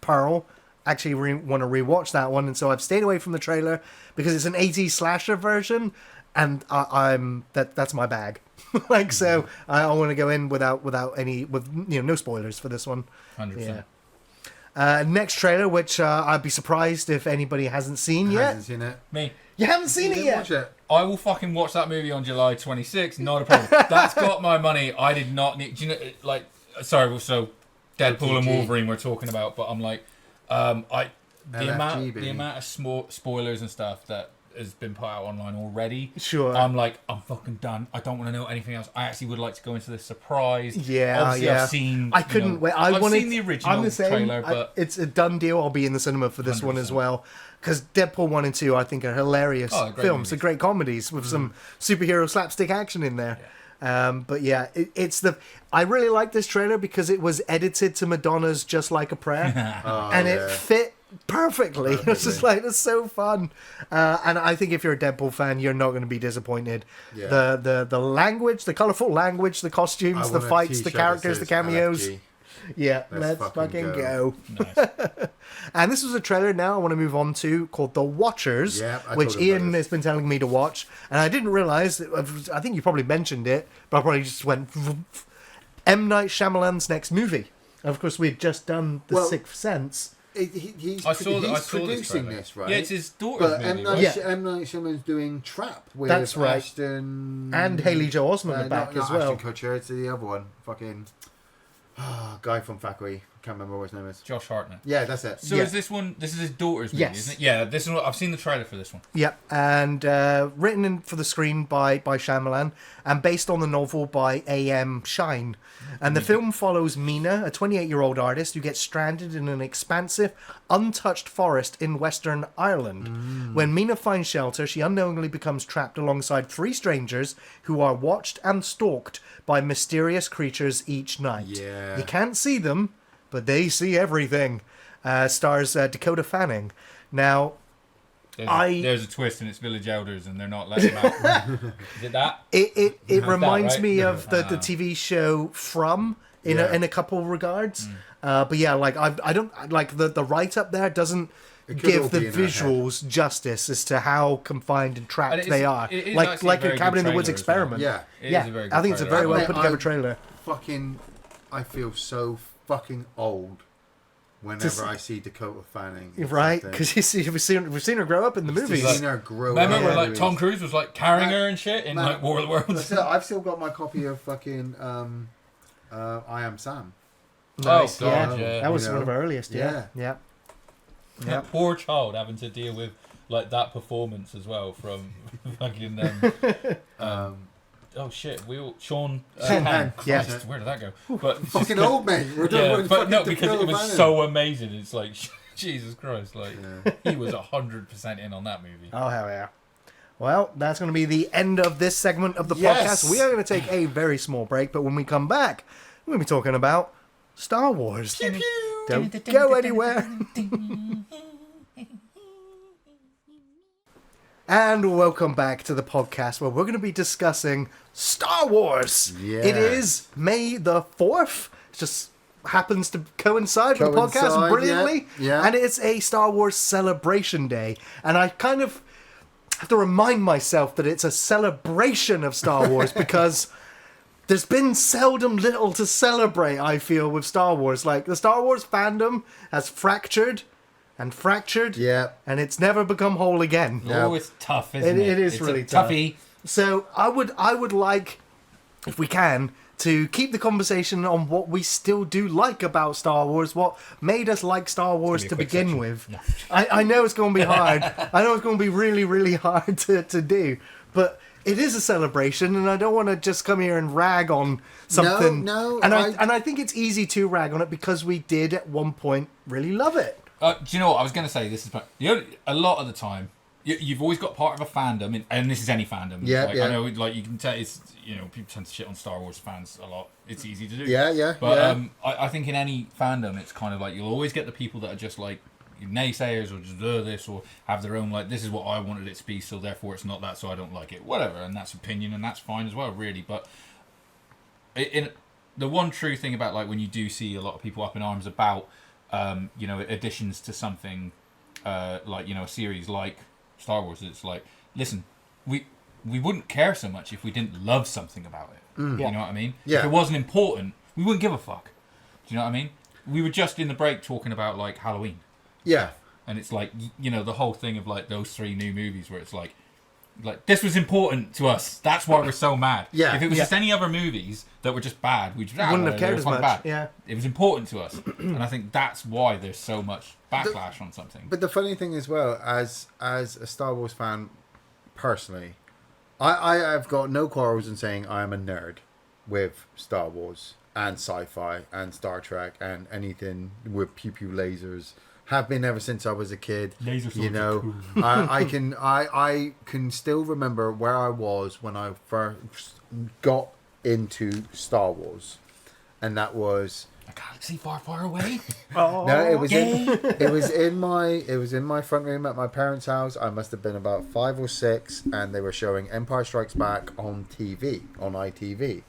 Pearl. Actually want to rewatch that one, and so I've stayed away from the trailer because it's an 80s slasher version, and that's my bag. Like, so I want to go in without any, no spoilers for this one. 100%. Yeah. Next trailer, which I'd be surprised if anybody hasn't seen yet. Hasn't seen it. Me. You haven't seen it yet? Watch it. I will fucking watch that movie on July 26th. Not a problem. That's got my money. I did not need. Do you know? Like, sorry. So, Deadpool and Wolverine we're talking about, but I'm like, the amount of spoilers and stuff that has been put out online already. Sure. I'm like, I'm fucking done. I don't want to know anything else. I actually would like to go into this surprise. Yeah, Obviously, yeah. I've seen. I couldn't wait. I've seen the original I'm the same. trailer, but it's a done deal. I'll be in the cinema for this one as 100%. well. Because Deadpool 1 and 2, I think, are hilarious Oh, great films. movies. They're great comedies with some superhero slapstick action in there. But yeah, I really like this trailer because it was edited to Madonna's "Just Like a Prayer," and it fit perfectly. It's just like, it's so fun. And I think if you're a Deadpool fan, you're not going to be disappointed. Yeah. The language, the colourful language, the costumes, the fights, the characters, the cameos. LFG. Yeah, Let's let's fucking fucking go. nice. And this was a trailer now I want to move on to called The Watchers, Yeah, I which told him about Ian this. has been telling me to watch. And I didn't realise, I think you probably mentioned it, but I probably just went, M. Night Shyamalan's next movie. And of course, we had just done The Well, Sixth Sense. He's I saw producing trailer. this, right? Yeah, it's his daughter's But movie. M. right? M. Night Shyamalan's doing Trap with That's right. Ashton... And Haley Joel Osment are not- back not as well. Ashton Kutcher, it's the other one. Fucking... guy from Factory. Can't remember what his name is. Josh Hartnett. Yeah, that's it. So Yeah. is this one? This is his daughter's movie, Yes. isn't it? Yeah, this one. I've seen the trailer for this one. Yep, and written for the screen by Shyamalan and based on the novel by A.M. Shine. And the film follows Mina, a 28-year-old artist who gets stranded in an expansive, untouched forest in Western Ireland. When Mina finds shelter, she unknowingly becomes trapped alongside 3 strangers who are watched and stalked by mysterious creatures each night. Yeah. You can't see them, but they see everything. Stars Dakota Fanning. Now, There's a twist and it's village elders and they're not letting them out. Is it that? It reminds right? me of the TV show From in a couple regards. But yeah, like I don't like the write up there doesn't It could all give the be in our visuals justice as to how confined and trapped And they are. it is Like actually a a very Cabin in good the Woods trailer as well. experiment. Yeah. It yeah, is a very good I think it's a trailer. very well I- put together I- trailer. Fucking... I feel so fucking old whenever I see Dakota Fanning. in Right, something. because we've seen her grow up in the movies. Seen her grow Remember up where in like movies. Tom Cruise was like carrying her and shit in Man, like War of the Worlds? That's it, I've still got my copy of fucking I Am Sam. Nice, Oh, God, yeah. That was You one of know? our earliest. Yeah. That poor child having to deal with like that performance as well from fucking oh shit, Sean Sean Penn. Penn, yeah. Christ, where did that go? But Fucking old mate. We're talking yeah, about but no, fucking because it Dakota was Fanning. so amazing. It's like Jesus Christ, like Yeah. he was 100% in on that movie. Oh, hell yeah. Well, that's going to be the end of this segment of the Yes. podcast. We are going to take a very small break, but when we come back, we're going to be talking about Star Wars. Don't go anywhere. And welcome back to the podcast where we're going to be discussing Star Wars. Yeah. It is May the 4th. It just happens to coincide with the podcast Coincide, brilliantly. yeah. And it's a Star Wars celebration day. And I kind of have to remind myself that it's a celebration of Star Wars because there's been seldom little to celebrate, I feel, with Star Wars. Like, the Star Wars fandom has fractured and fractured, Yeah. and it's never become whole again. Oh, it's tough, isn't it? It is It's really a tough. toughie. So I would like, if we can, to keep the conversation on what we still do like about Star Wars, what made us like Star Wars be a to quick begin section. with. No. I know it's going to be hard. I know it's going to be really, really hard to do. But it is a celebration, and I don't want to just come here and rag on something. No, and I think it's easy to rag on it because we did at one point really love it. Do you know what I was going to say? This is a lot of the time. You've always got part of a fandom, and this is any fandom. Yeah, like, yeah. I know, like you can tell, it's people tend to shit on Star Wars fans a lot. It's easy to do. Yeah. But I think in any fandom, it's kind of like you'll always get the people that are just like naysayers or just this or have their own like this is what I wanted it to be, so therefore it's not that, so I don't like it. Whatever, and that's opinion, and that's fine as well, really. But the one true thing about like when you do see a lot of people up in arms about additions to something like a series like Star Wars, it's like, listen, we wouldn't care so much if we didn't love something about it. Yeah. You know what I mean? Yeah. If it wasn't important, we wouldn't give a fuck. Do you know what I mean? We were just in the break talking about like Halloween, Yeah. and it's like the whole thing of like those 3 new movies where it's like this was important to us. That's why we're so mad. Yeah. If it was Yeah. just any other movies that were just bad, we just Wouldn't have cared as much. Bad. Yeah. It was important to us, and I think that's why there's so much backlash on something. But the funny thing as well, as a Star Wars fan, personally, I have got no quarrels in saying I am a nerd with Star Wars and sci-fi and Star Trek and anything with pew pew lasers. Have been ever since I was a kid. Laser you swords know, are cool. I can still remember where I was when I first got into Star Wars, and that was A galaxy far, far away. Oh, no, it was Gay. it was in my front room at my parents' house. I must have been about 5 or 6, and they were showing Empire Strikes Back on TV on ITV,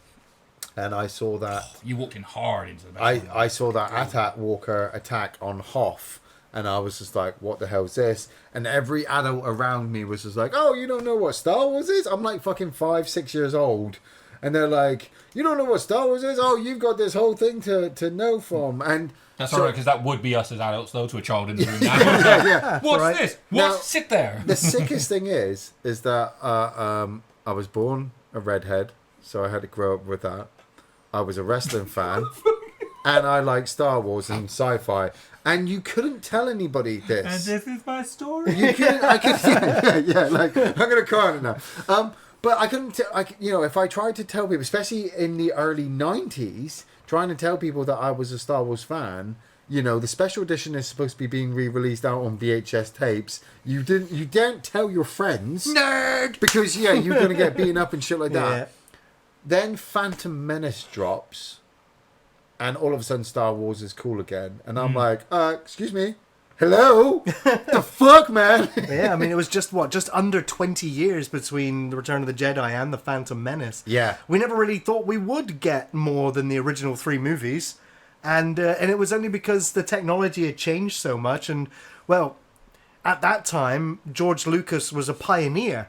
and I saw that. You walked in hard into the I saw that Attack Walker attack on Hoth, and I was just like, what the hell is this? And every adult around me was just like, oh, you don't know what Star Wars is? I'm like fucking 5, 6 years old. And they're like, you don't know what Star Wars is? Oh, you've got this whole thing to know from. And That's so, alright, because that would be us as adults, though, to a child in the room now. yeah. What's right. this? Now- What? Sit there. The sickest thing is that I was born a redhead, so I had to grow up with that. I was a wrestling fan, and I like Star Wars and sci-fi. And you couldn't tell anybody this. And this is my story. You couldn't. I could. Yeah. Like I'm gonna cry on it now. But I couldn't. If I tried to tell people, especially in the early '90s, trying to tell people that I was a Star Wars fan. The special edition is supposed to be being re-released out on VHS tapes. You don't tell your friends, nerd, because you're gonna get beaten up and shit like that. Yeah. Then Phantom Menace drops, and all of a sudden Star Wars is cool again. And I'm like, excuse me, hello? The fuck, man? Yeah, I mean, it was just under 20 years between The Return of the Jedi and The Phantom Menace. Yeah. We never really thought we would get more than the original 3 movies. And it was only because the technology had changed so much. And, well, at that time, George Lucas was a pioneer.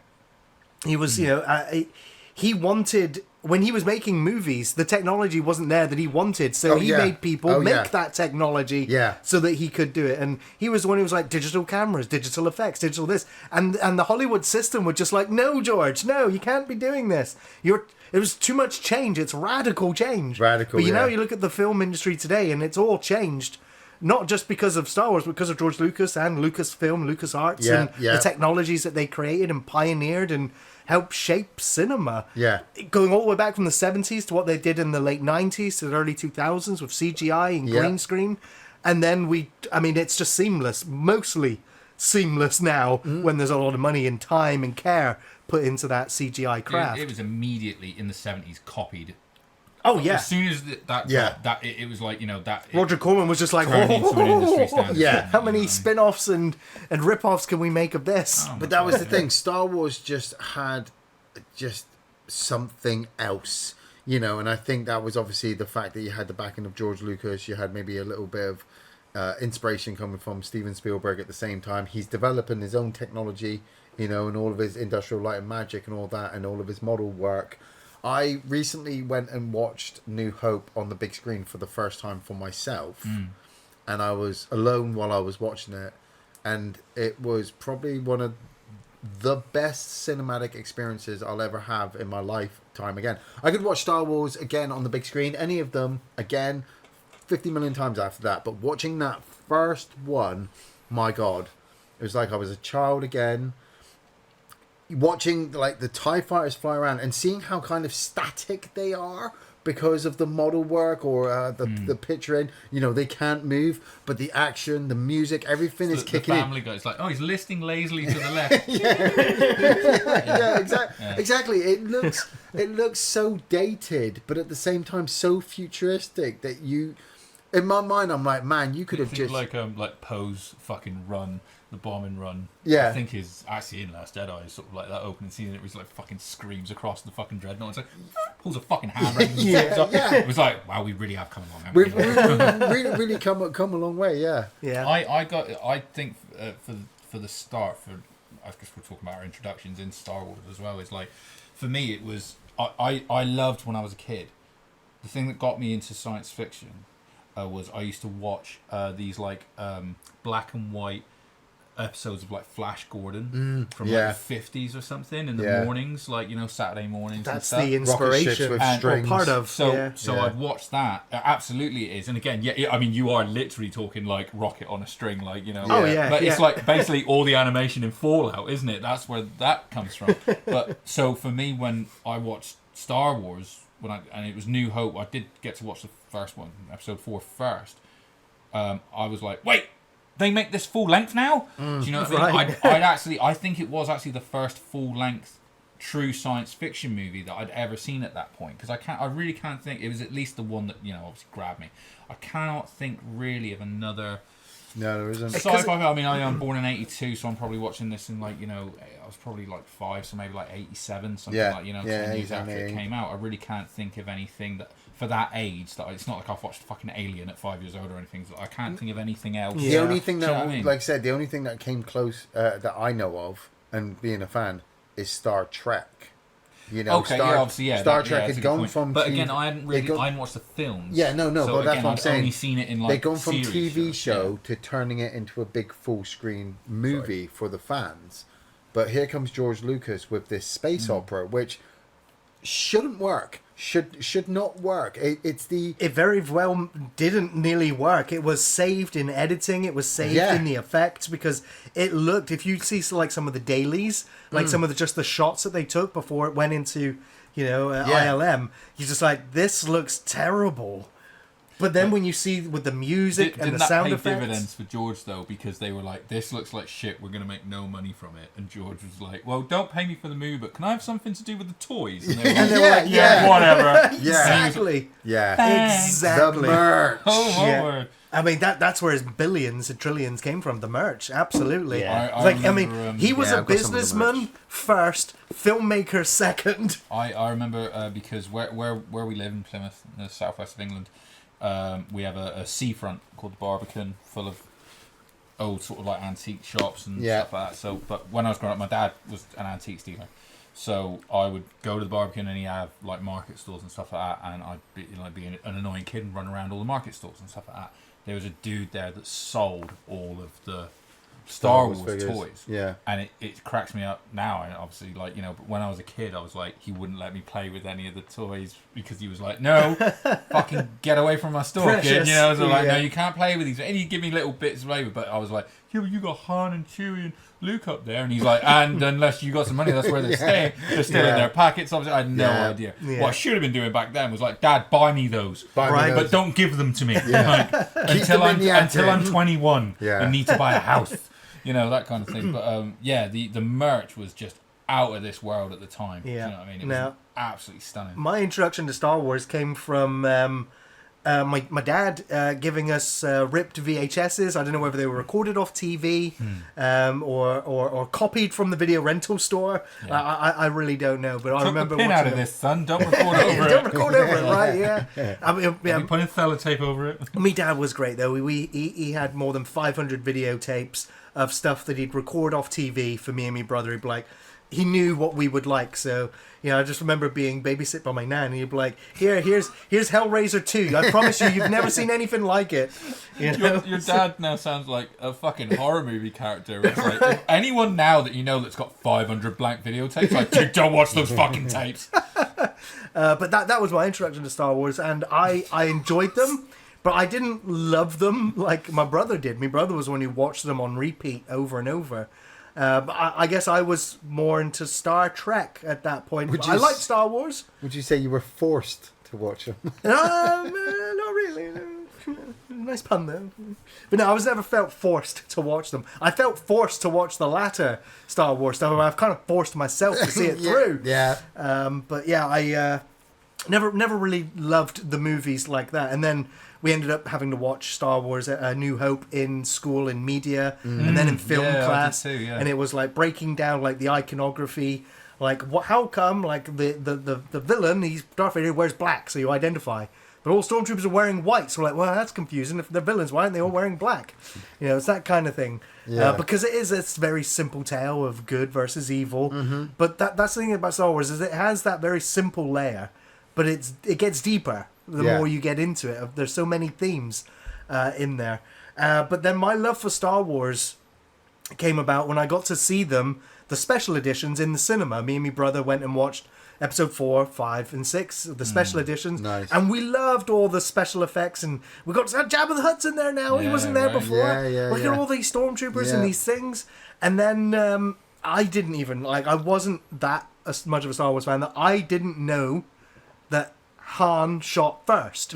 He was, he wanted... When he was making movies, the technology wasn't there that he wanted, so he made people make that technology so that he could do it. And he was the one who was like, digital cameras, digital effects, digital this. And the Hollywood system were just like, no, George, no, you can't be doing this. It was too much change. It's radical change. Radical, But you look at the film industry today, and it's all changed. Not just because of Star Wars, but because of George Lucas and Lucasfilm, LucasArts, and the technologies that they created and pioneered and helped shape cinema. Yeah. Going all the way back from the 70s to what they did in the late 90s to the early 2000s with CGI and green screen. And then it's just seamless, mostly seamless now when there's a lot of money and time and care put into that CGI craft. It was immediately in the 70s copied. Oh, yeah. As soon as it was like, that... Roger Corman was just like, turned into an industry standard. Yeah. How many spin-offs and rip-offs can we make of this? Oh, But that was the thing. Star Wars just had something else, and I think that was obviously the fact that you had the backing of George Lucas. You had maybe a little bit of inspiration coming from Steven Spielberg at the same time. He's developing his own technology, and all of his Industrial Light and Magic and all that, and all of his model work. I recently went and watched New Hope on the big screen for the first time for myself. And I was alone while I was watching it. And it was probably one of the best cinematic experiences I'll ever have in my lifetime again. I could watch Star Wars again on the big screen, any of them again, 50 million times after that. But watching that first one, my God, it was like I was a child again. Watching like the TIE fighters fly around and seeing how kind of static they are because of the model work or the picturing, they can't move, but the action, the music, everything is kicking in. The Family Guy, it's like, oh, he's listing lazily to the left. Exactly. It looks so dated, but at the same time so futuristic that in my mind, I'm like, man, you could have just like Poe's fucking run. The bombing run, Yeah. I think is actually in Last Jedi. Sort of like that opening scene. It was like fucking screams across the fucking dreadnought. It's like pulls a fucking handbrake. It was like, wow, we really have come a long way. We've really come a long way. Yeah. Yeah. I think for the start, I guess we're talking about our introductions in Star Wars as well. Is like, for me, it was I loved when I was a kid. The thing that got me into science fiction was I used to watch these like black and white episodes of like Flash Gordon from yeah. like the 50s or something in the mornings, like, you know, Saturday mornings. That's and stuff. the inspiration with and strings. part of. So Yeah. I'd watch that. Absolutely, it is. And again, yeah, I mean, you are literally talking like Rocket on a string, like, you know. Oh, yeah. But it's like basically all the animation in Fallout, isn't it? That's where that comes from. But so for me, when I watched Star Wars, and it was New Hope, I did get to watch the first one, episode 4 first. I was like, wait, they make this full length now? Do you know what I mean? I think it was actually the first full length true science fiction movie that I'd ever seen at that point, because I really can't think. It was at least the one that, you know, obviously grabbed me. I cannot think really of another. No, there isn't. Sci-fi. I mean, I'm born in '82, so I'm probably watching this in, like, you know, I was probably like 5, so maybe like '87, something like, you know, 10 years after it came out. I really can't think of anything that for that age that it's not like I've watched fucking Alien at 5 years old or anything. So I can't think of anything else. The only thing that, you know what I mean? like I said, the only thing that came close that I know of, and being a fan, is Star Trek. You know, okay, obviously, Star Trek had gone from. But TV, again, I hadn't watched the films. Yeah, no, so but that's again, what I'm saying. I've only seen it in like they've gone from TV show yeah. to turning it into a big full screen movie for the fans. But here comes George Lucas with this space opera, which shouldn't work. Should not work. It very well didn't nearly work. It was saved in editing. It was saved in the effects, because it looked, if you see like some of the dailies, like some of the shots that they took before it went into, you know, ILM, you're just like, this looks terrible. But then when you see with the music and the sound effects, didn't that pay dividends for George though? Because they were like, "This looks like shit. We're gonna make no money from it." And George was like, "Well, don't pay me for the movie, but can I have something to do with the toys?" And they were like, whatever. Exactly. The merch. Word. I mean, that's where his billions and trillions came from. The merch, absolutely. Yeah. I mean, he was a I've got some of the businessman merch. first, filmmaker second. I remember because where we live in Plymouth, in the southwest of England, we have a seafront called the Barbican, full of old sort of like antique shops and stuff like that. So, but when I was growing up, my dad was an antiques dealer, so I would go to the Barbican and he'd have like market stalls and stuff like that, and I'd be an annoying kid and run around all the market stalls and stuff like that. There was a dude there that sold all of the Star Wars toys. Yeah. And it cracks me up now, and obviously, like, you know, but when I was a kid, I was like, he wouldn't let me play with any of the toys because he was like, no, fucking get away from my store, kid. You know, so like, no, you can't play with these. And he'd give me little bits of flavor, but I was like, yeah, but you got Han and Chewie and Luke up there. And he's like, and unless you got some money, that's where they're staying. They're still in their packets. Obviously, I had no idea. Yeah. What I should have been doing back then was like, Dad, buy me those. But don't give them to me. Like, until I'm 21 and need to buy a house. You know, that kind of thing. But the merch was just out of this world at the time. Yeah. You know what I mean? It was absolutely stunning. My introduction to Star Wars came from my dad giving us ripped VHSs. I don't know whether they were recorded off TV or copied from the video rental store. Yeah. I really don't know. But I remember watching out of this, son. Don't record over it. Don't record over it, right? Yeah. I mean, you putting sellotape over it. My dad was great though. He had more than 500 videotapes of stuff that he'd record off TV for me and my brother. He'd be like, he knew what we would like. So, you know, I just remember being babysit by my nan, and he'd be like, here's Hellraiser 2. I promise you've never seen anything like it. You know? Your dad now sounds like a fucking horror movie character. It's like, if anyone now that you know that's got 500 blank videotapes, like, dude, don't watch those fucking tapes. But that was my introduction to Star Wars, and I enjoyed them. But I didn't love them like my brother did. My brother was the one who watched them on repeat over and over. But I guess I was more into Star Trek at that point. I liked Star Wars. Would you say you were forced to watch them? Not really. Nice pun though. But no, I was never felt forced to watch them. I felt forced to watch the latter Star Wars stuff. I've kind of forced myself to see it through. Yeah. But yeah, I never really loved the movies like that. And then we ended up having to watch Star Wars A New Hope in school in media and then in film class. I did too, and it was like breaking down like the iconography, like how come like the villain, he's Darth Vader, wears black, so you identify. But all stormtroopers are wearing white, so we're like, well, that's confusing. If they're villains, why aren't they all wearing black? You know, it's that kind of thing. Yeah. Because it's a very simple tale of good versus evil. Mm-hmm. But that's the thing about Star Wars, is it has that very simple layer, but it gets deeper the more you get into it. There's so many themes in there. But then my love for Star Wars came about when I got to see them, the special editions in the cinema. Me and my brother went and watched episode 4, 5, and 6, the special editions. Nice. And we loved all the special effects, and we got Jabba the Hutt's in there now. He Yeah, wasn't there right. before. Look at Yeah. all these stormtroopers Yeah. and these things. And then I didn't even, I wasn't that as much of a Star Wars fan that I didn't know that Han shot first.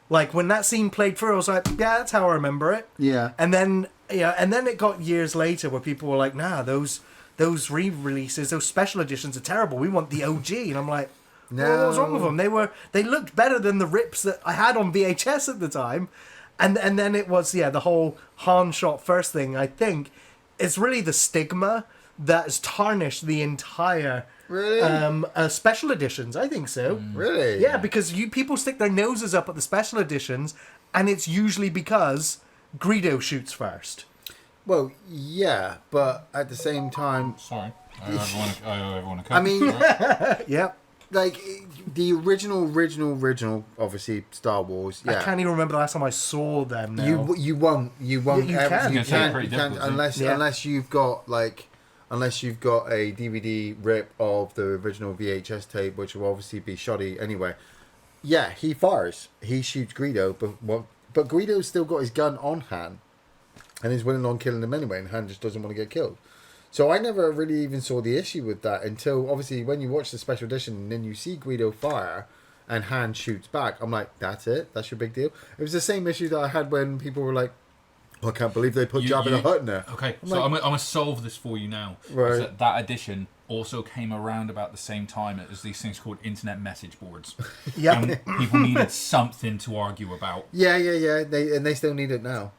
Like, when that scene played through, I was like, yeah, that's how I remember it. Yeah. And then, and then it got years later where people were like, nah, those re-releases, those special editions are terrible. We want the OG. And I'm like, well, what was wrong with them? They looked better than the rips that I had on VHS at the time. And then it was, the whole Han shot first thing, I think, it's really the stigma that has tarnished the entire special editions. I think so. Really? Yeah, because people stick their noses up at the special editions, and it's usually because Greedo shoots first. Well, yeah, but at the same time, Sorry. I owe everyone a cut. I mean, Yeah. like the original, obviously Star Wars. Yeah. I can't even remember the last time I saw them now. You won't. You ever- can. You I was gonna say, can't. pretty You can't difficult, unless you've got a DVD rip of the original VHS tape, which will obviously be shoddy anyway. Yeah, he fires. He shoots Greedo, but Greedo's still got his gun on Han, and he's willing on killing him anyway, and Han just doesn't want to get killed. So I never really even saw the issue with that until, obviously, when you watch the special edition and then you see Greedo fire and Han shoots back. I'm like, that's it? That's your big deal? It was the same issue that I had when people were like, oh, I can't believe they put Jabba the Hutt in there. Okay, I'm so like- I'm going to solve this for you now. Right. Is that edition also came around about the same time as these things called internet message boards. Yep. And people needed something to argue about. Yeah. They still need it now.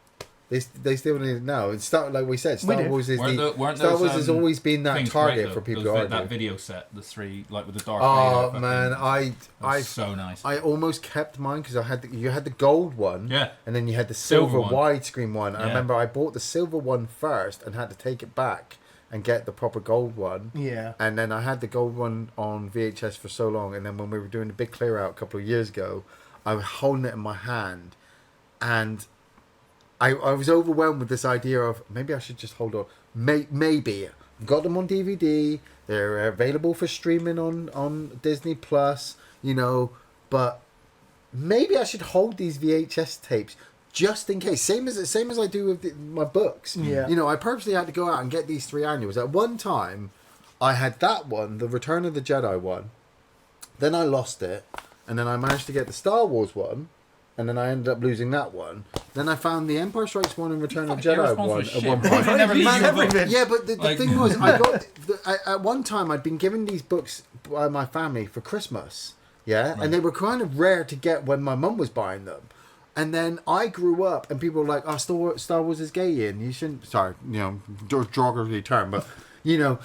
They still need it now. It's like we said, Star do. Wars is Weren't Star those, Wars has always been that things target great, though? for people Those, to argue. that video set, the three, like with the Darth Oh Vader. man, I so nice. I almost kept mine because you had the gold one, Yeah. and then you had the silver one. widescreen one. I Yeah. remember I bought the silver one first and had to take it back and get the proper gold one. Yeah. And then I had the gold one on VHS for so long, and then when we were doing the big clear out a couple of years ago, I was holding it in my hand, and I was overwhelmed with this idea of maybe I should just hold on. Maybe I've got them on DVD. They're available for streaming on Disney Plus. But maybe I should hold these VHS tapes just in case. Same as I do with my books. Yeah. I purposely had to go out and get these 3 annuals. At one time, I had that one, the Return of the Jedi one. Then I lost it, and then I managed to get the Star Wars one. And then I ended up losing that one. Then I found the Empire Strikes One and Return of the Jedi one at one point. They never leave Man, you a book. everything. Yeah, but the Like- thing was, I got at one time I'd been given these books by my family for Christmas. Yeah, Right. and they were kind of rare to get when my mum was buying them. And then I grew up, and people were like, "Oh, Star Wars is gay, and you shouldn't." Sorry, derogatory term, but.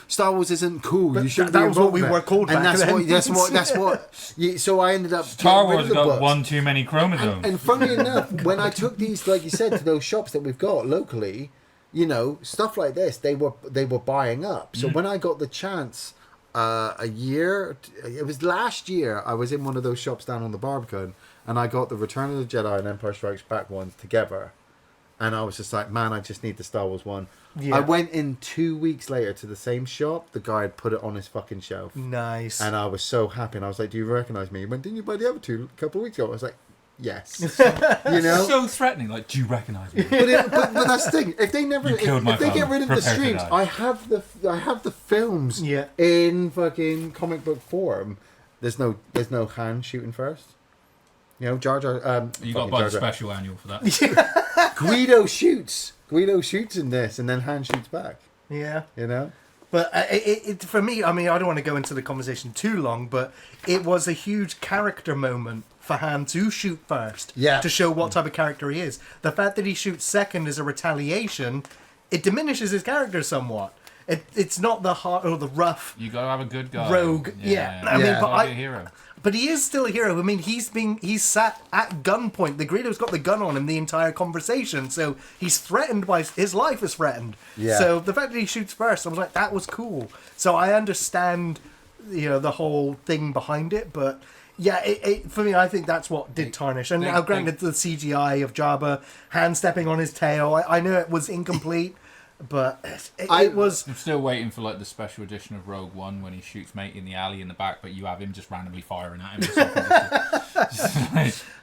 Star Wars isn't cool. But You shouldn't. that be was what involved we in it. were called and back then. that's what. So I ended up. Star getting rid Wars of the got books. one too many chromosomes. And funnily enough, when I took these, like you said, to those shops that we've got locally, stuff like this, they were buying up. So when I got the chance, it was last year, I was in one of those shops down on the Barbican, and I got the Return of the Jedi and Empire Strikes Back ones together. And I was just like, man, I just need the Star Wars one. Yeah. I went in 2 weeks later to the same shop. The guy had put it on his fucking shelf. Nice. And I was so happy. And I was like, do you recognise me? He went, didn't you buy the other two a couple of weeks ago? I was like, yes. So threatening. Like, do you recognise me? But that's the thing. If they never, You killed my if they get father. rid of the Prepare to streams, die. I have the films Yeah. in fucking comic book form. There's no hand shooting first. Jar Jar. You got to fucking buy Jar the Jar. special annual for that. Guido shoots. Guido shoots in this, and then Han shoots back. Yeah. But it for me, I mean, I don't want to go into the conversation too long, but it was a huge character moment for Han to shoot first. Yeah. To show what type of character he is. The fact that he shoots second as a retaliation, it diminishes his character somewhat. It's not the hard or the rough You got to have a good guy. rogue. Yeah. I mean, Yeah. but Gotta be a hero. But he is still a hero. I mean, he's sat at gunpoint. The Greedo's got the gun on him the entire conversation, so he's threatened by his life is threatened. Yeah. So the fact that he shoots first, I was like, that was cool. So I understand, the whole thing behind it, but yeah, for me, I think that's what did tarnish. And now, granted, the CGI of Jabba, hand stepping on his tail, I know it was incomplete. But it was. I'm still waiting for like the special edition of Rogue One when he shoots mate in the alley in the back, but you have him just randomly firing at him.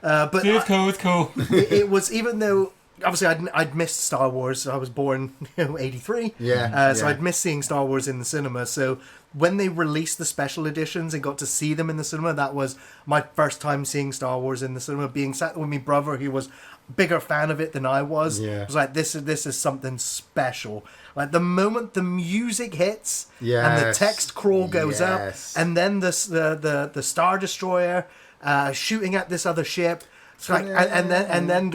But it's cool. It was, even though obviously I'd missed Star Wars. I was born 83. So I'd missed seeing Star Wars in the cinema. So when they released the special editions and got to see them in the cinema, that was my first time seeing Star Wars in the cinema. Being sat with my brother, who was bigger fan of it than I was. Yeah. I was like, this is something special. Like the moment the music hits and the text crawl goes up, and then the Star Destroyer shooting at this other ship. It's like, and then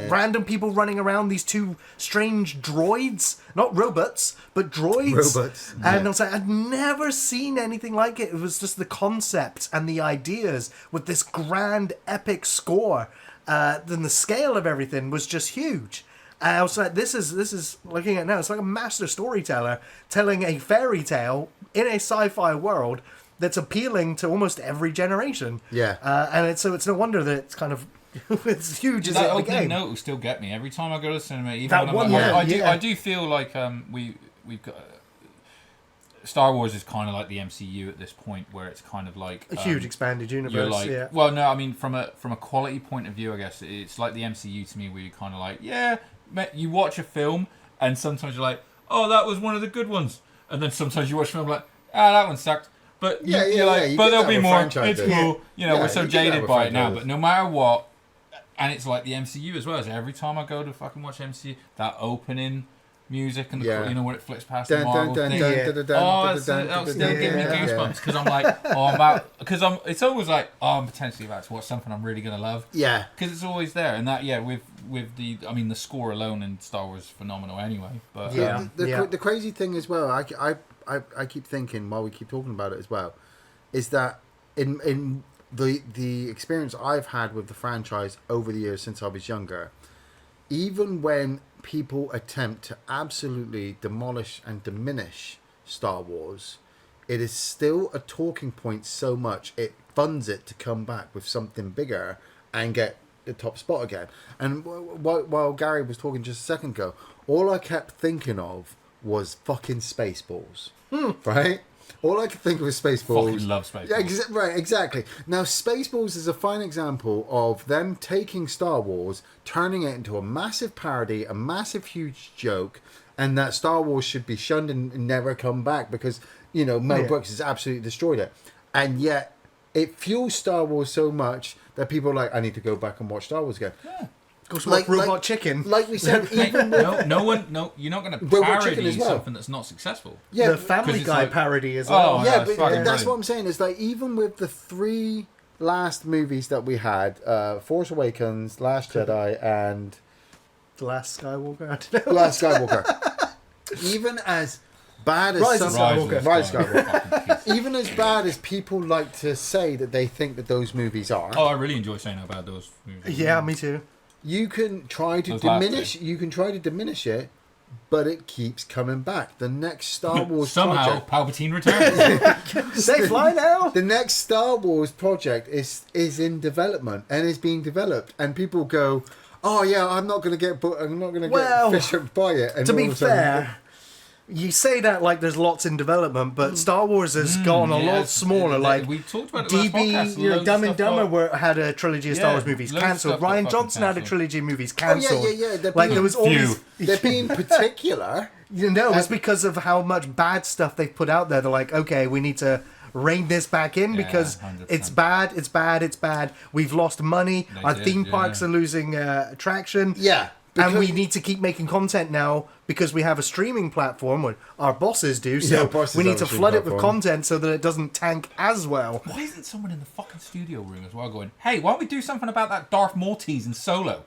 random people running around, these two strange droids, not robots, but droids. And I was like, I'd never seen anything like it. It was just the concept and the ideas with this grand epic score. Then the scale of everything was just huge. And I was like, this is looking at it now, it's like a master storyteller telling a fairy tale in a sci-fi world that's appealing to almost every generation. And it's no wonder that it's kind of it's huge as that it opening became. note will still get me every time I go to the cinema. Even That when one, I do feel like we've got Star Wars is kind of like the MCU at this point, where it's kind of like a huge expanded universe. You're like, well, no, I mean from a quality point of view, I guess it's like the MCU to me, where you're kind of like, you watch a film and sometimes you're like, oh, that was one of the good ones, and then sometimes you watch a film like, that one sucked. But you're like, but there'll be more. It's cool. We're so jaded by it now. But no matter what, and it's like the MCU as well. So every time I go to fucking watch MCU, that opening music and when it flips past the Marvel thing, it'll still give me goosebumps because I'm like, I'm about, because it's always like, I'm potentially about to watch something I'm really gonna love. Because it's always there, and that with the, I mean, the score alone in Star Wars is phenomenal anyway. But the crazy thing as well, I keep thinking while we keep talking about it as well, is that in the experience I've had with the franchise over the years since I was younger, even when people attempt to absolutely demolish and diminish Star Wars, it is still a talking point so much it funds it to come back with something bigger and get the top spot again. And while Gary was talking just a second ago, all I kept thinking of was fucking Spaceballs, right? All I could think of was Spaceballs. Fucking love Spaceballs. Yeah, right, exactly. Now, Spaceballs is a fine example of them taking Star Wars, turning it into a massive parody, a massive, huge joke, and that Star Wars should be shunned and never come back because, Mel Brooks has absolutely destroyed it. And yet, it fuels Star Wars so much that people are like, I need to go back and watch Star Wars again. Yeah. Like Robot Chicken. Like we said, even you're not going to parody something that's not successful. Yeah, the Family Guy parody as well. But that's what I'm saying. Is like even with the 3 last movies that we had, Force Awakens, Last Jedi, and The Last Skywalker. I don't know. Last Skywalker. Even as bad as Rise of Skywalker. Even as bad as people like to say that they think that those movies are. Oh, I really enjoy saying how bad those movies are. Yeah, me too. You can try to diminish it, but it keeps coming back. The next Star Wars somehow Palpatine returns. They fly now. The next Star Wars project is in development and is being developed, and people go, "Oh yeah, I'm not going to get Fisher by it." And to be fair, you say that like there's lots in development, but Star Wars has gone a lot smaller. Like we talked about it last DB, Dumb and Dumber had a trilogy of Star Wars movies cancelled. Ryan Johnson had a trilogy of movies cancelled. There was all these. They're being particular. It's because of how much bad stuff they've put out there. They're like, okay, we need to rein this back in because 100%. it's bad. We've lost money. Our theme parks are losing traction. Yeah. And we need to keep making content now because we have a streaming platform, or our bosses do, so we need to flood it with content so that it doesn't tank as well. Why isn't someone in the fucking studio room as well going, hey, why don't we do something about that Darth Maul tease in Solo?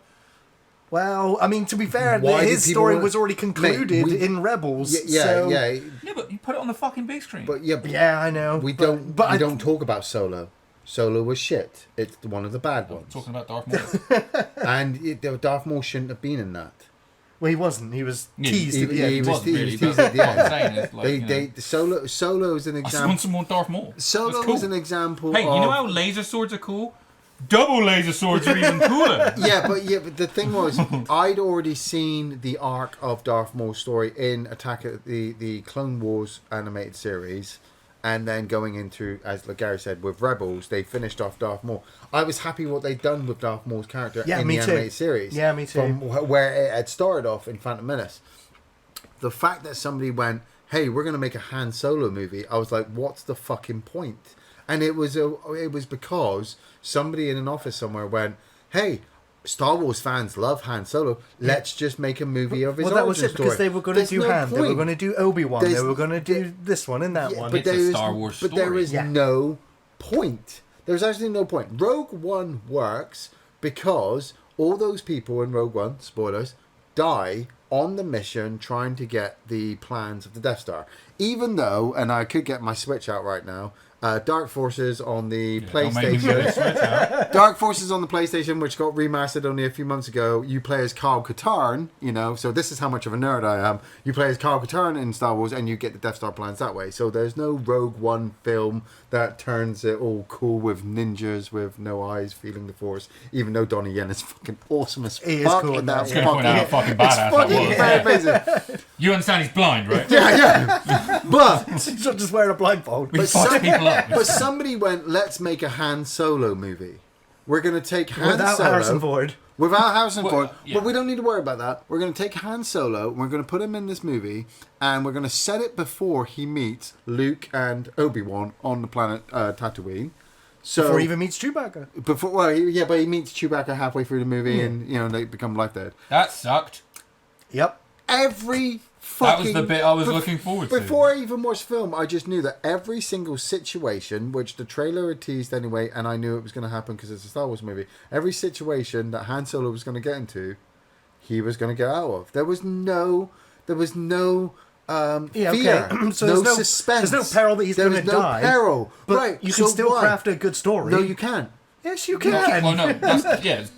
Well, I mean, to be fair, his story was already concluded in Rebels. Yeah, but you put it on the fucking big screen. But I know. We don't talk about Solo. Solo was shit. It's one of the bad ones. Talking about Darth Maul. And Darth Maul shouldn't have been in that. Well, he wasn't. He was teased at the end. He was teased at the end. Solo is an example. I just want some more Darth Maul. Solo is an example. Hey, you know how laser swords are cool? double laser swords are even cooler. Yeah, but the thing was, I'd already seen the arc of Darth Maul's story in Attack of the Clone Wars animated series, and then going into, as Gary said, with Rebels, they finished off Darth Maul. I was happy what they'd done with Darth Maul's character in the animated series. Yeah, me too. From where it had started off in Phantom Menace. The fact that somebody went, hey, we're going to make a Han Solo movie, I was like, what's the fucking point? And it was because somebody in an office somewhere went, hey, Star Wars fans love Han Solo. Let's just make a movie of his origin story. Well, that was it, because they were going to do Han. They were going to do Obi-Wan. They were going to do this one and that one. But it's a Star Wars story. But there is no point. There's actually no point. Rogue One works because all those people in Rogue One, spoilers, die on the mission trying to get the plans of the Death Star. Even though, and I could get my Switch out right now, Dark Forces on the PlayStation. Dark Forces on the PlayStation, which got remastered only a few months ago. You play as Kyle Katarn, so this is how much of a nerd I am. You play as Kyle Katarn in Star Wars, and you get the Death Star plans that way. So there's no Rogue One film that turns it all cool with ninjas with no eyes feeling the Force, even though Donnie Yen is fucking awesome as fuck. He is cool. That's fucking badass. Amazing. You understand he's blind, right? Yeah. But he's not just wearing a blindfold. But somebody went, let's make a Han Solo movie. We're going to take Han Without Solo. Harrison Ford. Without Harrison Ford. Yeah. But we don't need to worry about that. We're going to take Han Solo, we're going to put him in this movie, and we're going to set it before he meets Luke and Obi-Wan on the planet Tatooine. So, before he even meets Chewbacca. But he meets Chewbacca halfway through the movie, and they become Life Dead. That sucked. Yep. Every that was the bit I was looking forward to. Before I even watched the film, I just knew that every single situation, which the trailer had teased anyway, and I knew it was going to happen because it's a Star Wars movie, every situation that Han Solo was going to get into, he was going to get out of. There was no fear, so no suspense. There's no peril that he's going to die. There was no peril. But right, you can still craft a good story. No, you can't. Yes, you can. Well, no,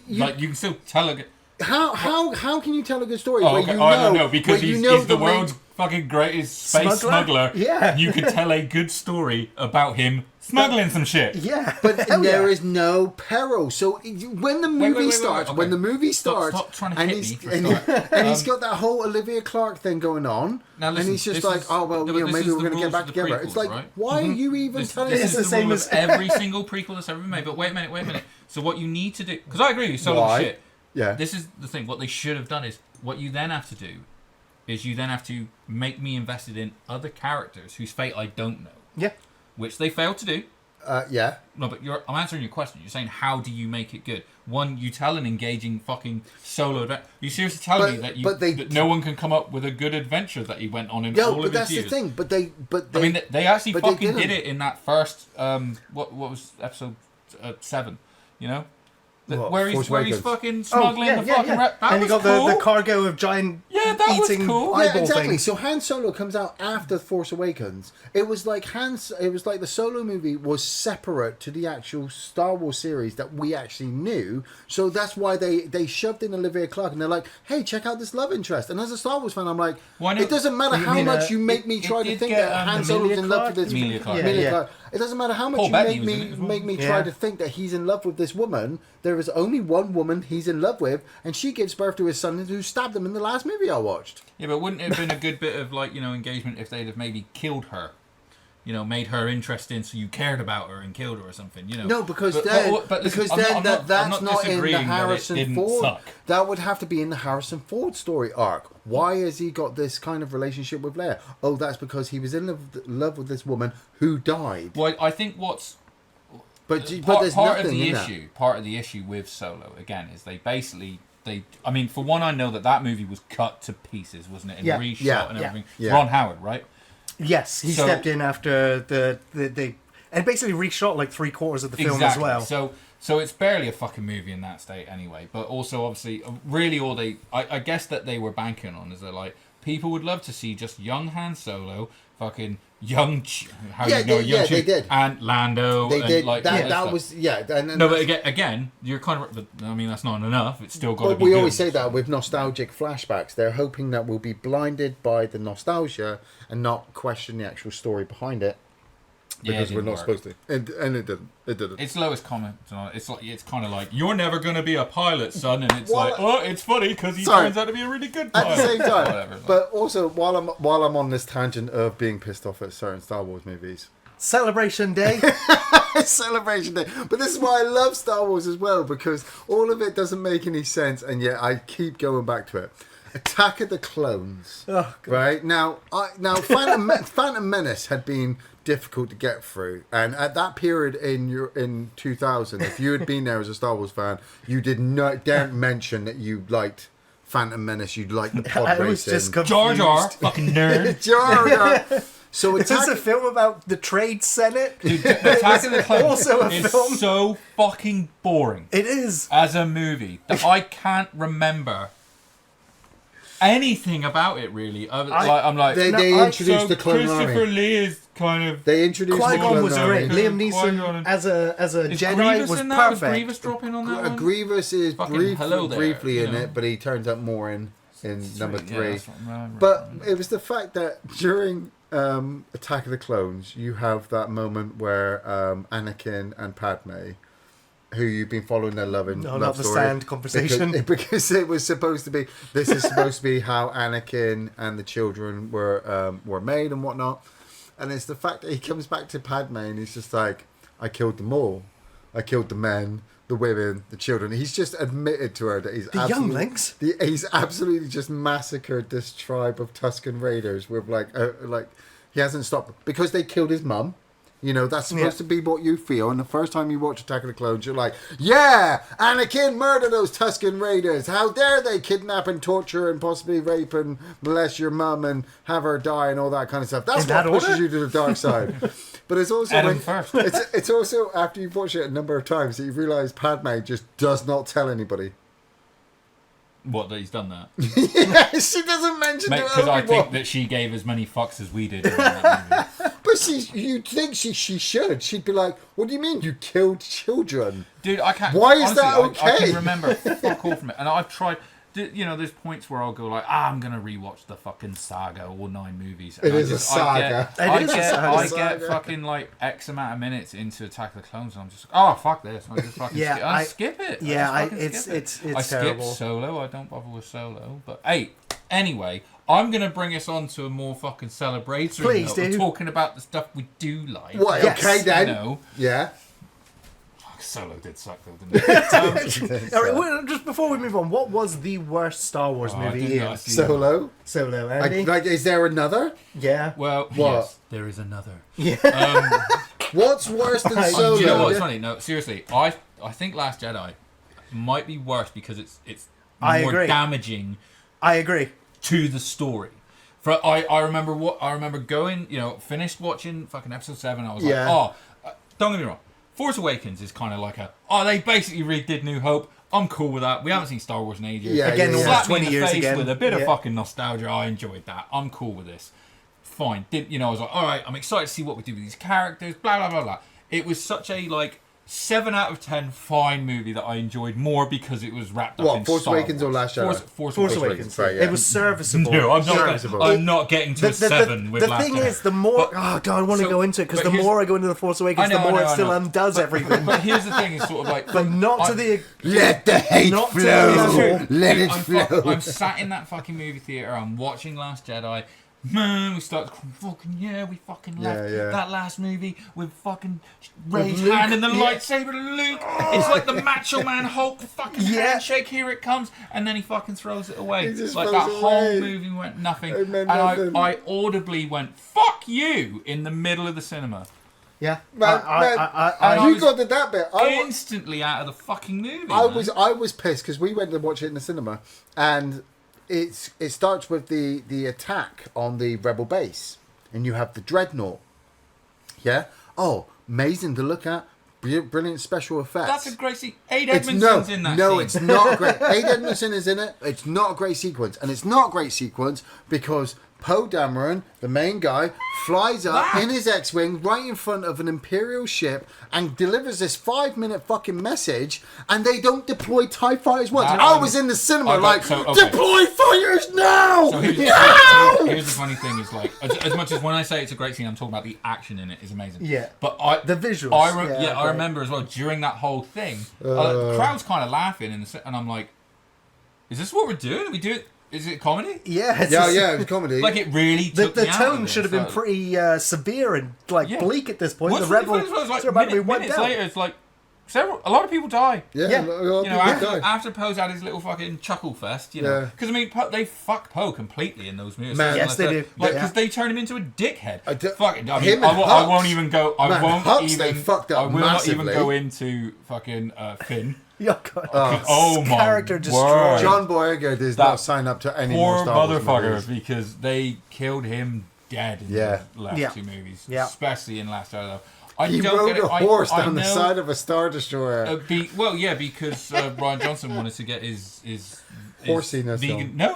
like you can still tell a... How can you tell a good story? Oh, okay. I don't know, because he's the world's fucking greatest space smuggler. Yeah. You could tell a good story about him smuggling some shit. Yeah. But there is no peril. So when the movie starts, Stop trying to hit me and he's got that whole Olivia Clarke thing going on, now listen, and he's just like, maybe we're going to get back together. Prequels, It's like, right? why are you even telling this us is the same as every single prequel that's ever been made. But wait a minute. So what you need to do, because I agree with you, Solo shit. Yeah. This is the thing. What they should have done is, what you then have to do is you then have to make me invested in other characters whose fate I don't know. Yeah. Which they failed to do. Yeah. No, but I'm answering your question. You're saying, how do you make it good? One, you tell an engaging fucking solo adventure. You seriously telling me that no one can come up with a good adventure that he went on in all of his years? But that's the thing. But they I mean, they actually fucking did it in that first what was episode 7? You know. Where he's fucking smuggling the fucking rep. That and was you got cool. the cargo of giant eating cool. eyeball exactly. things. So Han Solo comes out after Force Awakens. It was like the Solo movie was separate to the actual StarArs series that we actually knew. So that's why they shoved in Olivia Clarke, and they're like, "Hey, check out this love interest." And as a Star Wars fan, I'm like, it doesn't matter how much you make me try to think that Han Solo's in love with this Emilia Clarke. Emilia Clarke. It doesn't matter how much you make me try to think that he's in love with this woman. There is only one woman he's in love with, and she gives birth to his son who stabbed him in the last movie I watched. Yeah, but wouldn't it have been a good bit of engagement if they'd have maybe killed her? Made her interesting so you cared about her and killed her or something, No, because that's not in the Harrison Ford. Suck. That would have to be in the Harrison Ford story arc. Why has he got this kind of relationship with Leia? Oh, that's because he was in love with this woman who died. Well, I think what's... But there's nothing in that. Part of the issue with Solo, again, is I mean, for one, I know that movie was cut to pieces, wasn't it? And reshot and everything. Yeah. Ron Howard, right? Yes, he stepped in after the and basically reshot like 3/4 of the film as well. So it's barely a fucking movie in that state anyway. But also, obviously, really all I guess that they were banking on is that people would love to see just young Han Solo, fucking young they did. And Lando. They did. That was no, but again, you're kind of. I mean, that's not enough. It's still got to be. But we good. always say that with nostalgic flashbacks, they're hoping that we'll be blinded by the nostalgia and not question the actual story behind it. because it we're didn't not work. supposed to. And it didn't. It didn't. Its lowest comment on it, it's kind of like, you're never going to be a pilot, son. And it's Well, like, oh, it's funny because he sorry. turns out to be a really good At pilot. the same time, Whatever. but also while I'm on this tangent of being pissed off at certain Star Wars movies, Celebration Day. Celebration Day. But this is why I love Star Wars as well, because all of it doesn't make any sense, and yet I keep going back to it. Attack of the Clones. Oh, God. Right now, Phantom Menace had been difficult to get through, and at that period in 2000, if you had been there as a Star Wars fan, you daren't mention that you liked Phantom Menace. You liked the pod I racing. was just confused. Jar Jar, fucking nerd. Jar Jar. So Is this a film about the Trade Senate? Dude, Attack of the Clones Also a is film. so fucking boring It is. as a movie that I can't remember anything about it really. I'm like, They No, introduced so the Clone Christopher Army. Lee is kind of. They introduced the Qui-Gon Clone was Army. great. Liam Qui-Gon Neeson and- as a Is Jedi Grievous was in that? Was perfect. Grievous dropping on that one? Grievous is Fucking hello there, briefly you in know. it, but he turns up more in number Yeah, 3. that's what I remember. But it was the fact that during Attack of the Clones, you have that moment where Anakin and Padme, who you've been following their love not the story, sand conversation. because it was supposed to be. This is supposed to be how Anakin and the children were made and whatnot. And it's the fact that he comes back to Padme and he's just like, I killed them all. I killed the men, the women, the children. He's just admitted to her that he's The younglings? He's absolutely just massacred this tribe of Tusken Raiders with like he hasn't stopped because they killed his mum. You know, that's supposed to be what you feel. And the first time you watch Attack of the Clones, you're like, yeah, Anakin murdered those Tusken Raiders. How dare they kidnap and torture and possibly rape and molest your mum and have her die and all that kind of stuff. That's In what that pushes order? you to the dark side. But it's also Adam first. it's also after you've watched it a number of times that you realise Padme just does not tell anybody. What, that he's done that? Yeah, she doesn't mention it. Because I think that she gave as many fucks as we did in that movie. But you'd think she should. She'd be like, what do you mean you killed children? Dude, I can't. Why is honestly, that I okay? can remember fuck all from it. And I've tried. You know, there's points where I'll go like, I'm gonna rewatch the fucking saga, all 9 movies. And It is a saga. I It is a get saga. fucking like X amount of minutes into Attack of the Clones, and I'm just like, oh fuck this. I just fucking skip it. It's I skip terrible. Solo. I don't bother with Solo. But hey, anyway, I'm gonna bring us on to a more fucking celebratory Please note of do. talking about the stuff we do like. What? Yes. Okay then. You know, Yeah. Solo did suck though, didn't it? All right, well, just before we move on, what was the worst Star Wars Oh, I movie? did Ian? not see that. Solo. Solo, Andy. Like, is there another? Yeah. Well, What? yes, there is another. Yeah. What's worse than Solo? You know what's funny? No, seriously, I think Last Jedi might be worse because it's I more agree. damaging I agree. to the story. For I remember going, you know, finished watching fucking episode 7. I was Yeah. like, don't get me wrong, Force Awakens is kind of like they basically redid New Hope. I'm cool with that. We haven't seen Star Wars in ages. Yeah, Again, almost Slap me in 20 the years face again. with a bit of Yeah. fucking nostalgia. I enjoyed that. I'm cool with this. Fine. I was like, all right, I'm excited to see what we do with these characters. Blah blah blah blah. It was such a 7 out of 10 fine movie that I enjoyed more because it was wrapped up in What, Force Star Awakens Wars. or Last Jedi? Force Awakens. right, yeah. It was serviceable. No, I'm Serviceable. not getting to a 7 with the Last thing Jedi. is, the more But- oh god, I want to so- go into it because but the here's- more I go into the Force Awakens, the more it still undoes everything. But here's the thing: is sort of like, But not to the Let the hate Not to flow. the level. Let it I'm flow. sat in that fucking movie theater. I'm watching Last Jedi. Man, we start we fucking left Yeah. that last movie with fucking Ray's Luke, hand and the yeah. lightsaber to Luke. It's like the Macho Man Hulk fucking handshake. Here it comes, and then he fucking throws it away. He just Like throws that it whole away. movie went nothing. It meant And nothing. I audibly went "fuck you" in the middle of the cinema. yeah. Man, I you was got to that bit. Instantly out of the fucking movie. I man. was pissed because we went to watch it in the cinema, and it starts with the attack on the rebel base, and you have the dreadnought. Yeah. Oh, amazing to look at. Brilliant special effects. That's a great scene. Aid It's Edmondson's in that no, scene. it's not great. Aid Edmondson is in it. It's not a great sequence, and it's not a great sequence because Poe Dameron, the main guy, flies up in his X-Wing right in front of an Imperial ship and delivers this 5-minute fucking message, and they don't deploy TIE fighters once. I was in the cinema deploy fighters now! So here's the funny thing is, like, as much as when I say it's a great scene, I'm talking about the action in it is amazing. Yeah. But the visuals. I remember as well, during that whole thing, the crowd's kind of laughing, and I'm like, is this what we're doing? We do it? Is it comedy? Yeah, it's comedy. Like, it really took the me out tone of it. should have been pretty severe and bleak at this point. What's the rebel really funny is, like, about to be wiped minutes out. later, it's like a lot of people die. Yeah. You know, after Poe's had his little fucking chuckle fest, you know, because I mean, they fuck Poe completely in those movies. Man, yes, they do. Like, because they turn him into a dickhead. I won't even go. They fucked up I will massively. not even go into fucking Finn. Oh my character word. destroyed. John Boyega does not sign up to any more Star Wars motherfucker, movies. because they killed him dead in the last two movies, especially in Last Jedi. He rode a horse down the side of a Star Destroyer. Because Rian Johnson wanted to get his horsiness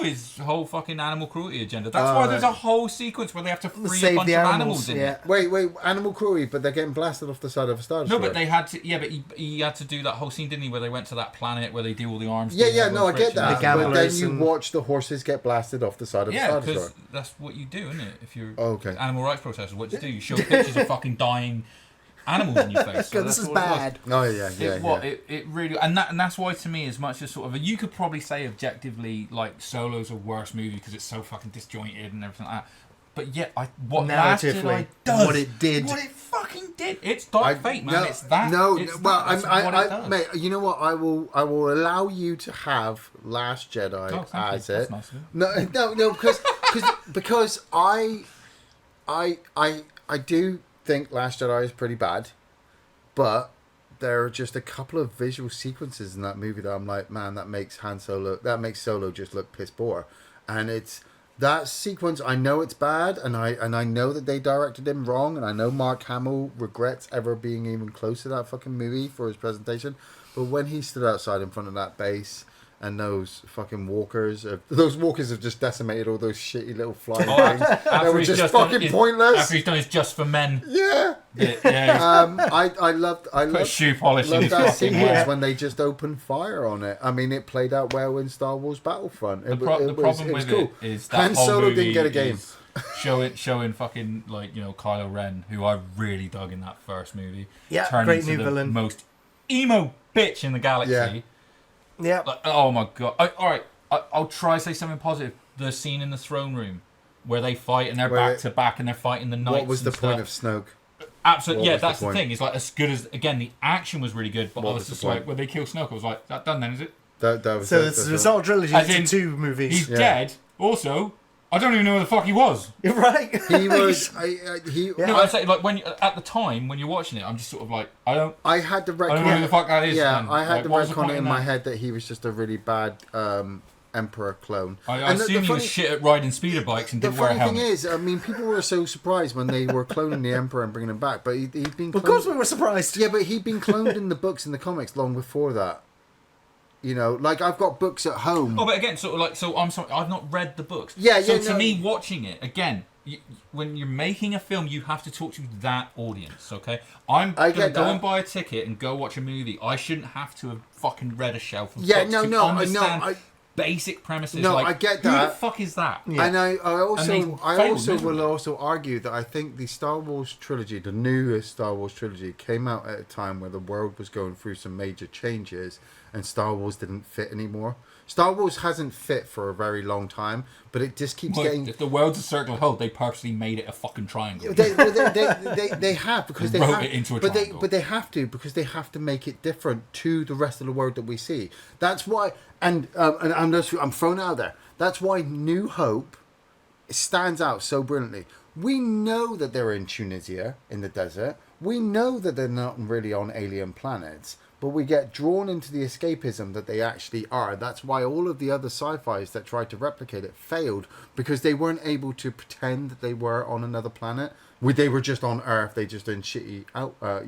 his whole fucking animal cruelty agenda. That's why there's a whole sequence where they have to free Save a bunch the of animals, animals in it. Wait, animal cruelty, but they're getting blasted off the side of a Star Destroyer. No, but they had to. Yeah, but he had to do that whole scene, didn't he? Where they went to that planet where they do all the arms. I get that. The But then you watch the horses get blasted off the side of the Star Destroyer. Yeah, because that's what you do, isn't it? If you're okay. Animal rights protesters, what do you do? You show pictures of fucking dying animals in your face. So this is bad. Oh yeah. It really, and that's why, to me, as much as sort of you could probably say objectively, like, Solo's a worse movie because it's so fucking disjointed and everything like that. But yet, what Last Jedi does, what it fucking did, it's Dark Fate, man. It's that. Mate, you know what? I will allow you to have Last Jedi as it. Nice, no, because I do think Last Jedi is pretty bad, but there are just a couple of visual sequences in that movie that I'm like, man, that makes Solo just look piss poor. And it's that sequence, I know it's bad, and I know that they directed him wrong, and I know Mark Hamill regrets ever being even close to that fucking movie for his presentation, but when he stood outside in front of that base and those fucking walkers have just decimated all those shitty little flying things. They were just fucking pointless. After he's done his Just for Men. Yeah. I loved shoe polish in his that fucking sequence when they just opened fire on it. I mean, it played out well in Star Wars Battlefront. The problem with it is that Han Solo didn't get a game. Showing fucking, like, you know, Kylo Ren, who I really dug in that first movie. Yeah, turned great into new the villain. most emo bitch in the galaxy. Yeah. Like, oh my god. Alright, I'll try to say something positive. The scene in the throne room where they fight and they're back to back and they're fighting the knights. What was the point of Snoke? Absolutely, that's the thing. It's like, as good as, again, the action was really good, but I was just like, when they kill Snoke, I was like, that done then, is it? It's all trilogy. It's 2 movies. He's dead. Also, I don't even know where the fuck he was. You're right. He was. No, I'd say, like, at the time when you're watching it, I'm just sort of like, I had the retcon. I don't know who the fuck that is. Yeah, man. I had like, the retcon in my head that he was just a really bad Emperor clone. I assume he was shit at riding speeder bikes and didn't wear a helmet. The funny thing is, I mean, people were so surprised when they were cloning the Emperor and bringing him back, but he'd been cloned. Of course we were surprised. Yeah, but he'd been cloned in the books and the comics long before that. You know, like, I've got books at home. Oh, but again, so I'm sorry, I've not read the books. To me, watching it, again, when you're making a film, you have to talk to that audience, okay? I'm going to go and buy a ticket and go watch a movie. I shouldn't have to have fucking read a shelf of books to understand basic premises. No, like, I get that. Who the fuck is that? Yeah. And I also will argue that I think the Star Wars trilogy, the newest Star Wars trilogy, came out at a time where the world was going through some major changes and Star Wars didn't fit anymore. Star Wars hasn't fit for a very long time, but it just keeps getting... If the world's a circle hole, they purposely made it a fucking triangle. They have, because they wrote have, it into a triangle. But they have to, because they have to make it different to the rest of the world that we see. That's why, and I'm thrown out there. That's why New Hope stands out so brilliantly. We know that they're in Tunisia, in the desert. We know that they're not really on alien planets. But we get drawn into the escapism that they actually are. That's why all of the other sci-fis that tried to replicate it failed, because they weren't able to pretend that they were on another planet. They were just on Earth. They just in shitty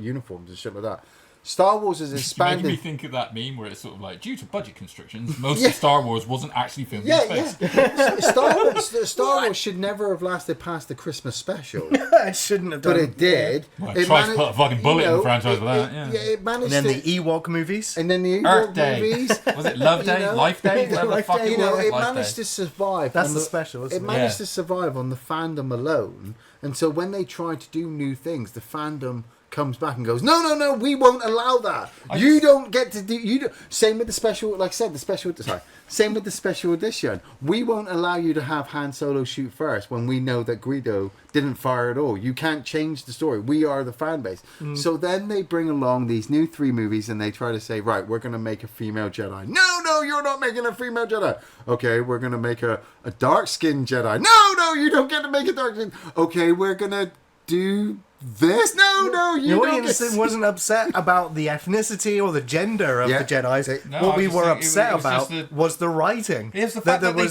uniforms and shit like that. Star Wars is Making expanded. me think of that meme where it's sort of like, due to budget constrictions, most of Star Wars wasn't actually filmed in space. Star Wars should never have lasted past the Christmas special. It shouldn't have done. But it did. Well, it tried to put a fucking bullet in the franchise for that. Yeah. It managed And then to, the Ewok movies. and then the Earth Ewok Day. movies. Was it Love Day? Life Day? Whatever the Life fuck Day, it You know, was. it Life managed Day. to survive. That's on the special, isn't It it? managed Yeah. to survive on the fandom alone, and so when they try to do new things, the fandom comes back and goes, no, we won't allow that. You don't get to do. You do. Same with the special. Like I said, the special. Sorry. Same with the special edition. We won't allow you to have Han Solo shoot first when we know that Greedo didn't fire at all. You can't change the story. We are the fan base. So then they bring along these new 3 movies and they try to say, right, we're going to make a female Jedi. No, you're not making a female Jedi. Okay, we're going to make a dark-skinned Jedi. No, you don't get to make a dark-skinned. Okay, we're going to do this. No, you The don't audience get... wasn't upset about the ethnicity or the gender of Yeah. the Jedi's. No, what I we just were think upset it was about just the- was the writing. It was the fact that there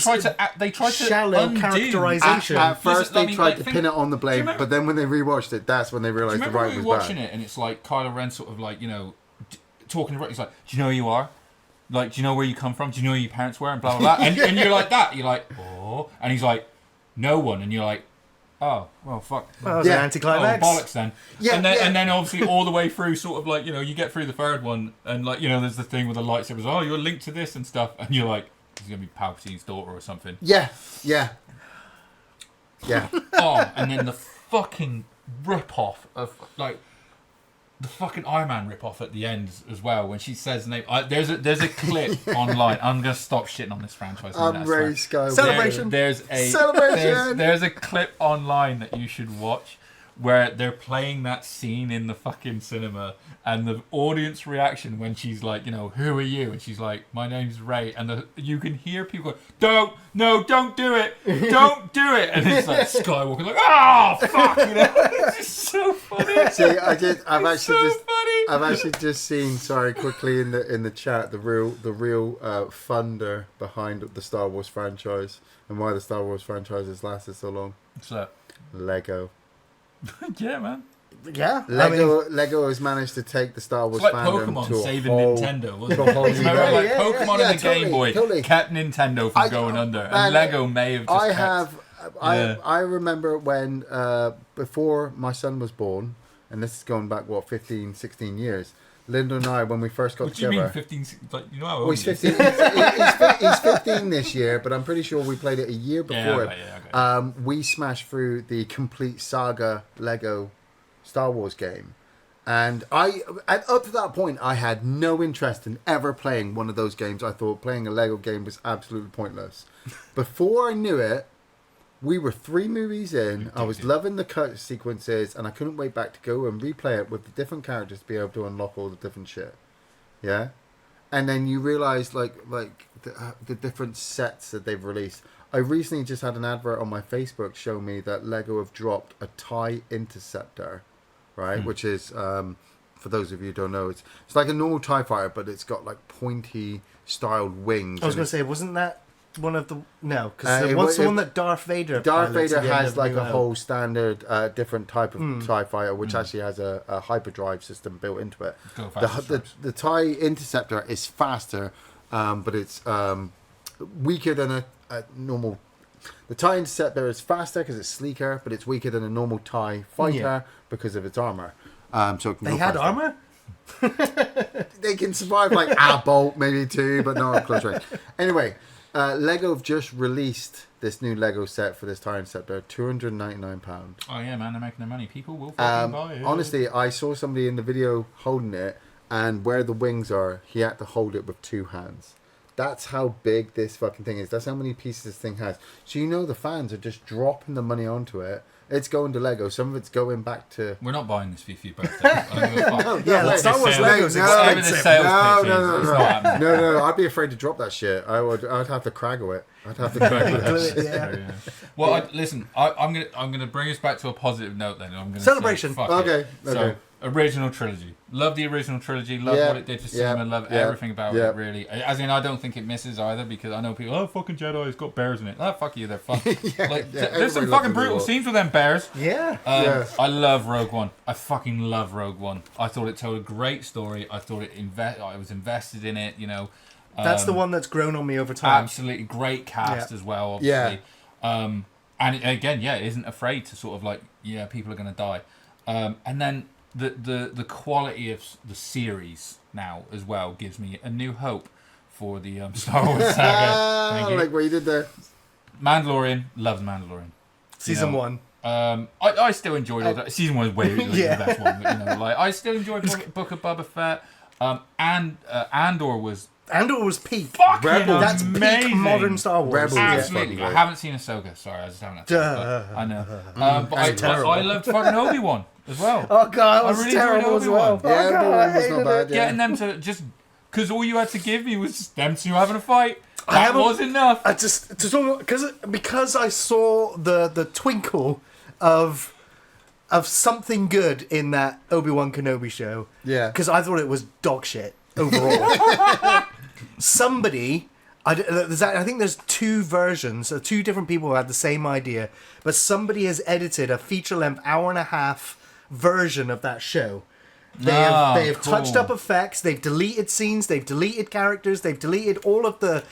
they tried to shallow undo. characterization. At first, Listen, I they mean, tried like, to think- pin it on the do you blade, remember- but then when they rewatched it, that's when they Do you realised the remember writing we was were watching bad. it and it's like Kylo Ren sort of like, you know, talking to Rick, he's like, do you know who you are? Like, do you know where you come from? Do you know who your parents were? And blah, blah, blah. And you're like that. You're like, oh. And he's like, no one. And you're like, oh, well, fuck. Well, that was an anticlimax. Oh, bollocks then. Yeah, And then obviously all the way through sort of like, you know, you get through the third one and like, you know, there's the thing with the lightsabers. Oh, you're linked to this and stuff. And you're like, he's going to be Palpatine's daughter or something. Yeah. Oh, and then the fucking rip-off of, like, the fucking Iron Man rip-off at the end as well, when she says the name. There's a clip online. I'm going to stop shitting on this franchise. I'm Ray Skywalker. Celebration. There's a clip online that you should watch where they're playing that scene in the fucking cinema and the audience reaction when she's like, you know, who are you? And she's like, my name's Ray. And you can hear people go, don't do it. Don't do it. And it's like Skywalker like, oh, fuck. You know, it's just so funny. See, I've Funny. actually just seen. Sorry, quickly in the chat, the real funder behind the Star Wars franchise and why the Star Wars franchise has lasted so long. What's that? Lego. Yeah, man. Yeah. Lego has managed to take the Star Wars It's like fandom Pokemon to a saving whole, Nintendo, wasn't to a it? whole new Remember, level. like Pokemon and the Game Boy totally. kept Nintendo from going under, man, and Lego may have just I remember when before my son was born, and this is going back 15, 16 years. Linda and I, when we first got What do you together. mean 15? Like, you know how Well, old he's he is? 15. He's 15 this year, but I'm pretty sure we played it a year before. okay. We smashed through the complete saga Lego Star Wars game, and up to that point, I had no interest in ever playing one of those games. I thought playing a Lego game was absolutely pointless. Before I knew it, we were 3 movies in. I was loving the cut sequences, and I couldn't wait back to go and replay it with the different characters to be able to unlock all the different shit. Yeah, and then you realise like the different sets that they've released. I recently just had an advert on my Facebook show me that Lego have dropped a TIE Interceptor, right? Which is, for those of you who don't know, it's like a normal TIE fighter, but it's got like pointy styled wings. I was going to say, wasn't that one of the... No, because it what's the wa- one that Darth Vader Darth pilots Vader at the end has of like New a Hope? whole standard different type of TIE fighter, which actually has a hyperdrive system built into it. Go faster, The TIE Interceptor is faster, but it's weaker than a normal... The TIE Interceptor is faster because it's sleeker, but it's weaker than a normal TIE fighter because of its armor. So it can They go had faster. armor? They can survive like a bolt, maybe 2, but not at close range. Anyway, Lego have just released this new Lego set for this TIE Interceptor, £299. Oh yeah, man, they're making their money. People will fucking buy it. Honestly, I saw somebody in the video holding it, and where the wings are, he had to hold it with 2 hands. That's how big this fucking thing is. That's how many pieces this thing has. So you know the fans are just dropping the money onto it. It's going to Lego. Some of it's going back to... We're not buying this for your birthday. I don't give a fuck. Yeah, wait, Star Wars sales- Lego's whatever the expensive. sales No, pitch no, is, no, it's no. not happening. No, I'd be afraid to drop that shit. I'd have to craggle it. I'd have to craggle that shit. Yeah. Yeah. Well, listen, I'm gonna bring us back to a positive note then. I'm gonna Celebration. Say, fuck Okay, it. okay. So, original trilogy. Love the original trilogy. Love what it did for cinema. Love everything about it. Really. As in, I don't think it misses either because I know people. Oh, fucking Jedi, it's got bears in it. Oh, fuck you, they're fun. There's some everybody fucking loves brutal it. scenes with them bears. Affairs. Yeah. I love Rogue One. I fucking love Rogue One. I thought it told a great story. I thought I was invested in it. You know, That's the one that's grown on me over time. absolutely great cast as well. Yeah. Obviously, and again, it isn't afraid to sort of like, people are going to die, and then the quality of the series now as well gives me a new hope for the Star Wars saga. Thank you. Like what you did there. Mandalorian, love the Mandalorian. Season 1. I still enjoyed all that. Season 1 is way the best one. But, like I still enjoyed Book of Boba Fett. And Andor was peak. fucking Rebels. That's amazing. peak modern Star Wars. Rebels. Absolutely. Yeah. I haven't seen Ahsoka. Sorry, I just haven't had time. But I know. But I loved fucking Obi-Wan as well. Oh god, it was really terrible enjoyed as well. Obi-Wan. Yeah, Oh, God, Obi-Wan I was hated not it. bad. Yeah. Getting them to just... Because all you had to give me was just them two having a fight. I That haven't- was enough. I just because I saw the twinkle of something good in that Obi-Wan Kenobi show. Yeah. Because I thought it was dog shit overall. Somebody, I think there's two versions, so two different people who had the same idea, but somebody has edited a feature-length hour-and-a-half version of that show. They have cool. touched up effects, they've deleted scenes, they've deleted characters, they've deleted all of the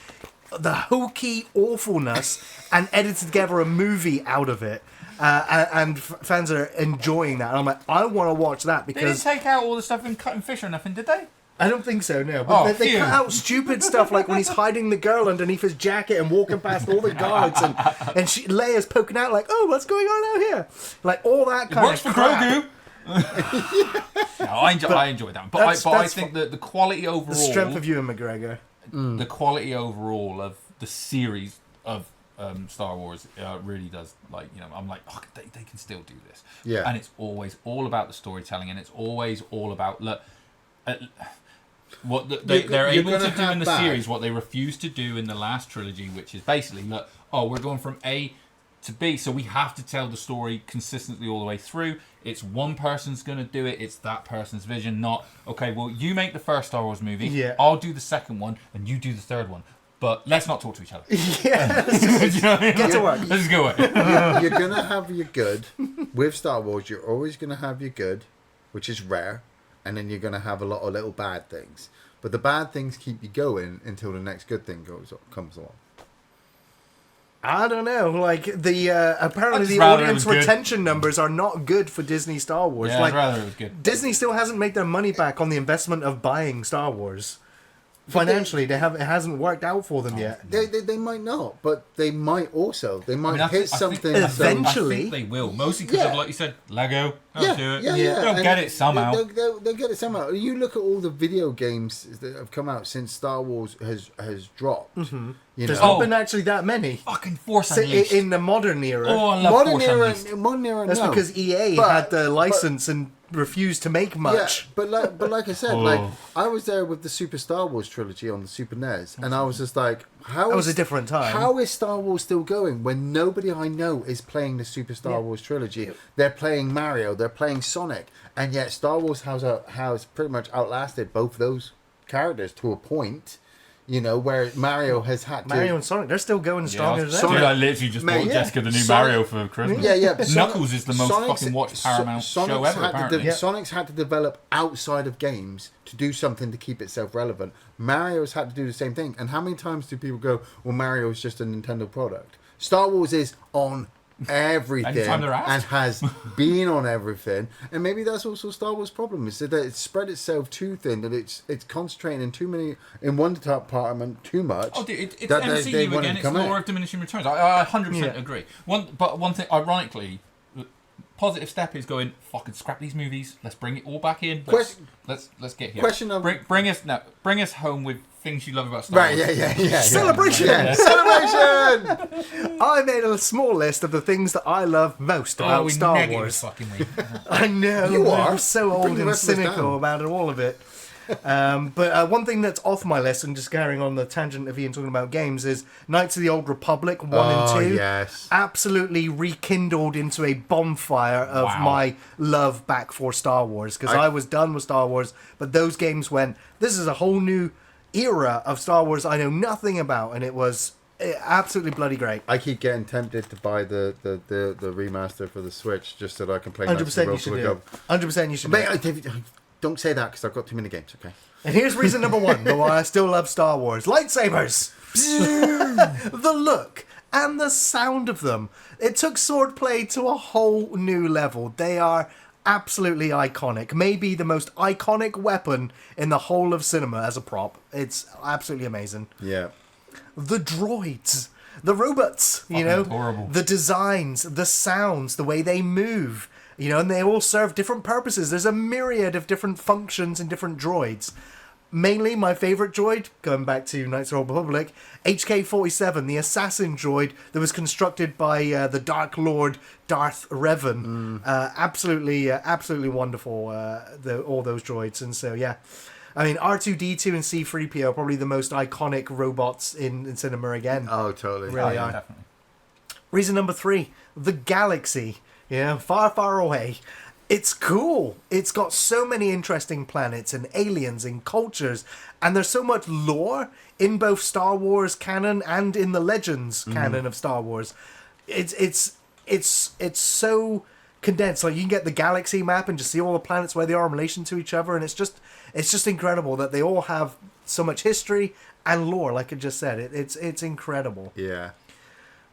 hokey awfulness and edited together a movie out of it. And fans are enjoying that. And I'm like, I want to watch that They didn't because take out all the stuff in Cutting Fish or nothing, did they? I don't think so. No, but they phew. cut out stupid stuff like when he's hiding the girl underneath his jacket and walking past all the guards, and Leia's poking out like, oh, what's going on out here? Like all that kind Works of for crap. Grogu. No, I enjoyed that one. But I think that the quality overall... The strength of Ewan McGregor. The quality overall of the series of Star Wars really does, like, I'm like, oh, they can still do this. Yeah. And it's always all about the storytelling, and it's always all about what they're able to do in the series, what they refuse to do in the last trilogy, which is basically, we're going from A to B, so we have to tell the story consistently all the way through. It's one person's going to do it, it's that person's vision, not, okay, well, you make the first Star Wars movie, I'll do the second one, and you do the third one. But let's not talk to each other. Yeah, Do you know what I mean? get to work. Let's go away. You're going to have your good. With Star Wars, you're always going to have your good, which is rare. And then you're going to have a lot of little bad things. But the bad things keep you going until the next good thing comes along. I don't know. Like the apparently the rather it audience was good. retention numbers are not good for Disney Star Wars. Yeah, like I'd rather it was good. Disney still hasn't made their money back on the investment of buying Star Wars. Financially, it hasn't worked out for them yet. They might not, but they might also. They might I hit think something. eventually- I think they will. Mostly because of, like you said, Lego. They'll do it. They'll And get it somehow. They'll get it somehow. You look at all the video games that have come out since Star Wars has dropped. You There's know? not been actually that many. Fucking Force So Unleashed. in the modern era. Oh, I love Force Unleashed. Modern era. That's no. because EA But- had the license and refused to make much. Yeah, but like I said, like I was there with the Super Star Wars trilogy on the Super NES, and I was just like, how? That was a different time. How is Star Wars still going when nobody I know is playing the Super Star Wars trilogy? They're playing Mario, they're playing Sonic, and yet Star Wars has pretty much outlasted both those characters to a point. You know, where Mario has had to... Mario and Sonic, they're still going strong as Dude, ever. I literally just bought Jessica the new Sonic- Mario for Christmas. Yeah. but Knuckles is the most fucking watched Paramount show ever, apparently. Sonic's had to develop outside of games to do something to keep itself relevant. Mario's had to do the same thing. And how many times do people go, well, Mario is just a Nintendo product? Star Wars is on everything Anytime they're asked. and has been on everything, and maybe that's also Star Wars' problem, is that it's spread itself too thin, that it's concentrating in one department too much. Oh, dude, it's that MCU want again. to It's come law out. of diminishing returns. I 100% Yeah. agree. One thing, ironically, positive step is going, fucking scrap these movies. Let's bring it all back in. Let's get here. Question of- bring us home with things you love about Star Right, Wars. yeah. Celebration! Yeah. Celebration! I made a small list of the things that I love most about Star Wars. Fucking me. I know. You are. I'm so Bring old the and rest of us cynical down. about all of it. But one thing that's off my list, and just carrying on the tangent of Ian talking about games, is Knights of the Old Republic 1 and 2. Yes. Absolutely rekindled into a bonfire of Wow. my love back for Star Wars. Because I was done with Star Wars, but those games went, this is a whole new era of Star Wars I know nothing about. And it was Absolutely bloody great. I keep getting tempted to buy the remaster for the Switch just so that I can play. 100% you should do it. 100% you should do it. David, don't say that because I've got too many games. Okay. And here's reason number one why I still love Star Wars: lightsabers. The look and the sound of them. It took swordplay to a whole new level. They are absolutely iconic. Maybe the most iconic weapon in the whole of cinema as a prop. It's absolutely amazing. Yeah. The droids, the robots, Adorable. the designs, the sounds, the way they move, and they all serve different purposes. There's a myriad of different functions and different droids. Mainly my favourite droid, going back to Knights of the Old Republic, HK-47, the assassin droid that was constructed by the Dark Lord Darth Revan. Absolutely wonderful, all those droids. And so, yeah. I mean, R2-D2 and C-3PO are probably the most iconic robots in cinema again. Oh, totally. Really yeah, are. definitely. Reason number 3, the galaxy. Far, far away. It's cool. It's got so many interesting planets and aliens and cultures, and there's so much lore in both Star Wars canon and in the Legends canon of Star Wars. It's so condensed. Like, you can get the galaxy map and just see all the planets where they are in relation to each other, and it's just incredible that they all have so much history and lore. Like I just said, it's incredible. Yeah.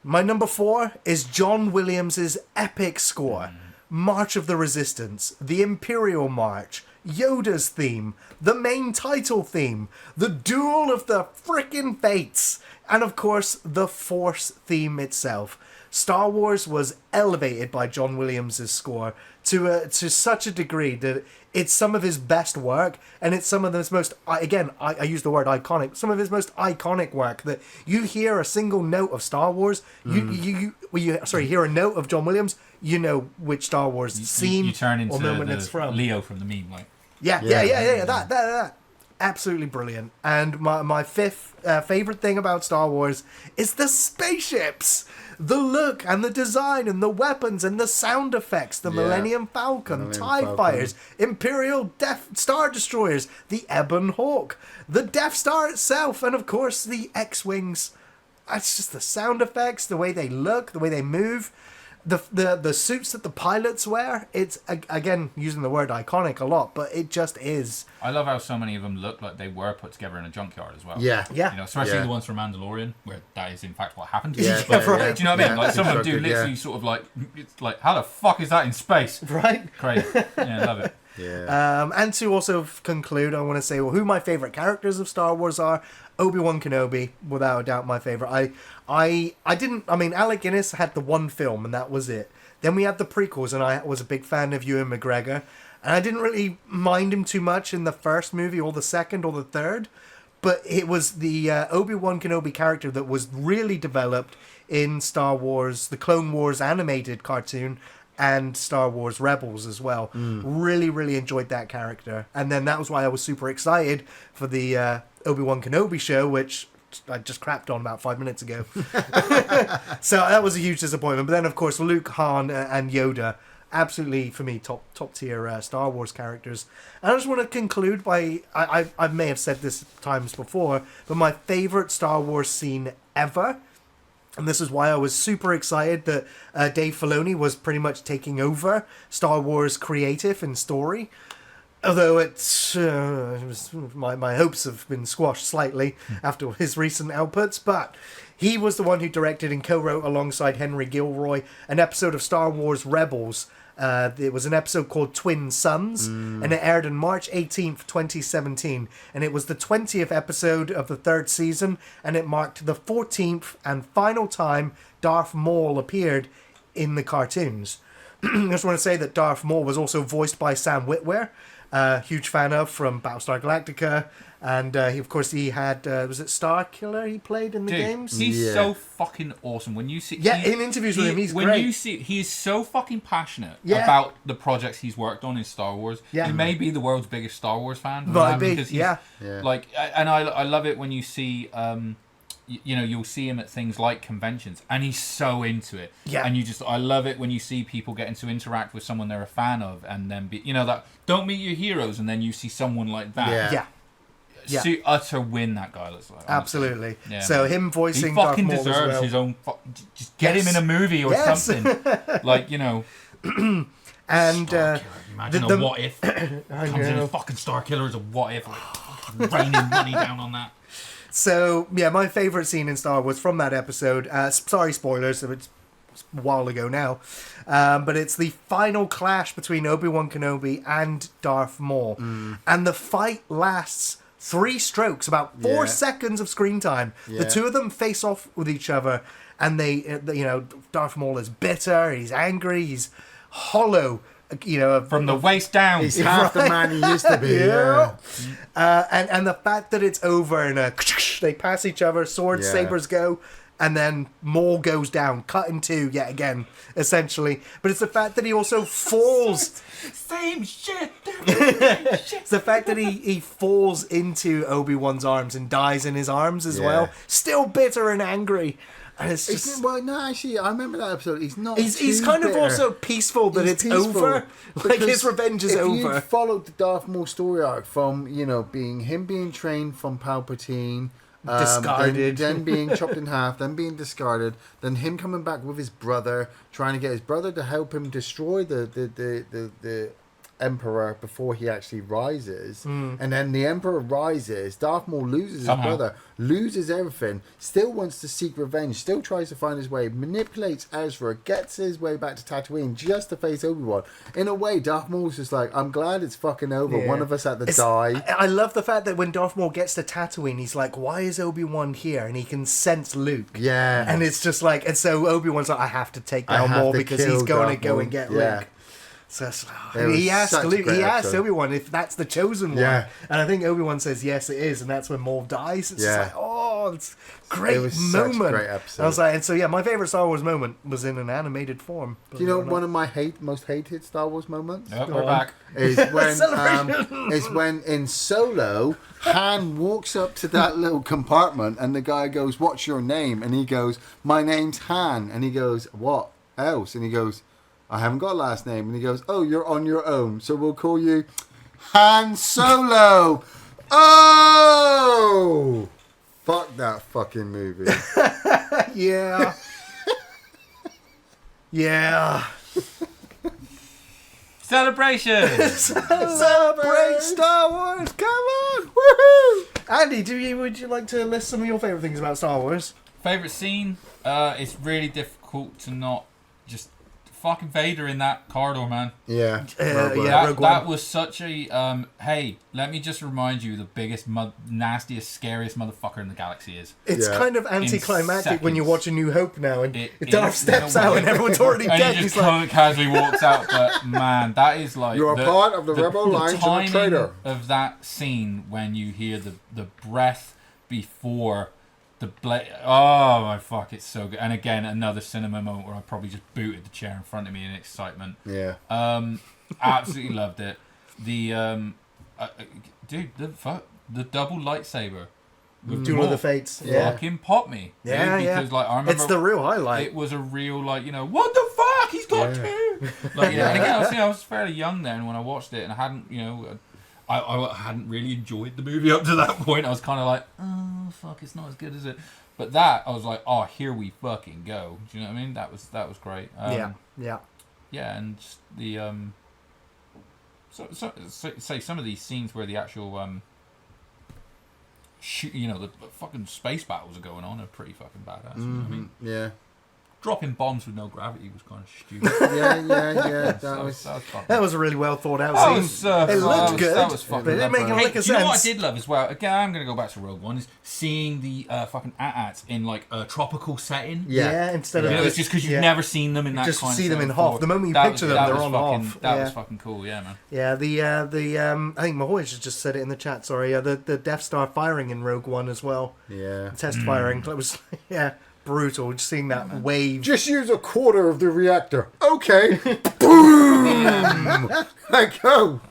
My number 4 is John Williams' epic score. March of the Resistance, the Imperial March, Yoda's theme, the main title theme, the Duel of the Frickin' Fates, and of course the Force theme itself. Star Wars was elevated by John Williams' score to such a degree that it's some of his best work, and it's some of his most, again, I use the word iconic, some of his most iconic work. That you hear a single note of Star Wars, you hear a note of John Williams, you know which Star Wars scene you turn into or moment it's from. Leo from the meme, like. Yeah, that. Absolutely brilliant. And my fifth favourite thing about Star Wars is the spaceships. The look and the design and the weapons and the sound effects. The Millennium Falcon, TIE Fighters, Imperial Star Destroyers, the Ebon Hawk, the Death Star itself, and of course the X-Wings. It's just the sound effects, the way they look, the way they move. The suits that the pilots wear, it's, again, using the word iconic a lot, but it just is. I love how so many of them look like they were put together in a junkyard as well. Yeah. Especially the ones from Mandalorian, where that is in fact what happened. Yeah, right. Do you know what I mean? Like, some of them do literally sort of like, it's like, how the fuck is that in space? Right? Crazy. Yeah, I love it. Yeah. And to also conclude, I want to say who my favourite characters of Star Wars are. Obi-Wan Kenobi, without a doubt, my favourite. Alec Guinness had the one film, and that was it. Then we had the prequels, and I was a big fan of Ewan McGregor. And I didn't really mind him too much in the first movie, or the second, or the third. But it was the Obi-Wan Kenobi character that was really developed in Star Wars, the Clone Wars animated cartoon, and Star Wars Rebels as well. Really, really enjoyed that character. And then that was why I was super excited for the Obi-Wan Kenobi show, which I just crapped on about 5 minutes ago. So that was a huge disappointment. But then, of course, Luke, Han, and Yoda, absolutely, for me, top tier Star Wars characters. And I just want to conclude by, I may have said this times before, but my favourite Star Wars scene ever, and this is why I was super excited that Dave Filoni was pretty much taking over Star Wars creative and story. Although my hopes have been squashed slightly after his recent outputs, but he was the one who directed and co-wrote alongside Henry Gilroy an episode of Star Wars Rebels. It was an episode called Twin Suns, and it aired on March 18th, 2017. And it was the 20th episode of the third season, and it marked the 14th and final time Darth Maul appeared in the cartoons. I just want to say that Darth Maul was also voiced by Sam Witwer, huge fan of from Battlestar Galactica, and he had was it Starkiller he played in the games? He's so fucking awesome. When you see in interviews with him, he's great. He's so fucking passionate about the projects he's worked on in Star Wars. He may be the world's biggest Star Wars fan. Because like, and I love it when you see you'll see him at things like conventions, and he's so into it. Yeah. And I love it when you see people getting to interact with someone they're a fan of, and then that don't meet your heroes, and then you see someone like that. Yeah. utter win that guy looks like. Honestly. Absolutely. Yeah, so man. him voicing he fucking Darth Maul deserves as well. his own. Just get him in a movie or something. Like, you know. And Star Killer. Imagine a what if comes in as fucking Star Killer as a what if, like, raining money down on that. So yeah, my favorite scene in Star Wars from that episode. Sorry, spoilers. It's a while ago now, but it's the final clash between Obi-Wan Kenobi and Darth Maul, and the fight lasts 3 strokes, about 4 seconds of screen time. The two of them face off with each other, and they, Darth Maul is bitter, he's angry, he's hollow. From the waist down. He's half the man he used to be. And the fact that it's over and they pass each other, sabers go, and then Maul goes down, cut in 2 yet again, essentially. But it's the fact that he also falls. Same shit. It's the fact that he falls into Obi-Wan's arms and dies in his arms as well. Still bitter and angry. And it's just... Well, no, actually, I remember that episode. He's not. He's kind of also peaceful that it's over. Like his revenge is over. If you followed the Darth Maul story arc from being trained from Palpatine, discarded, then being chopped in half, then being discarded, then him coming back with his brother, trying to get his brother to help him destroy the Emperor before he actually rises, and then the Emperor rises, Darth Maul loses his brother, loses everything, still wants to seek revenge, still tries to find his way, manipulates Ezra, gets his way back to Tatooine just to face Obi-Wan. In a way, Darth Maul's just like, I'm glad it's fucking over, one of us had to die. I love the fact that when Darth Maul gets to Tatooine, he's like, why is Obi-Wan here? And he can sense Luke. Yeah. And it's just like, and so Obi-Wan's like, I have to take down Maul because he's going to go and get Luke. So he asked Obi-Wan if that's the chosen one, and I think Obi-Wan says yes, it is, and that's when Maul dies. It's just like, it's great moment. Such a great episode. I was like, and so my favorite Star Wars moment was in an animated form. Do you know one of my most hated Star Wars moments? Yep, we're back. Is when in Solo, Han walks up to that little compartment, and the guy goes, "What's your name?" And he goes, "My name's Han." And he goes, "What else?" And he goes, "I haven't got a last name." And he goes, "Oh, you're on your own, so we'll call you Han Solo." Oh! Fuck that fucking movie. Yeah. Yeah. Celebration! Celebrate Star Wars! Come on! Woohoo! Andy, would you like to list some of your favourite things about Star Wars? Favourite scene? It's really difficult to not just... Fucking Vader in that corridor, man. Yeah. That was such a hey, let me just remind you the biggest nastiest scariest motherfucker in the galaxy is. It's kind of anticlimactic when you watch A New Hope now and Darth steps out and everyone's already and dead. He just casually walks out, but man, that is like you're a part of the rebel lines of a traitor. Of that scene when you hear the breath before oh my fuck, it's so good. And again, another cinema moment where I probably just booted the chair in front of me in excitement. Yeah. Absolutely loved it. The dude, the double lightsaber with Duel of the Fates. Fucking popped me. Yeah, dude, because like I remember it's the real highlight. It was a real what the fuck? He's got two. Like, and again, I was fairly young then when I watched it, and I hadn't I hadn't really enjoyed the movie up to that point. I was kind of like, oh fuck, it's not as good as it. But that I was like, oh, here we fucking go. Do you know what I mean? That was great. Yeah, and just the say some of these scenes where the actual the fucking space battles are going on are pretty fucking badass. You know what I mean? Yeah. Dropping bombs with no gravity was kind of stupid. Yeah. That was a really well thought out scene. It looked good. That was fucking. But it didn't make a lick of sense. You know what I did love as well? Again, I'm going to go back to Rogue One. Is seeing the fucking AT-ATs in like a tropical setting. Yeah, instead of it's just because you've never seen them in that. Just kind see of them in before. Hoth. The moment you picture them, they're on Hoth. That was fucking cool. Yeah, man. Yeah, the I think Mahoy just said it in the chat. Sorry, the Death Star firing in Rogue One as well. Yeah, test firing. It was brutal. Just seeing that wave. Just use a quarter of the reactor. Okay. Boom. I go.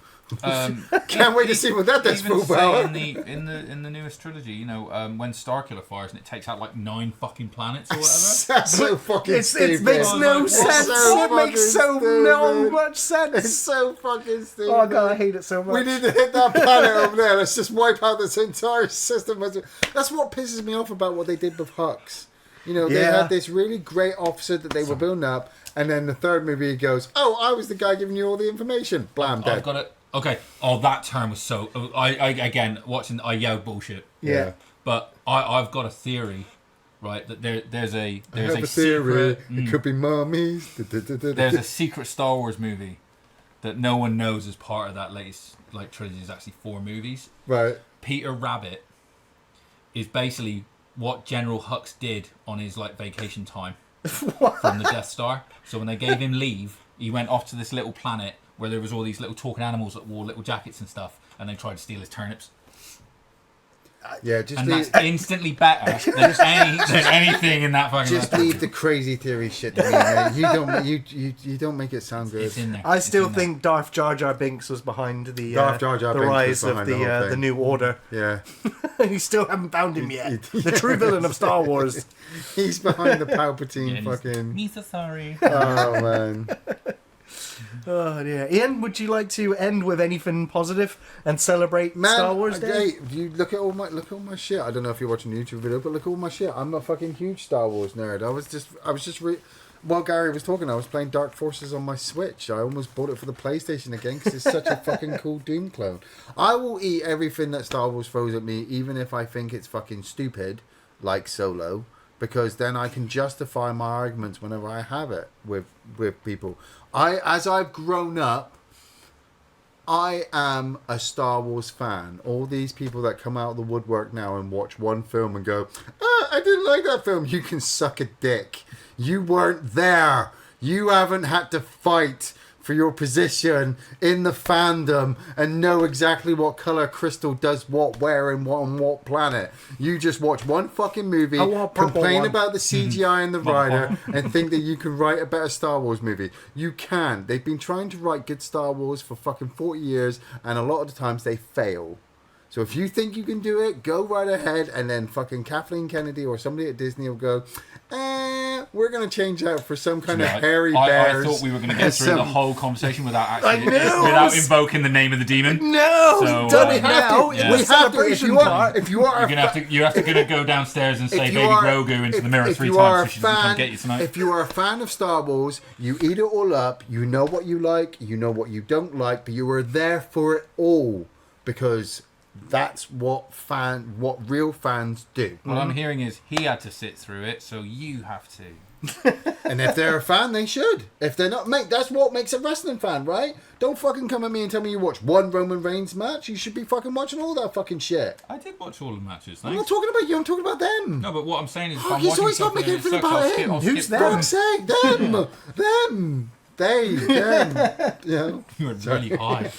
Can't wait to see what that does. Even Full say power. in the newest trilogy, you know, when Starkiller fires and it takes out like 9 fucking planets or whatever. That's so fucking stupid. It makes no It's sense. so It makes so fucking no stupid. much It's sense. so fucking stupid. Oh god, I hate it so much. We need to hit that planet over there. Let's just wipe out this entire system. That's what pisses me off about what they did with Hux. You know, they Yeah. had this really great officer that they were building up, and then the third movie he goes, "Oh, I was the guy giving you all the information." Blam, I've dead. got it. Okay. Oh, that term was so. I again watching. I yelled bullshit. Yeah. But I've got a theory, right? That there's a I have a theory. It could be mummies. There's a secret Star Wars movie that no one knows is part of that latest like trilogy. Is actually 4 movies. Right. Peter Rabbit is basically what General Hux did on his like vacation time from the Death Star. So when they gave him leave, he went off to this little planet where there was all these little talking animals that wore little jackets and stuff, and they tried to steal his turnips. Yeah, just And leave, that's instantly better than anything in that fucking. just leave the crazy theory shit to me, man. You don't make it sound good. It's in there. I It's still in there. think Darth Jar Jar Binks was behind the Darth Jar Jar the Binks was rise of behind the whole the thing. New Order. Yeah, You still haven't found him yet. The true villain of Star Wars. he's behind the Palpatine Yeah, fucking. Me so sorry. Oh man. Oh dear. Ian, would you like to end with anything positive and celebrate Man, Star Wars Day? hey, you look at all my shit. I don't know if you're watching a YouTube video, but look at all my shit. I'm a fucking huge Star Wars nerd. While Gary was talking, I was playing Dark Forces on my Switch. I almost bought it for the PlayStation again because it's such a fucking cool Doom clone. I will eat everything that Star Wars throws at me, even if I think it's fucking stupid, like Solo, because then I can justify my arguments whenever I have it with people. As I've grown up, I am a Star Wars fan. All these people that come out of the woodwork now and watch one film and go, I didn't like that film. You can suck a dick. You weren't there. You haven't had to fight for your position in the fandom and know exactly what color crystal does what, where, and what on what planet. You just watch one fucking movie, I want purple complain one. about the CGI and the writer, and think that you can write a better Star Wars movie. You can. They've been trying to write good Star Wars for fucking 40 years, and a lot of the times they fail. So if you think you can do it, go right ahead, and then fucking Kathleen Kennedy or somebody at Disney will go, we're going to change out for some kind of hairy bears. I thought we were going to get through the whole conversation without actually know. without invoking the name of the demon. No, So, you've done we it have now. yeah. We It's have to. celebration part. If you are, You're gonna have to go downstairs and say if "Baby you are- Grogu" into the mirror if 3 you are times so she doesn't come get you tonight. If you are a fan of Star Wars, you eat it all up. You know what you like. You know what you don't like. But you are there for it all because that's what real fans do. What I'm hearing is he had to sit through it, so you have to. And if they're a fan, they should. If they're not, mate, that's what makes a wrestling fan, right? Don't fucking come at me and tell me you watch one Roman Reigns match. You should be fucking watching all that fucking shit. I did watch all the matches. I'm not Thanks. talking about you. I'm talking about them. No, but what I'm saying is, if Oh, I'm he's watching always got something making and it everything sucks, about I'll skip- him. I'll Who's skip that? them. Fuck's sake, them. Them. You know. You're really high.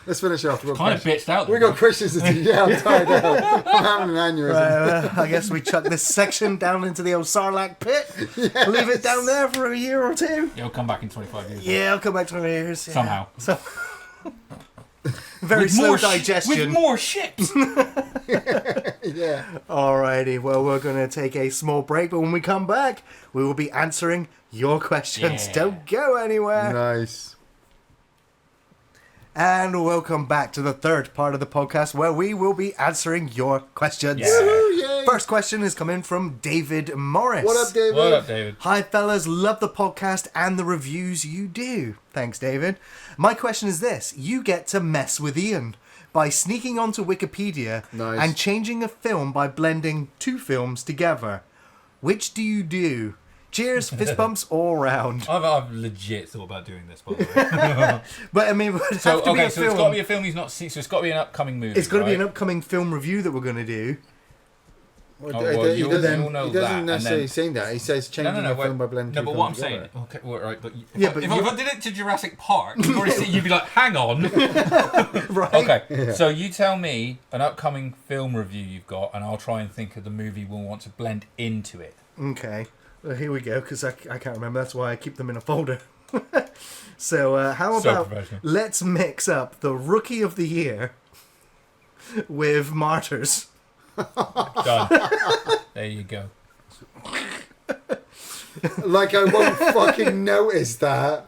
Let's finish off. Kind of bitched out. We got questions to do. Yeah, I'm tired out. I'm having an aneurysm. I guess we chuck this section down into the old Sarlacc pit. Leave it down there for a year or two. It'll come back in 25 years. Yeah, I'll come back 20 years. Yeah. Somehow. So, very With slow more digestion. with more ships. Yeah. Alrighty, well, we're going to take a small break, but when we come back, we will be answering your questions. Yeah. Don't go anywhere. Nice. And welcome back to the third part of the podcast where we will be answering your questions. Yeah. Woohoo, yay. First question is coming from David Morris. What up, David? What up, David? Hi, fellas. Love the podcast and the reviews you do. Thanks, David. My question is this. You get to mess with Ian by sneaking onto Wikipedia Nice. and changing a film by blending 2 films together. Which do you do? Cheers, fist bumps all round. I've legit thought about doing this, by the way. But I mean, it would So have to be okay, a so film. it's got to be a film he's not seen. So it's got to be an upcoming movie. It's got to be right? an upcoming film review that we're going to do. Well, Oh, well, he you'll doesn't, know he that, doesn't and necessarily then- say that. He says changing a film by blending no, two but what I'm films saying, together. okay, well, right, but Yeah, but if you- I did it to Jurassic Park, you'd be like, hang on. Right? Okay, so you tell me an upcoming film review you've got, and I'll try and think of the movie we'll want to blend into it. Okay. Well, here we go, because I can't remember. That's why I keep them in a folder. So how So about professional. let's mix up the Rookie of the Year with Martyrs. Done. There you go. Like I won't fucking notice that.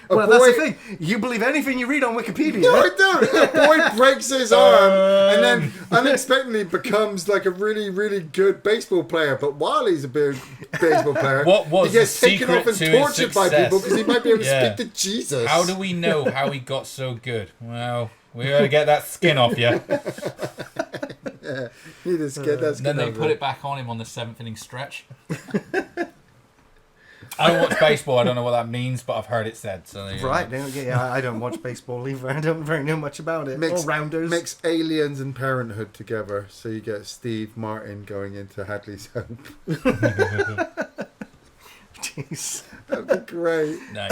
Well, that's the thing. You believe anything you read on Wikipedia. No, I don't. A boy breaks his arm and then unexpectedly becomes like a really, really good baseball player. But while he's a big baseball player, What was he gets the taken secret off and to his tortured by success? people because he might be able to Yeah. speak to Jesus. How do we know how he got so good? Well, we gotta get that skin off you. Yeah, he just get that. Then they put it back on him on the 7th inning stretch. I don't watch baseball. I don't know what that means, but I've heard it said. So there you Right, go. yeah, I don't watch baseball either. I don't very know much about it. All rounders. Mix Aliens and Parenthood together, so you get Steve Martin going into Hadley's Hope. Jeez. That'd be great. No.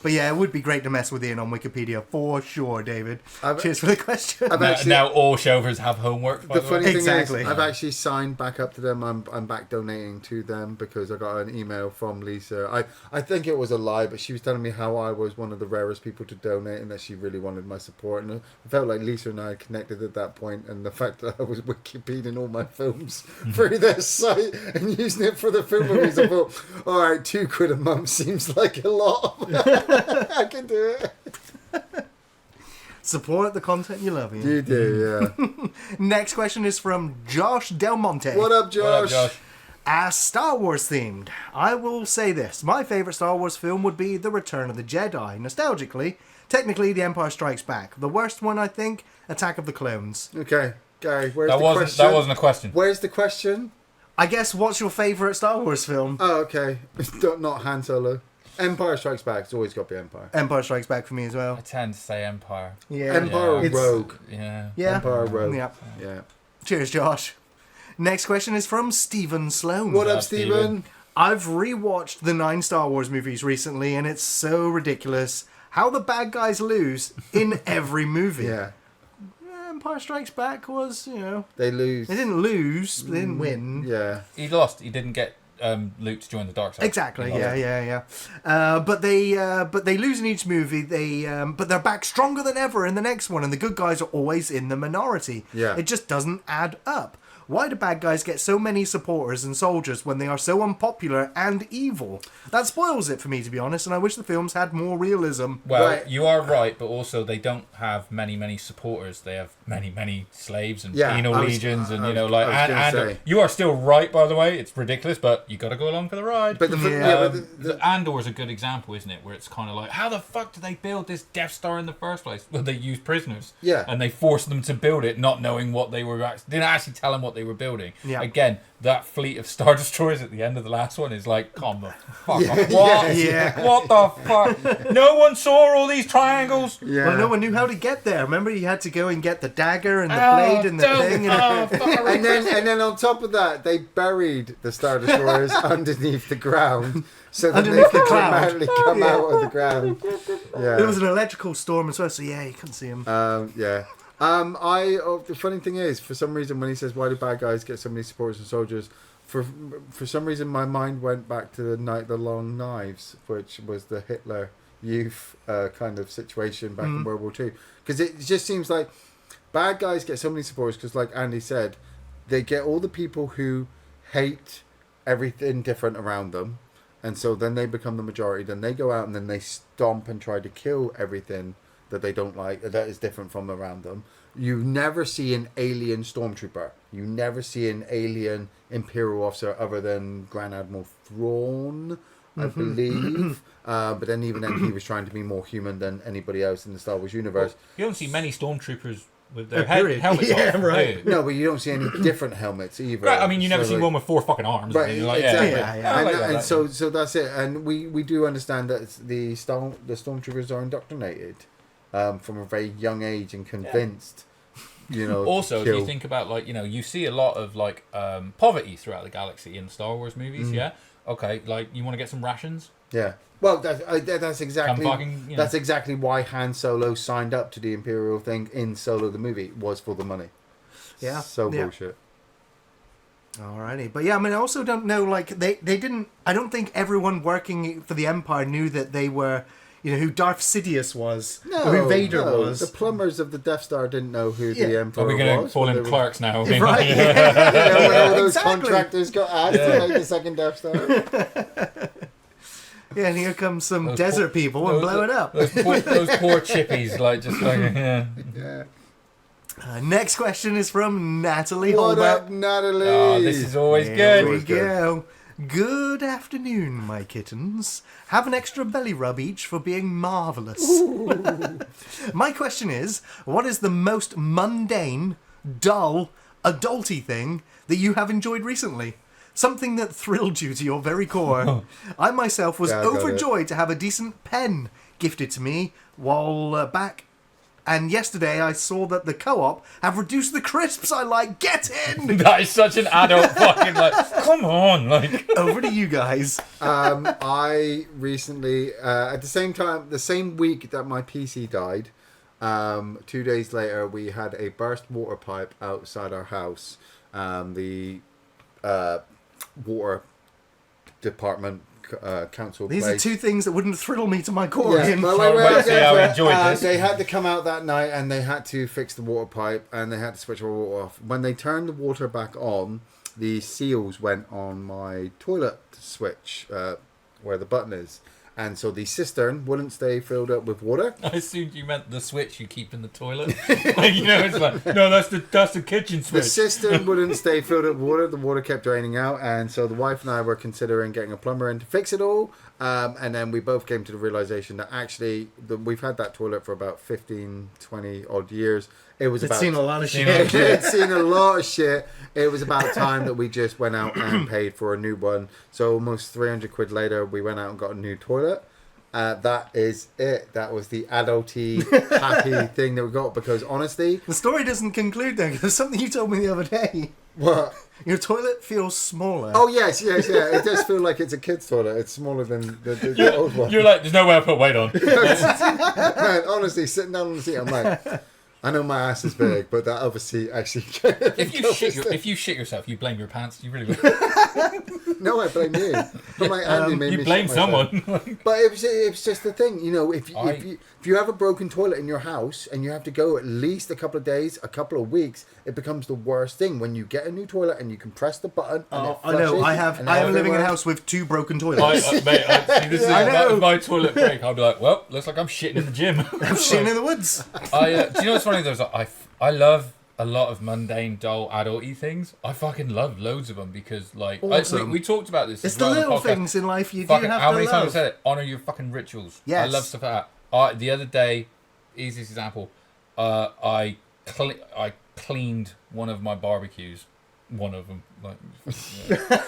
But yeah, it would be great to mess with Ian on Wikipedia for sure, David. I've- Cheers for the question. I've actually- Now all shovers have homework. By The the funny way. thing Exactly. is, I've actually signed back up to them. I'm back donating to them because I got an email from Lisa. I think it was a lie, but she was telling me how I was one of the rarest people to donate and that she really wanted my support. And I felt like Lisa and I had connected at that point, and the fact that I was Wikipediaing all my films through their site and using it for the film movies, I thought, all right, £2 a month seems like a lot. I can do it. Support the content you love, Ian. You do, yeah. Next question is from Josh Del Monte. What up, Josh? What up, Josh? As Star Wars themed, I will say this. My favourite Star Wars film would be The Return of the Jedi. Nostalgically, technically The Empire Strikes Back. The worst one, I think, Attack of the Clones. Okay, Gary, where's That the wasn't question? that wasn't a question. Where's the question? I guess, what's your favourite Star Wars film? Oh, okay. Not Han Solo. Empire Strikes Back. It's always got to be Empire. Empire Strikes Back for me as I well. tend to say Empire. Yeah. Empire or Yeah. Rogue? Yeah. Yeah. Empire or Rogue. Yeah. Yeah. Cheers, Josh. Next question is from Stephen Sloan. What up, up, Stephen? Stephen? I've rewatched the 9 Star Wars movies recently, and it's so ridiculous how the bad guys lose in every movie. Yeah. Empire Strikes Back was, They lose. they didn't lose, they didn't win. Yeah. He lost. He didn't get Luke to join the dark side. Exactly. He lost. Yeah. But they lose in each movie. But they're back stronger than ever in the next one, and the good guys are always in the minority. Yeah. It just doesn't add up. Why do bad guys get so many supporters and soldiers when they are so unpopular and evil? That spoils it for me, to be honest, and I wish the films had more realism. Well, Right. you are right, but also they don't have many supporters. They have many slaves and Yeah, penal I was- legions, and I you know, was- like, I was gonna and say. you are still right, by the way. It's ridiculous, but you got to go along for the ride. But the Yeah. The Andor is a good example, isn't it? Where it's kind of like, how the fuck did they build this Death Star in the first place? Well, they used prisoners. Yeah. And they forced them to build it, not knowing what they were. Didn't actually tell them what they were building. Yeah. Again, that fleet of Star Destroyers at the end of the last one is like, calm the fuck Yeah, off. What? yeah. What the fuck? No one saw all these triangles. Yeah. Well, no one knew how to get there. Remember, you had to go and get the dagger and the Oh, blade and the don't- thing. oh, fuck. and then on top of that, they buried the Star Destroyers underneath the ground, so that Underneath they the could cloud. automatically come Yeah. out of the ground. Yeah. There was an electrical storm as well, so yeah, you couldn't see him. Yeah. The funny thing is, for some reason, when he says, "Why do bad guys get so many supporters and soldiers?" For some reason, my mind went back to the Night of the Long Knives, which was the Hitler Youth kind of situation back in World War II. Because it just seems like bad guys get so many supporters because, like Andy said, they get all the people who hate everything different around them, and so then they become the majority. Then they go out and then they stomp and try to kill everything that they don't like, that is different from around them. You never see an alien stormtrooper. You never see an alien Imperial officer other than Grand Admiral Thrawn, I believe. But then even then, he was trying to be more human than anybody else in the Star Wars universe. You don't see many stormtroopers with their period. helmets Yeah, off. right. do you? No, but you don't see any different helmets either. Right, I mean, you never So, see like- one with 4 fucking arms. Right, and you're like, exactly. Yeah. I And, like that, and that. so that's it. And we do understand that the stormtroopers are indoctrinated from a very young age and convinced, Also, to if you kill. think about, like, you see a lot of, like, poverty throughout the galaxy in Star Wars movies, yeah? Okay, like, you want to get some rations? Yeah. Well, that's exactly fucking, that's exactly why Han Solo signed up to the Imperial thing in Solo the movie, was for the money. Yeah. So Yeah. bullshit. Alrighty, but yeah, I mean, I also don't know. Like they didn't. I don't think everyone working for the Empire knew that they were, who Darth Sidious was, or who Vader was. The plumbers of the Death Star didn't know who the Emperor Are we was. going to fall in clerks now? Right? When all those exactly. contractors got asked to make the second Death Star. Yeah, and here comes some desert people and blow it up. Those poor chippies, like just like Yeah. Next question is from Natalie What Holbert. up, Natalie? Oh, this is always Here good. we go. Good afternoon, my kittens. Have an extra belly rub each for being marvellous. My question is, what is the most mundane, dull, adulty thing that you have enjoyed recently? Something that thrilled you to your very core. I myself was Yeah, I got overjoyed to have a decent pen gifted to me while back. And yesterday I saw that the co-op have reduced the crisps I like. Get in! That is such an adult fucking like. Come on, like. Over to you guys. I recently, at the same time, the same week that my PC died, 2 days later, we had a burst water pipe outside our house. The water department council These place. are two things that wouldn't thrill me to my core. Yeah, Ian. well, Well, see how I enjoyed this. They had to come out that night and they had to fix the water pipe and they had to switch our water off. When they turned the water back on, the seals went on my toilet switch where the button is. And so the cistern wouldn't stay filled up with water. I assumed you meant the switch you keep in the toilet. It's like, no, that's the kitchen The switch. cistern wouldn't stay filled up with water. The water kept draining out. And so the wife and I were considering getting a plumber in to fix it all. And then we both came to the realization that actually we've had that toilet for about 15, 20 odd years. It was It's seen a lot of shit. It's seen a lot of shit. It was about time that we just went out and paid for a new one. So almost 300 quid later, we went out and got a new toilet. That is it. That was the adulty happy thing that we got. Because honestly, The story doesn't conclude there, because there's something you told me the other day. what? Your toilet feels smaller. Oh yes. It does feel like it's a kid's toilet. It's smaller than the old one. You're like, there's no way I put weight on. Man, honestly, sitting down on the seat, I'm like, I know my ass is big, but that other seat actually. If you shit yourself, you blame your pants. You really would. No, I blame you. But my Andy made You me blame shit myself. someone. But it was just the thing, if you have a broken toilet in your house and you have to go at least a couple of days, a couple of weeks, it becomes the worst thing when you get a new toilet and you can press the button. And it I know. flushes I am and living in a everywhere. house with 2 broken toilets. See, this is I know. my toilet break. I'll be like, well, looks like I'm shitting in the gym. I'm shitting in the woods. Do you know what's funny? There's I love a lot of mundane, dull, adult-y things. I fucking love loads of them because, like, Awesome. we talked about this. It's as the well on little podcast. things in life you do Fucking, have how to many times I love. said it? Honor your fucking rituals. Yes. I love stuff like that. The other day, easiest example, I cleaned one of my barbecues. One of them, like,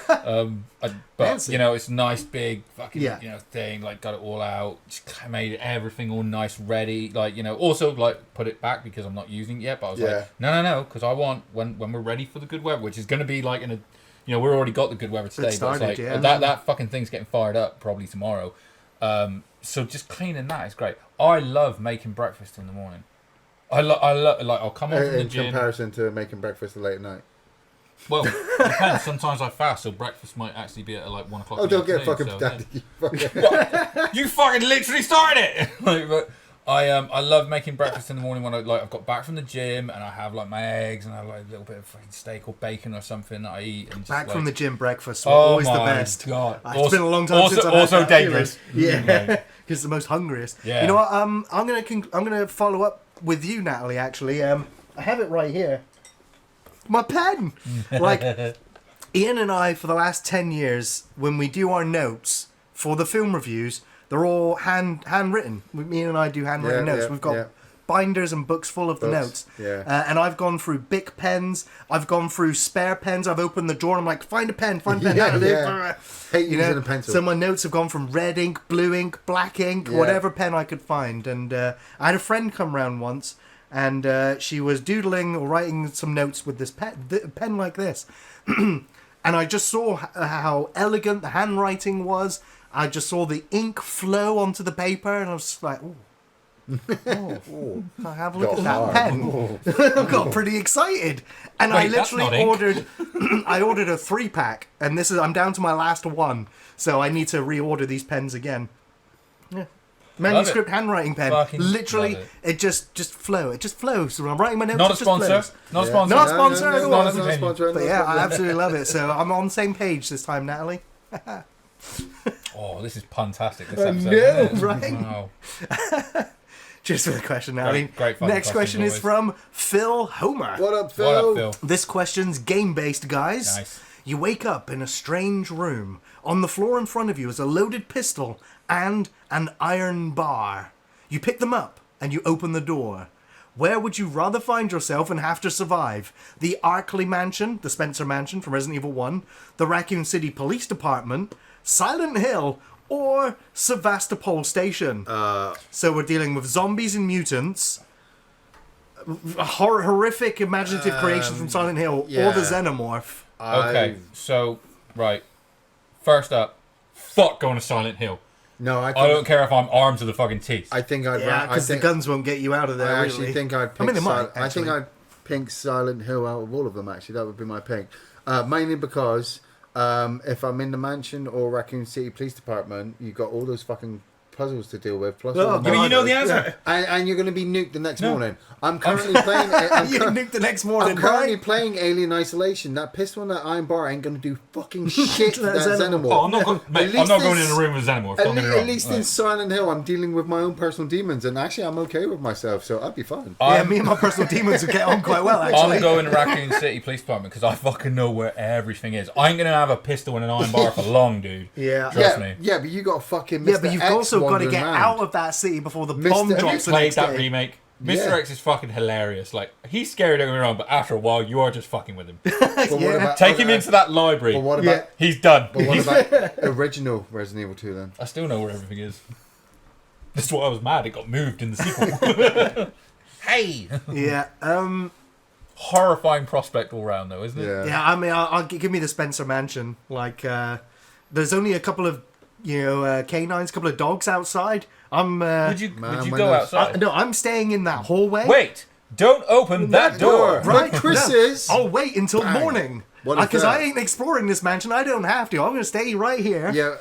but Fancy. it's a nice big fucking Yeah. thing. Like, got it all out, just made everything all nice, ready. Like, also like put it back because I'm not using it yet. But I was like, no, because I want when we're ready for the good weather, which is going to be like in a, we're already got the good weather today. started, but it's like yeah. that fucking thing's getting fired up probably tomorrow. So just cleaning that is great. I love making breakfast in the morning. I love like I'll come home from the In gym. comparison to making breakfast late at night. Well, it depends. Sometimes I fast, so breakfast might actually be at like 1 o'clock. Oh, in the don't get fucking afternoon, daddy. You fucking literally started it. But I love making breakfast in the morning when I've got back from the gym and I have like my eggs and I have like a little bit of fucking steak or bacon or something that I eat. And just, Back like, from the gym breakfast were oh always my the best. God. It's been a long time since I've had also that dangerous. feeling. Yeah, because it's the most hungriest. Yeah. You know what? I'm gonna follow up with you, Natalie. Actually, I have it right here. My pen. Like, Ian and I, for the last 10 years, when we do our notes for the film reviews, they're all handwritten. Ian and I do handwritten Yeah, notes. yeah, We've got yeah. binders and books full of the Books, notes. yeah. And I've gone through Bic pens. I've gone through spare pens. I've opened the drawer. I'm like, find a pen. Yeah, Natalie. yeah. Hate using a pencil. So my notes have gone from red ink, blue ink, black ink, Yeah. whatever pen I could find. And I had a friend come round once, and she was doodling or writing some notes with this pen like this. And I just saw how elegant the handwriting was. I just saw the ink flow onto the paper, and I was just like, ooh, I'll have a look Got at that hard. pen. I got pretty excited, and I Wait, that's not literally ink. ordered. I ordered a 3-pack, and I'm down to my last one, so I need to reorder these pens again. Yeah. Manuscript handwriting pen. Fucking Literally, love it just flow. It just flows. When I'm writing my notes, Not it a just sponsor. flows. Not a Yeah. sponsor. Not a sponsor at all. Not a Opinion. sponsor. But yeah, I absolutely love it. So I'm on the same page this time, Natalie. Oh, this is puntastic. This I episode. know, isn't it? right? Wow. Cheers for the question, Natalie. Great fun Next question questions is from Phil Homer. What up, Phil? What up, Phil? This question's game-based, guys. Nice. You wake up in a strange room. On the floor in front of you is a loaded pistol and an iron bar. You pick them up and you open the door. Where would you rather find yourself and have to survive? The Arkley Mansion, the Spencer Mansion from Resident Evil 1, the Raccoon City Police Department, Silent Hill, or Sevastopol Station? So we're dealing with zombies and mutants, horrific imaginative creations from Silent Hill, or yeah. the Xenomorph. Okay, so, right. First up, fuck going to Silent Hill. No, I I don't care if I'm armed to the fucking teeth. I think I'd. Yeah, I because the think guns won't get you out of there. I actually really. think I'd. Pick I mean, they might. I think actually. I'd pick Silent Hill out of all of them. Actually, that would be my pick. Mainly because if I'm in the mansion or Raccoon City Police Department, you've got all those fucking puzzles to deal with. Plus, Oh, all the You mean you know murders. the answer? And you're going to be nuked the next No. morning. I'm currently playing. You nuked the next morning, I'm currently right? playing Alien Isolation. That pistol and that iron bar ain't going to do fucking shit to that That Xenomorph. Oh, I'm not, going, mate, I'm least not going this- in a room with Xenomorph. At, Don't get me at wrong. least in Silent Hill, I'm dealing with my own personal demons, and actually, I'm okay with myself, so I'd be fine. Yeah, I'm- me and my personal demons would get on quite well, actually. I'm going to Raccoon City Police Department because I fucking know where everything is. I ain't going to have a pistol and an iron bar for long, dude. Yeah. Trust yeah, me. yeah, but you got fucking Mr. Yeah, but you've X also got to wandering get around. out of that city before the Mr. bomb Have drops Have you the played next that day. remake? Mr. Yeah. X is fucking hilarious. Like, he's scary, don't get me wrong, but after a while, you are just fucking with him. But what Yeah. about, Take him into that library. But what Yeah. about? He's done. But what about original Resident Evil 2 then? I still know where everything is. That's why I was mad. It got moved in the sequel. Hey! Yeah, Horrifying prospect all round, though, isn't it? Yeah. yeah. I mean, I'll give me the Spencer Mansion. Like, there's only a couple of canines, a couple of dogs outside. I'm Would you Man, go when outside? no, I'm staying in that hallway. Wait! Don't open that door! Right, But Chris no, is. I'll wait until Bang. morning. What is Because that? I ain't exploring this mansion. I don't have to. I'm going to stay right here. Yeah,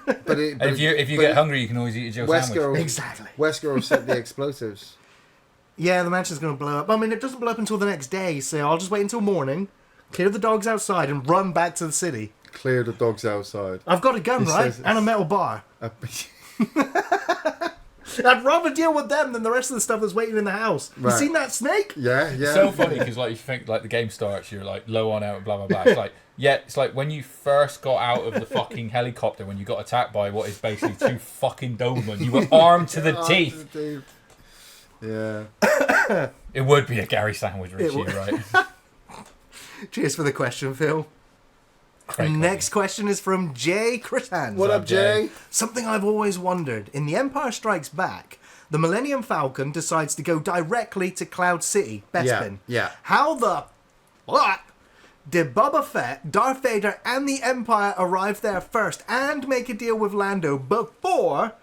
but And if you but get hungry, you can always eat a Joe sandwich. Wesker, Exactly. Wesker set the explosives. Yeah, the mansion's going to blow up. I mean, it doesn't blow up until the next day, so I'll just wait until morning, clear the dogs outside, and run back to the city. Clear the dogs outside. I've got a gun, He right? says- And a metal bar. I'd rather deal with them than the rest of the stuff that's waiting in the house. You Right. seen that snake? Yeah, yeah. It's so funny because like you think like the game starts, you're like low on out, blah blah blah. It's like it's like when you first got out of the fucking helicopter when you got attacked by what is basically two fucking Doberman. You were armed to the teeth. Yeah. It would be a Gary sandwich, Richie, would. right? Cheers for the question, Phil. Great Next question is from Jay Crittans. What up, Jay? Something I've always wondered. In The Empire Strikes Back, the Millennium Falcon decides to go directly to Cloud City, Bespin. yeah. How the fuck did Boba Fett, Darth Vader, and the Empire arrive there first and make a deal with Lando before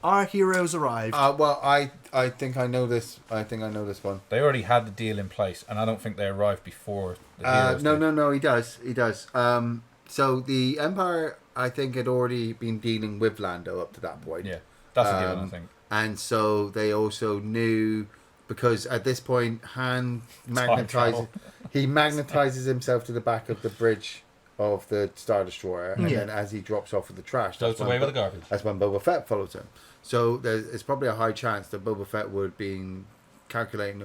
our heroes arrived? Well, I think I know this. I think I know this one. They already had the deal in place, and I don't think they arrived before the heroes did. No. He does. He does. So the Empire, I think, had already been dealing with Lando up to that point. Yeah, that's a given, I think. And so they also knew, because at this point Han travel. magnetizes himself to the back of the bridge of the Star Destroyer, and Yeah. then as he drops off of the trash, Floats when away with the garbage. That's when Boba Fett follows him. So it's probably a high chance that Boba Fett would be calculating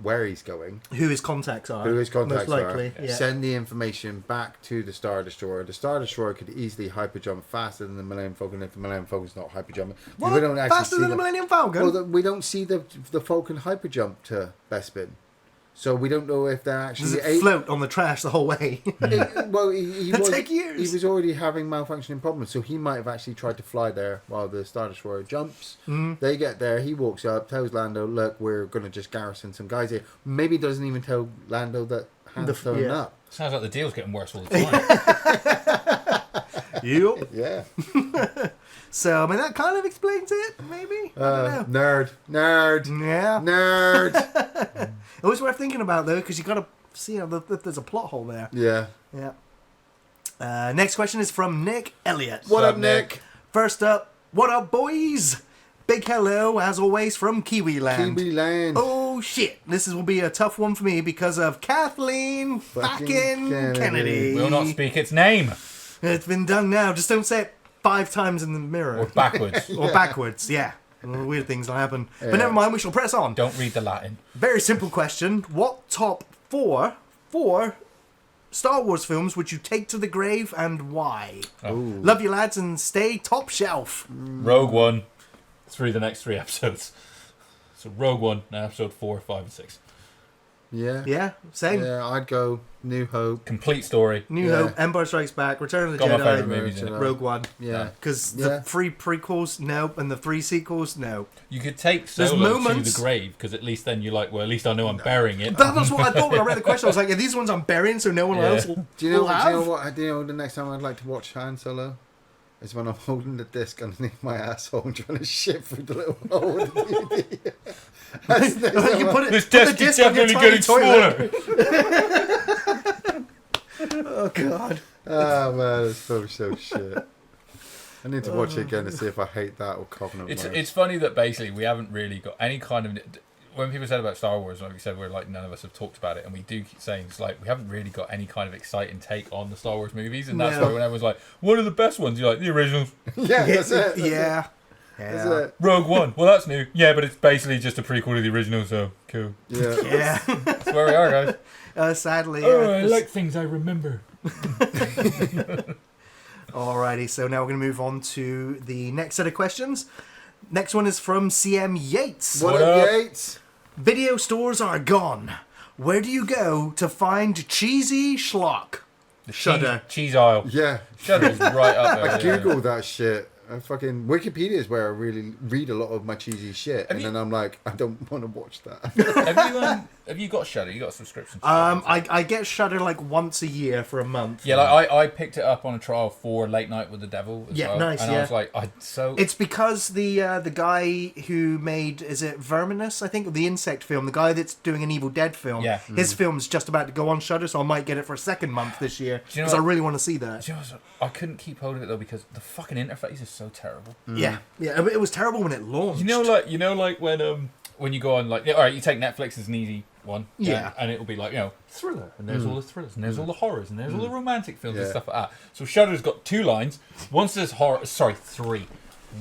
where he's going, Who his contacts are. who his contacts most likely. are, Yeah. send the information back to the Star Destroyer. The Star Destroyer could easily hyperjump faster than the Millennium Falcon if the Millennium Falcon's not hyperjumping. What? We don't actually Faster see than the Millennium Falcon? Well, we don't see the Falcon hyperjump to Bespin. So we don't know if they're actually... Does it float on the trash the whole way? Well, he It'd was, take years. he was already having malfunctioning problems, so he might have actually tried to fly there while the Star Destroyer jumps. They get there, he walks up, tells Lando, look, we're going to just garrison some guys here. Maybe doesn't even tell Lando that Han's turned yeah. up. Sounds like the deal's getting worse all the time. Yep. Yeah. So, I mean, that kind of explains it, maybe? I don't know. Nerd. Yeah. Nerd. Always worth thinking about, though, because you got to see if there's a plot hole there. Yeah. Yeah. Next question is from Nick Elliott. What up, Nick? First up, what up, boys? Big hello, as always, from Kiwi Land. Kiwi Land. Oh, shit. This will be a tough one for me because of Kathleen fucking Kennedy. Will not speak its name. It's been done now. Just don't say it 5 times in the mirror. Or backwards. Or backwards, yeah. Weird things will happen. Yeah. But never mind, we shall press on. Don't read the Latin. Very simple question. What top four Star Wars films would you take to the grave and why? Oh. Love you, lads, and stay top shelf. Rogue One through the next 3 episodes. So Rogue One, now episode 4, 5, and 6. Yeah. Yeah, same. Yeah, I'd go New Hope. Complete story. New Hope, Empire Strikes Back, Return of the Got my favourite Jedi, movies in it. Rogue One. Yeah. Because the 3 prequels, no, and the 3 sequels, no. You could take There's Solo to moments- the grave, because at least then you're like, well, at least I know I'm burying it. That was what I thought when I read the question. I was like, are these ones I'm burying so no one Yeah. else will, Do you know will have? what? Do you know the next time I'd like to watch Han Solo? Is when I'm holding the disc underneath my asshole and trying to shit through the little hole in the DVD. You put This the desk is disc on your definitely tiny getting toilet. smaller. Oh, God. Oh man, it's so shit. I need to watch it again to see if I hate that or Covenant. It's funny that basically we haven't really got any kind of... When people said about Star Wars, like we said, we're like, none of us have talked about it, and we do keep saying, it's like, we haven't really got any kind of exciting take on the Star Wars movies, and that's why when everyone's like, what are the best ones? You're like, the originals. Yeah, that's it. Yeah. That's it. Rogue One. Well, that's new. Yeah, but it's basically just a prequel to the original, so cool. Yeah. Yeah. That's where we are, guys. Sadly. I like things I remember. Alrighty, so now we're going to move on to the next set of questions. Next one is from CM Yates. What up, Yates? Video stores are gone. Where do you go to find cheesy schlock? The Shudder. cheese aisle. Yeah. Shudder is right up there. I googled that shit. Fucking Wikipedia is where I really read a lot of my cheesy shit, then I'm like, I don't want to watch that. Have you got Shudder? You got a subscription? To I get Shudder like once a year for a month. Yeah, like I picked it up on a trial for Late Night with the Devil. As well, nice. And I was like, It's because the guy who made, is it Verminous? I think the insect film. The guy that's doing an Evil Dead film. Yeah. His film's just about to go on Shudder, so I might get it for a second month this year because I really want to see that. Do you know what? I couldn't keep hold of it though because the fucking interface is so terrible. Yeah. It was terrible when it launched. You know, like when you go on, like, all right, you take Netflix as an easy one, and it'll be like, thriller, and there's all the thrillers, and there's all the horrors, and there's all the romantic films and stuff like that. So Shudder's got 2 lines. One says horror, 3.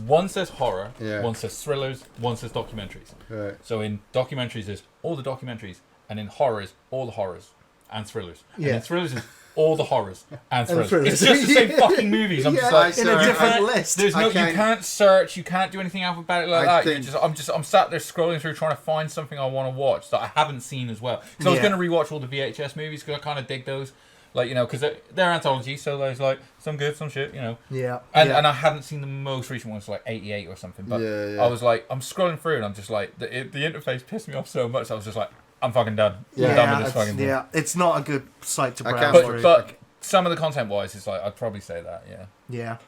One says horror, one says thrillers, one says documentaries. Right. So in documentaries is all the documentaries, and in horrors, all the horrors and thrillers. And in thrillers is all the horrors and thrillers. It's just the same fucking movies. I'm just like, in a different list. There's no, you can't search, you can't do anything alphabetic like that. I'm sat there scrolling through trying to find something I want to watch that I haven't seen as well. Because I was going to rewatch all the VHS movies because I kind of dig those. Like, because they're anthologies, so there's like some good, some shit, Yeah. And I hadn't seen the most recent ones, like 88 or something. But I was like, I'm scrolling through and I'm just like, the interface pissed me off so much. I was just like, I'm fucking done. I'm done with this fucking thing. Yeah, it's not a good site to browse. But some of the content-wise, it's like, I'd probably say that, Yeah,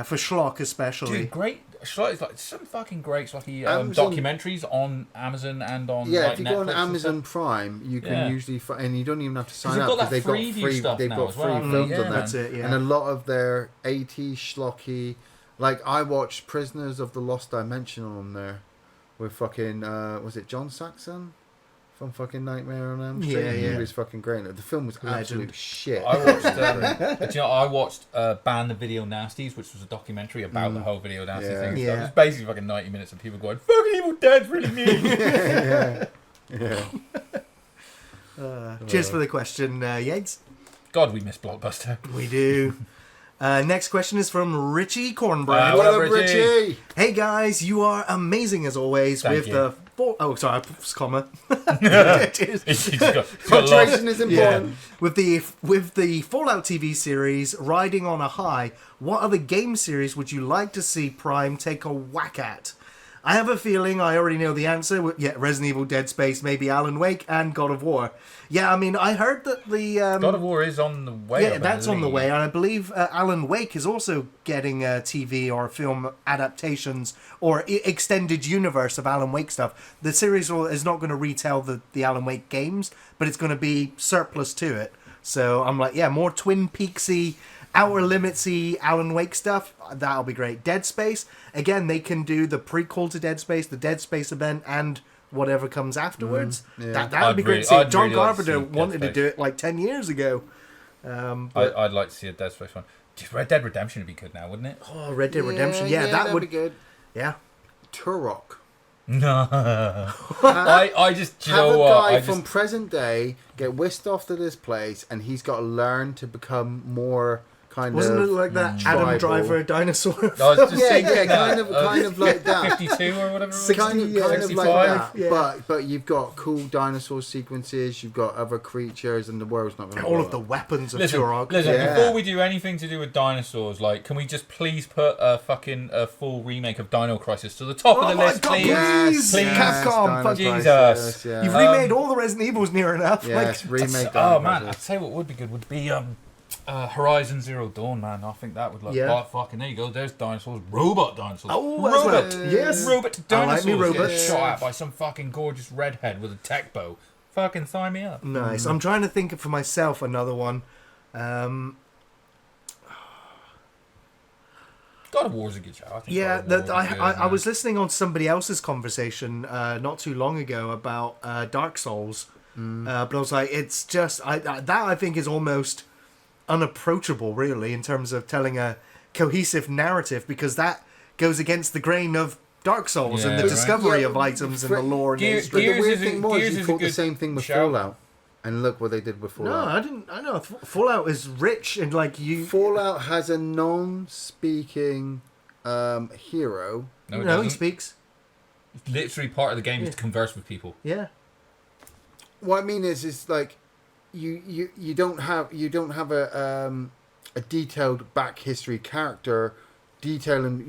for schlock especially. Dude, great. Schlock is like some fucking great schlocky documentaries on Amazon and on if you Netflix go on Amazon Prime, you can usually and you don't even have to sign up because they've got free films on there. That's it, and a lot of their 80s schlocky, like I watched Prisoners of the Lost Dimension on there with fucking was it John Saxon from fucking Nightmare on Elm Street? He was fucking great. The film was absolute shit. I watched Ban the Video Nasties, which was a documentary about the whole Video Nasty thing. It was basically fucking 90 minutes of people going, fucking Evil Dead's really mean. Cheers for the question, Yates. God, we miss Blockbuster. We do. Next question is from Richie Cornbread. What up, Richie? Hey guys, you are amazing as always. Thank you. Comma. Punctuation is important. Yeah. With the Fallout TV series riding on a high, what other game series would you like to see Prime take a whack at? I have a feeling I already know the answer. Yeah, Resident Evil, Dead Space, maybe Alan Wake, and God of War. Yeah, I mean, I heard that the... God of War is on the way. Yeah, that's on the way. And I believe Alan Wake is also getting TV or film adaptations or extended universe of Alan Wake stuff. The series is not going to retell the Alan Wake games, but it's going to be surplus to it. So I'm like, yeah, more Twin Peaksy, Outer Limitsy Alan Wake stuff. That'll be great. Dead Space, again, they can do the prequel to Dead Space, the Dead Space event, and whatever comes afterwards. That would be great to see. John Carpenter wanted to do it like 10 years ago. I'd like to see a Dead Space one. Red Dead Redemption would be good now, wouldn't it? Oh, Red Dead Redemption. Yeah, that would be good. Yeah. Turok. No. I just, you have know a what? guy from present day get whisked off to this place, and he's got to learn to become more kind Wasn't of it like that tribal. Adam Driver dinosaur? I was just saying, kind of like that. 52 or whatever. 60, kind of like 65, that. yeah. But you've got cool dinosaur sequences. You've got other creatures, and the world's not going to all of the weapons of Turok. Listen, Yeah. before we do anything to do with dinosaurs, like, can we just please put a full remake of Dino Crisis to the top of the list, please? Please, Please. Capcom, Dino Jesus. Crisis, yeah. You've remade all the Resident Evils near enough. Yes, remake. Oh Dino man, I'd Crisis. say what would be good would be Horizon Zero Dawn, man. I think that would look. Yeah. Oh, fucking there you go. There's dinosaurs, robot dinosaurs. Oh, as well. robot, Yes. robot I like dinosaurs me get robots. shot at by some fucking gorgeous redhead with a tech bow. Fucking sign me up. Nice. I'm trying to think of for myself another one. God of War's a good show. I think Yeah, God of War would be good, I man. was listening on somebody else's conversation not too long ago about Dark Souls, but I was like, it's just that I think is almost unapproachable, really, in terms of telling a cohesive narrative, because that goes against the grain of Dark Souls and the right. discovery Yeah, of items and the lore. And the Gears- But history. the weird is a- thing was, Gears you is a thought the good same thing with shout. Fallout, and look what they did with No, Fallout. I didn't. I know Fallout is rich and like you. Fallout has a non-speaking hero. No, it No, he doesn't. speaks. Literally part of the game is to converse with people. Yeah. What I mean is like you don't have a detailed back history character detailing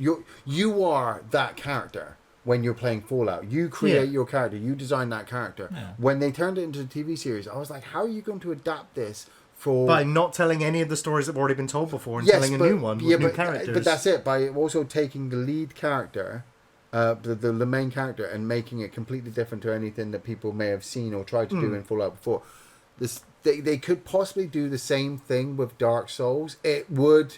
you are that character when you're playing Fallout. You create your character, you design that character. Yeah. When they turned it into a TV series, I was like, how are you going to adapt this for By not telling any of the stories that have already been told before and telling a new one with new characters. But that's it. By also taking the lead character, the main character, and making it completely different to anything that people may have seen or tried to do in Fallout before. They could possibly do the same thing with Dark Souls. It would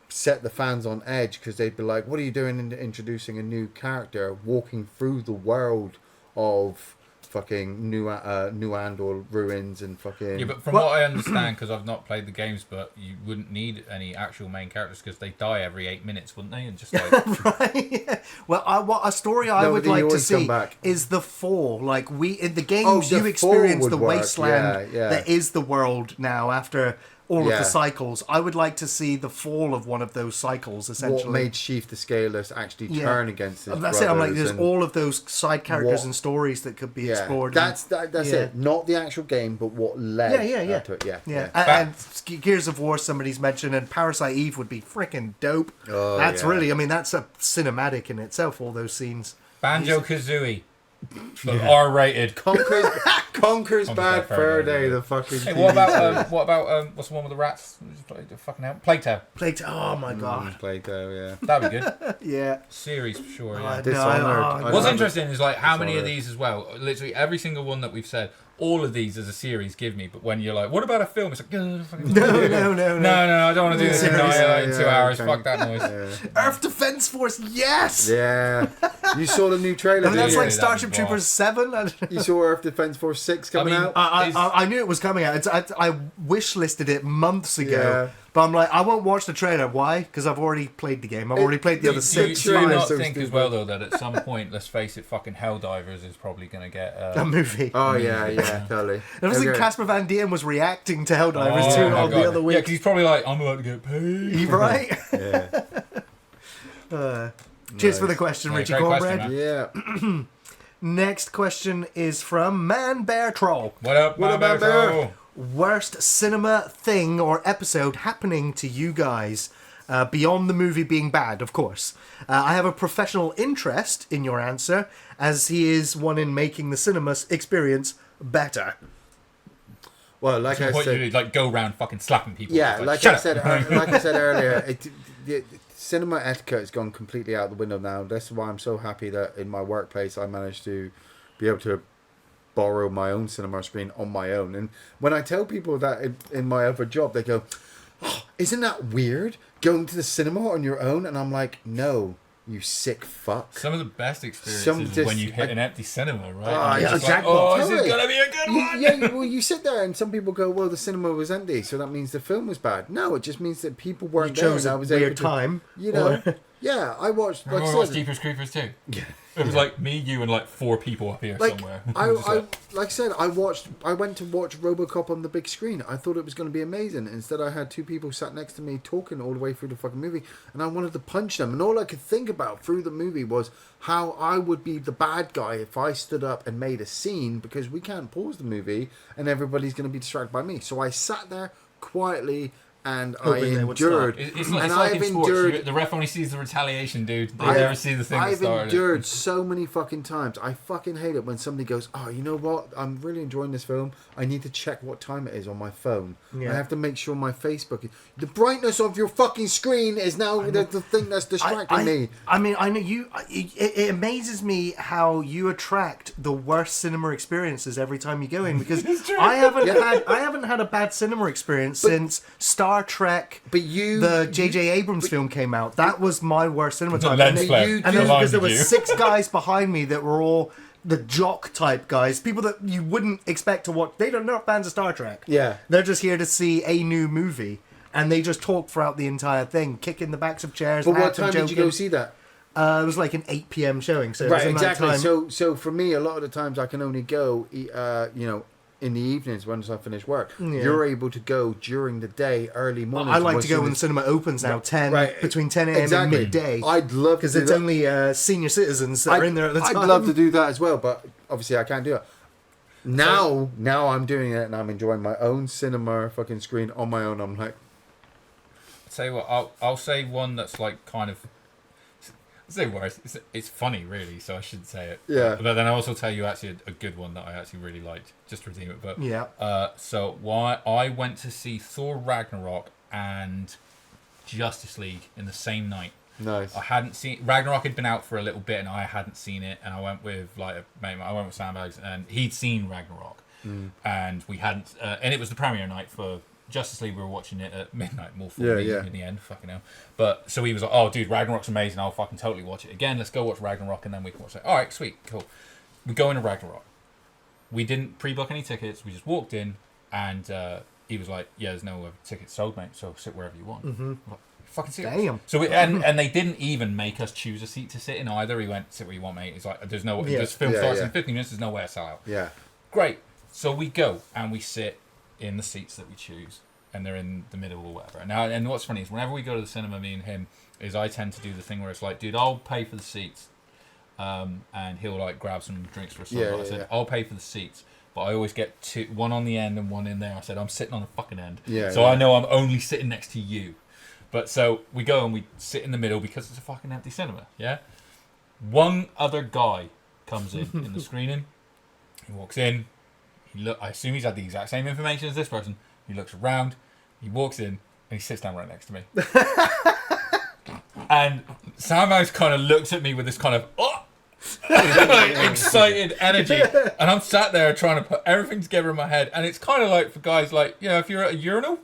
set the fans on edge because they'd be like, what are you doing in introducing a new character walking through the world of fucking New Andor ruins and fucking... Yeah, but from what I understand, because I've not played the games, but you wouldn't need any actual main characters because they die every 8 minutes, wouldn't they? And just like Right. Well, what a story I No, would but they like to always come see back. is the fall. Like in the games, Oh, the you fall experience would the work. wasteland Yeah. that is the world now after all of Yeah. the cycles. I would like to see the fall of one of those cycles. Essentially, What made Sheaf the Scaleless actually turn against his That's it. I'm like, brothers there's and- all of those side characters what- and stories that could be Yeah, explored. that's and- it. Not the actual game, but what led Yeah. to it. Yeah. Yeah, and Gears of War somebody's mentioned, and Parasite Eve would be freaking dope. Oh, That's yeah. really, I mean, that's a cinematic in itself. All those scenes. Banjo Kazooie, but R-rated. Conquer's Bad Fur Fur Day, Day, yeah. the fucking... Hey, what about what's the one with the rats? Fucking out. Plague Tale. Oh my god. Play-Doh, yeah. That'd be good. Yeah. Series for sure. Oh, Yeah. no, Dishonored. I What's love interesting is like how many of Dishonored. these as well. Literally every single one that we've said, all of these as a series give me. But when you're like, what about a film? It's like, No. no, I don't want to do this in, Yeah, in 2 yeah, hours. okay. Fuck that noise. Yeah. Earth Defense Force, yes! Yeah. You saw the new trailer, I mean, that's didn't like you? Starship that'd be Troopers 7. You saw Earth Defense Force 6 coming mean, out? I knew it was coming out. I wish listed it months ago. Yeah. But I'm like, I won't watch the trailer. Why? Because I've already played the game. I've already played the other Do 6 you trailer's not so think as stupid. well though that at some point, let's face it, fucking Helldivers is probably going to get a movie. Oh, yeah, totally. I was thinking Okay. Casper Van Dien was reacting to Helldivers Oh too my on God. the other Yeah, week. because he's probably like, I'm about to get paid. You right? Yeah. Cheers for the question, Yeah, Richie great Cornbread. question, Yeah. Next question is from Man Bear Troll. What up, What my about bear? Bear? worst cinema thing or episode happening to you guys. Beyond the movie being bad, of course. I have a professional interest in your answer, as he is one in making the cinema experience better. Well, like I what said, you do, like go around fucking slapping people. yeah, Like, like I said earlier, the cinema etiquette has gone completely out the window now. That's why I'm so happy that in my workplace I managed to be able to borrow my own cinema screen on my own. And when I tell people that in my other job, they go, "Oh, isn't that weird? Going to the cinema on your own?" And I'm like, "No, you sick fuck." some of the best experiences is when you hit an empty cinema, right? Oh, And you're yeah, just like, exactly. oh, this Totally. is gonna be a good one. Yeah, well, you sit there and some people go, "Well, the cinema was empty, so that means the film was bad." No, it just means that people You weren't chose there. And I a was weird able to, time. you know. Yeah, I watched. Like Remember I we watched said, Jeepers Creepers too? Yeah. It was like me, you, and like 4 people up here like somewhere. like I said, I went to watch RoboCop on the big screen. I thought it was going to be amazing. Instead, I had 2 people sat next to me talking all the way through the fucking movie, and I wanted to punch them. And all I could think about through the movie was how I would be the bad guy if I stood up and made a scene, because we can't pause the movie and everybody's going to be distracted by me. So I sat there quietly. And Hoping they would endured. stop. It's like, and it's like I've in sports. endured. The ref only sees the retaliation, dude. They never see the thing that I've started. endured so many fucking times. I fucking hate it when somebody goes, "Oh, you know what? I'm really enjoying this film. I need to check what time it is on my phone. Yeah. I have to make sure my Facebook is... The brightness of your fucking screen is now the thing that's distracting me." I mean, I know you. It amazes me how you attract the worst cinema experiences every time you go in, because I haven't had a bad cinema experience since Star Trek. But you... The J.J. Abrams film came out. That was my worst cinema time. lens And flare. you- and then Reminded because there were you. 6 guys behind me that were all the jock type guys, people that you wouldn't expect to watch. They're not fans of Star Trek. Yeah. They're just here to see a new movie, and they just talk throughout the entire thing, kicking the backs of chairs. But what laughing, time did you go joking. see that? It was like an 8 p.m. showing, so it was Right, in that exactly. time. So for me, a lot of the times I can only go, in the evenings once I finish work. Yeah. You're able to go during the day, early morning. I like to go when the cinema opens now, between 10 a.m. and midday. I'd love because to it's do only senior citizens that are in there at the time. I'd love to do that as well, but obviously I can't do it. Now I'm doing it and I'm enjoying my own cinema fucking screen on my own. I'm like, Tell you what, I'll say one that's like kind of... I'll say worse. It's funny, really, so I shouldn't say it. Yeah. But then I'll also tell you actually a good one that I actually really liked, just to redeem it. But Yeah. So why I went to see Thor Ragnarok and Justice League in the same night. nice. I hadn't seen... Ragnarok had been out for a little bit and I hadn't seen it, and I went with like a mate. I went with Sandbags and he'd seen Ragnarok, and we hadn't. And it was the premiere night for Justice League. We were watching it at midnight, more for me in the end. Fucking hell. But so he was like, "Oh, dude, Ragnarok's amazing. I'll fucking totally watch it again. Let's go watch Ragnarok and then we can watch it." All right, sweet, cool. We go into Ragnarok. We didn't pre-book any tickets. We just walked in, and he was like, "Yeah, there's no tickets sold, mate. So sit wherever you want." Mm-hmm. Like, fucking serious. Damn. So and they didn't even make us choose a seat to sit in either. He went, "Sit where you want, mate." He's like, "There's no. This film starts in 15 minutes. There's no way to sell out." Yeah. Great. So we go and we sit in the seats that we choose, and they're in the middle or whatever. Now, and what's funny is whenever we go to the cinema, me and him, is I tend to do the thing where it's like, "Dude, I'll pay for the seats," and he'll like grab some drinks for us. I said, "I'll pay for the seats." But I always get one on the end and one in there. I said, "I'm sitting on the fucking end." So I know I'm only sitting next to you. But so we go and we sit in the middle because it's a fucking empty cinema, yeah? One other guy comes in the screening. He walks in. I assume he's had the exact same information as this person. He looks around. He walks in and he sits down right next to me. And Sammo's kind of looks at me with this kind of like excited energy, and I'm sat there trying to put everything together in my head, and it's kind of like for guys like, you know, if you're at a urinal,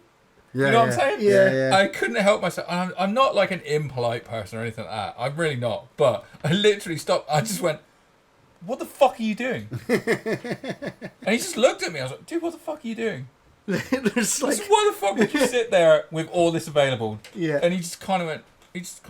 you know what I'm saying? Yeah. I couldn't help myself. I'm not like an impolite person or anything like that. I'm really not. But I literally stopped. I just went, "What the fuck are you doing?" And he just looked at me. I was like, "Dude, what the fuck are you doing?" There's like, Why the fuck would you sit there with all this available? Yeah. And he just kind of went, it's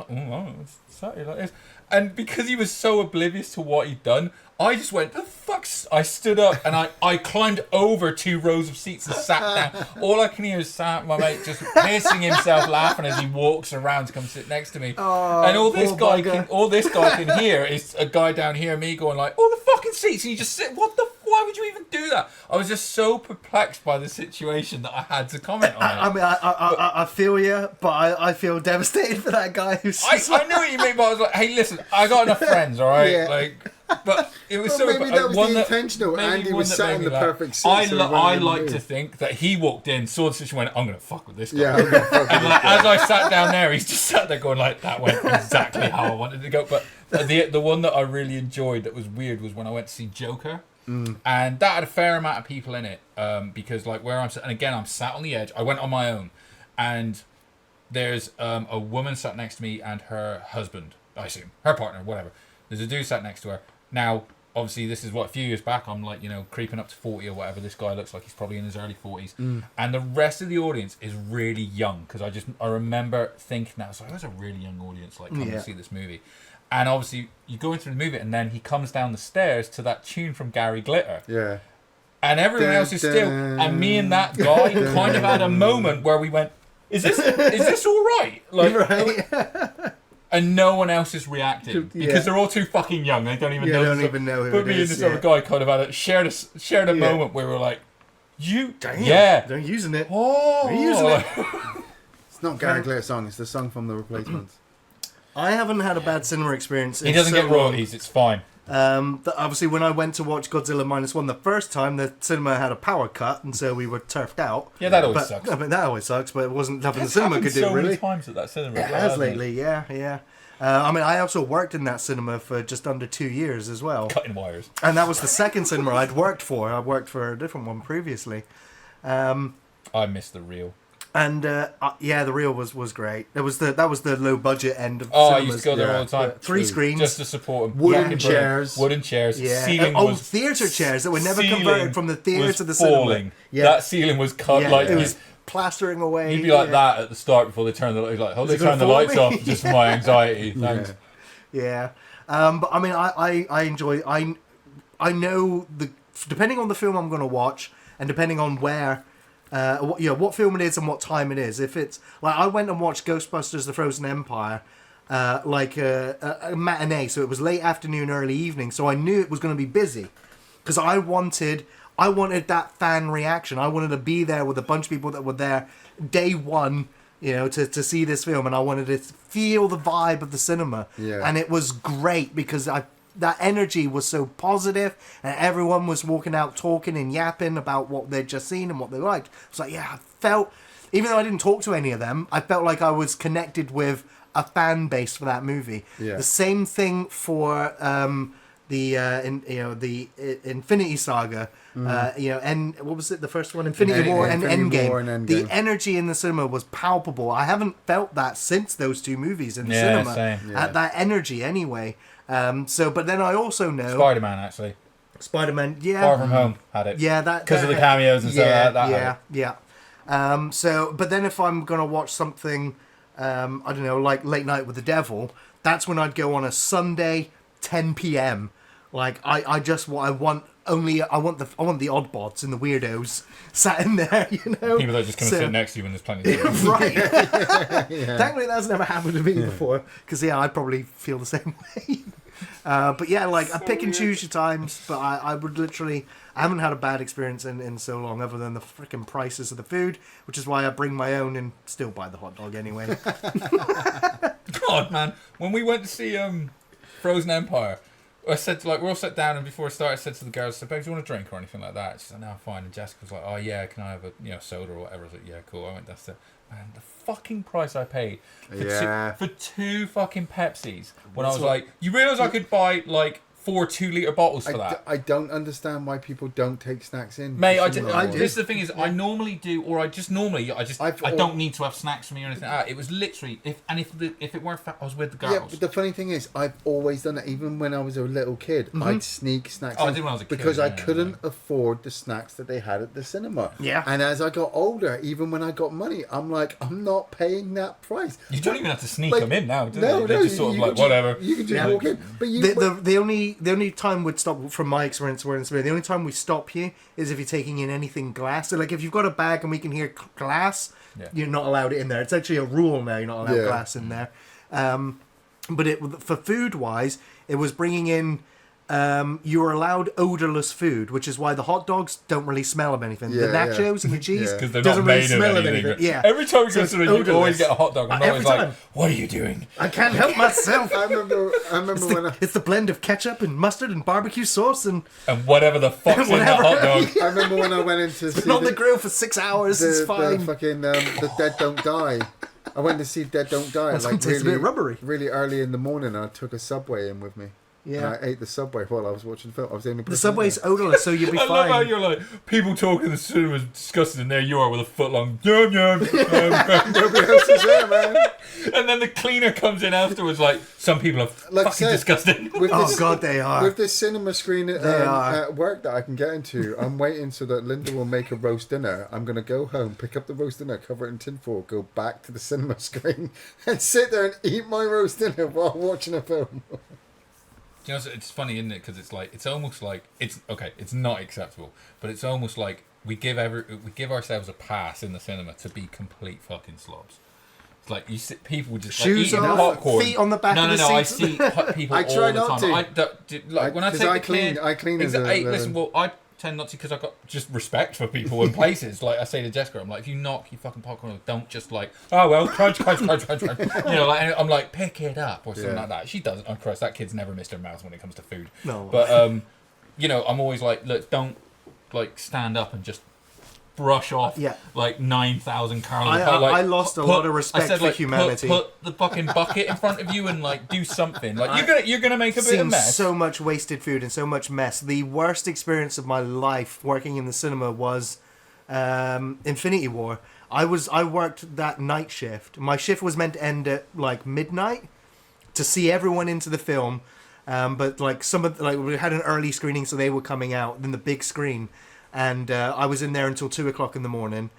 Saturday like this. And because he was so oblivious to what he'd done, I just went, "The fuck's..." I stood up and I climbed over 2 rows of seats and sat down. All I can hear is my mate just pissing himself laughing as he walks around to come sit next to me. And all this guy can hear is a guy down here, me going like, "All the fucking seats," and you just sit, why why would you even do that? I was just so perplexed by the situation that I had to comment on it. I mean, I feel you, but I feel devastated for that guy who's. I knew what you mean, but I was like, hey, listen, I got enough friends, all right? Yeah. Like, but it was Well, so. maybe that was one the intentional. maybe Andy one was that sat made in me the laugh. perfect seat. I so everyone like knew. to think that he walked in, saw the situation, went, I'm gonna fuck with this guy. Yeah, I'm gonna fuck with And this like, guy. as I sat down there, he's just sat there going like, that went exactly how I wanted to go. But the one that I really enjoyed that was weird was when I went to see Joker. And that had a fair amount of people in it, because like where I'm sat, and again I'm sat on the edge. I went on my own, and there's a woman sat next to me and her husband, I assume her partner, whatever. There's a dude sat next to her. Now, obviously, this is what a few years back. I'm like, creeping up to 40 or whatever. This guy looks like he's probably in his early 40s, and the rest of the audience is really young. Because I remember thinking that I was like, there's a really young audience like coming to see this movie. And obviously, you go into the movie, and then he comes down the stairs to that tune from Gary Glitter. Yeah. And everyone else is still. And me and that guy kind of had a moment where we went, "Is this all right?" Like, Right. and no one else is reacting because they're all too fucking young. They don't even know. Don't even know who But it me and is. this other guy kind of had shared a moment where we were like, "You, Damn, yeah, they're using it. oh, They're using it. It's not Gary Glitter's song. It's the song from The Replacements. I haven't had a bad cinema experience. He doesn't so get royalties. It's fine." Obviously, when I went to watch Godzilla -1 the first time, the cinema had a power cut, and so we were turfed out. Yeah, that always But, sucks. I mean, that always sucks, but it wasn't nothing the It's cinema happened could do, so many really. times at that cinema. It has lately, yeah. I mean, I also worked in that cinema for just under 2 years as well. Cutting wires. And that was the second cinema I'd worked for. I worked for a different one previously. I miss the reel. And the reel was great. That was the low budget end of Oh, I cinemas. used to go there all the time. 3 screens. Just to support them. Wooden Fucking chairs. Wooden chairs. Yeah. Ceiling And, was theatre chairs that were never ceiling converted from the theatre was to the falling. cinema. Yeah. That ceiling was cut Yeah, like it was plastering away. You'd be like that at the start before they turn the lights. Like, hold, they it gonna turn the fall lights me? off just for my anxiety. Thanks. Yeah. But I mean, I enjoy. I know depending on the film I'm going to watch, and depending on where, what film it is and what time it is. If it's like I went and watched Ghostbusters: The Frozen Empire, like a matinee, so it was late afternoon, early evening. So I knew it was going to be busy, because I wanted that fan reaction. I wanted to be there with a bunch of people that were there day one, to see this film, and I wanted to feel the vibe of the cinema. Yeah. And it was great because that energy was so positive, and everyone was walking out talking and yapping about what they'd just seen and what they liked. It's like, I felt, even though I didn't talk to any of them, I felt like I was connected with a fan base for that movie. Yeah. The same thing for the Infinity Saga. And what was it? The first one, Infinity War and Infinity Endgame. War and Endgame. The energy in the cinema was palpable. I haven't felt that since those two movies in the cinema. Same. Yeah. That energy, anyway. But then I also know Spider-Man, actually. Spider-Man. Yeah, Far From Home had it. yeah, that Because of the cameos and stuff. That had it. Yeah. But then if I'm gonna watch something, I don't know, like Late Night with the Devil, that's when I'd go on a Sunday, 10 p.m. Like I want the oddbods and the weirdos sat in there, People that are just going to sit next to you when there's plenty of people. Right. Thankfully, that's never happened to me before. Because I'd probably feel the same way. But yeah, like I pick and choose your times. But I would literally, I haven't had a bad experience in so long, other than the freaking prices of the food, which is why I bring my own and still buy the hot dog anyway. God, man. When we went to see Frozen Empire, I said to, we're all sat down, and before I started, I said to the girls, "Babe, do you want a drink or anything like that?" She said, "No, I'm fine." And Jessica was like, "Oh yeah, can I have a soda or whatever?" I was like, "Yeah, cool." I went, "That's it." Man, the fucking price I paid for two fucking Pepsis when I was like, you realise I could buy like 4 2-litre bottles for that? I don't understand why people don't take snacks in. Mate, I this is the thing is, I normally do, or I don't need to have snacks for me or anything like that. It was literally, if it weren't I was with the girls. Yeah, but the funny thing is, I've always done that. Even when I was a little kid, I'd sneak snacks in I did when I was a kid, because I yeah, couldn't afford the snacks that they had at the cinema. Yeah. And as I got older, even when I got money, I'm like, I'm not paying that price. You don't even have to sneak Like, them in now, do no, you? They're just sort of like, whatever. You can just walk in. But you, The only time we'd stop, from my experience where the only time we stop you is if you're taking in anything glass. So like if you've got a bag and we can hear glass, you're not allowed it in there. It's actually a rule now, you're not allowed glass in there. But for food wise, it was bringing in you are allowed odorless food, which is why the hot dogs don't really smell of anything. The nachos and the cheese Because they're doesn't not really made smell of of anything. anything. Yeah. Every time we go it's to the, you odorless. always get a hot dog. I'm Every always like, time. what are you doing? I can't help myself. I remember when It's the blend of ketchup and mustard and barbecue sauce and And whatever the fuck's in that Whatever. hot dog. I remember when I went in to see been on the grill for 6 hours. It's the fine. fucking the Dead Don't Die. I went to see Dead Don't Die like sometimes it's a really, bit rubbery. really early in the morning. I took a Subway in with me. Yeah. And I ate the Subway while I was watching the film. I was the only person. The Subway's odorless, so you'll be I love how fine. you're like, people talking in the cinema is disgusting, and there you are with a foot long, yum, yum, yum. Nobody else is there, man. And then the cleaner comes in afterwards like, some people are Like I fucking said, disgusting. With Oh this, God, they are. with this cinema screen are. at work that I can get into, I'm waiting so that Linda will make a roast dinner. I'm going to go home, pick up the roast dinner, cover it in tinfoil, go back to the cinema screen and sit there and eat my roast dinner while watching a film. You know, it's funny, isn't it? Because it's almost like it's okay. It's not acceptable, but it's almost like we give ourselves a pass in the cinema to be complete fucking slobs. It's like you see people just Shoes like, eating off, popcorn. feet on the back of the No. I seats. see people I all try the not time. to. When I 'cause take I the kid, clean- I clean as a- listen, well, I tend not to because I've got just respect for people and places. Like I say to Jessica, I'm like, if you knock your fucking popcorn, don't just like, oh well, crunch. You know, like I'm like, pick it up or something Yeah. like that. She doesn't. Of course, that kid's never missed her mouth when it comes to food. No. But you know, I'm always like, look, don't like stand up and just brush off like 9,000 calories. I lost a lot of respect for humanity. Put the fucking bucket in front of you and like do something. Like you're gonna make a bit of Seen mess. so much wasted food and so much mess. The worst experience of my life working in the cinema was Infinity War. I worked that night shift. My shift was meant to end at like midnight to see everyone into the film. But like we had an early screening, so they were coming out in the big screen, and I was in there until 2:00 in the morning,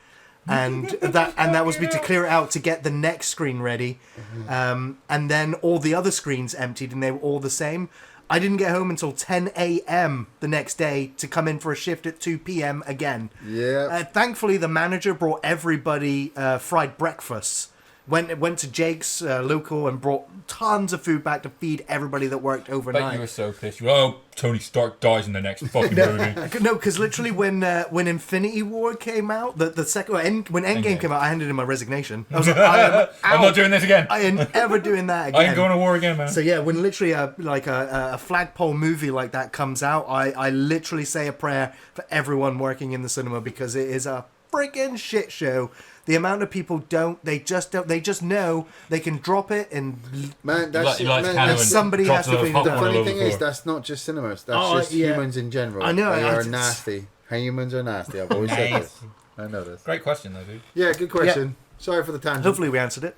and that was me to clear it out to get the next screen ready, and then all the other screens emptied and they were all the same. I didn't get home until 10 a.m. the next day to come in for a shift at 2 p.m. again. Yeah. Thankfully, the manager brought everybody fried breakfasts. Went to Jake's local and brought tons of food back to feed everybody that worked overnight. But you were so pissed. You were, oh, Tony Stark dies in the next fucking movie. No, because literally when Infinity War came out, the second when Endgame came out, I handed in my resignation. I was like, I'm not doing this again. I ain't ever doing that again. I ain't going to war again, man. So yeah, when literally a flagpole movie like that comes out, I literally say a prayer for everyone working in the cinema because it is a freaking shit show. The amount of people they just know they can drop it and Man, that's somebody has to clean it The down. funny thing is, that's not just cinemas. That's just humans in general. I know. They are nasty. Humans are nasty. I've always said this. I know this. Great question, though, dude. Yeah, good question. Sorry for the tangent. Hopefully we answered it.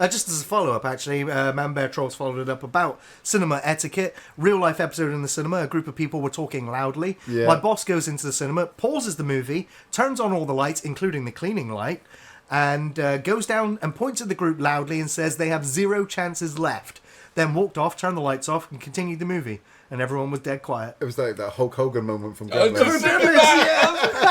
Just as a follow-up, actually, Man Bear Trolls followed it up about cinema etiquette. Real-life episode in the cinema, a group of people were talking loudly. Yeah. My boss goes into the cinema, pauses the movie, turns on all the lights, including the cleaning light, and goes down and points at the group loudly and says they have 0 chances left. Then walked off, turned the lights off, and continued the movie. And everyone was dead quiet. It was like that Hulk Hogan moment from Oh, Gremlins.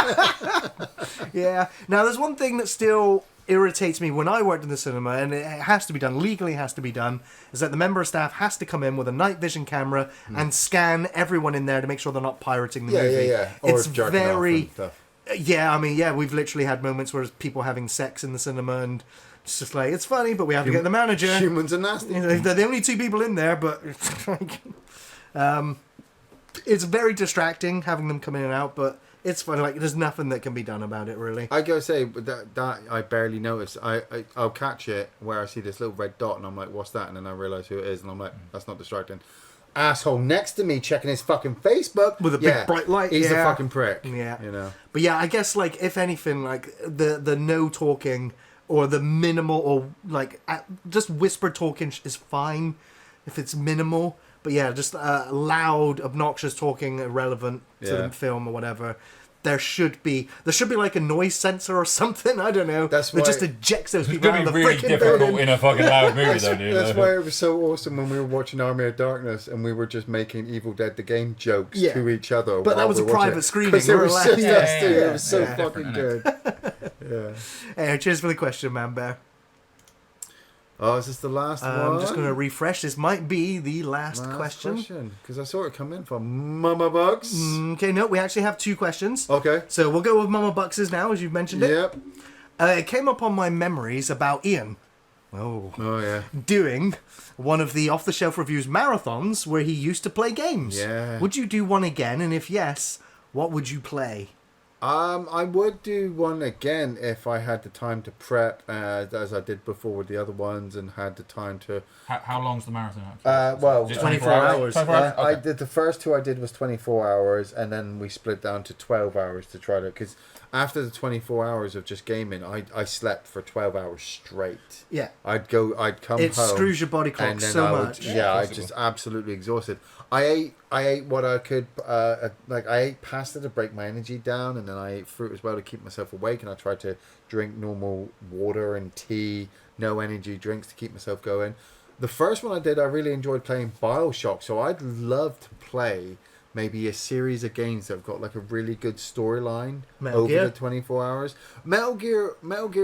Yeah. Now, there's one thing that still irritates me when I worked in the cinema, and it has to be done, legally has to be done, is that the member of staff has to come in with a night vision camera and scan everyone in there to make sure they're not pirating the movie. Yeah. Or It's jerking off and stuff. Yeah, I mean, we've literally had moments where people having sex in the cinema, and it's just like, it's funny, but we have to get the manager. Humans are nasty. You know, they're the only 2 people in there, but like, it's very distracting having them come in and out, but it's funny. Like, there's nothing that can be done about it, really. I gotta say that I barely notice. I'll catch it where I see this little red dot and I'm like, what's that? And then I realise who it is and I'm like, that's not distracting. Asshole next to me checking his fucking Facebook With a big bright light. He's a fucking prick. Yeah. You know. But yeah, I guess, like, if anything, like, the no talking or the minimal or, like, just whisper talking is fine if it's minimal. But yeah, just loud, obnoxious talking, irrelevant to the film or whatever. There should be like a noise sensor or something. I don't know. That's that why just ejects those It's people going out to of be the really freaking difficult building. in a fucking loud movie, though, dude. That's why it was so awesome when we were watching Army of Darkness and we were just making Evil Dead the game jokes to each other. But that was a private screening. Because it was just us two. Yeah. It was so Yeah. fucking good. Yeah. Anyway, cheers for the question, Man Bear. Oh, is this the last one? I'm just going to refresh. This might be the last question. Because I saw it come in from Mama Bucks. Okay, no, we actually have 2 questions. Okay. So we'll go with Mama Bucks's now, as you've mentioned it. Yep. It came up on my memories about Iain. Oh, yeah. Doing one of the off-the-shelf reviews marathons where he used to play games. Yeah. Would you do one again? And if yes, what would you play? I would do one again if I had the time to prep, as I did before with the other ones, and had the time to. How long's the marathon? Well, 24 hours. 24 hours? I Okay. did the first 2 I did was 24 hours, and then we split down to 12 hours to try to. Because after the 24 hours of just gaming, I slept for 12 hours straight. Yeah. I'd come home. It screws your body clock and then so I would, much. Yeah, I possible. just absolutely exhausted. I ate what I could. I ate pasta to break my energy down, and then I ate fruit as well to keep myself awake. And I tried to drink normal water and tea, no energy drinks to keep myself going. The first one I did, I really enjoyed playing BioShock, so I'd love to play maybe a series of games that have got like a really good storyline Metal over Gear? the 24 hours. Metal Gear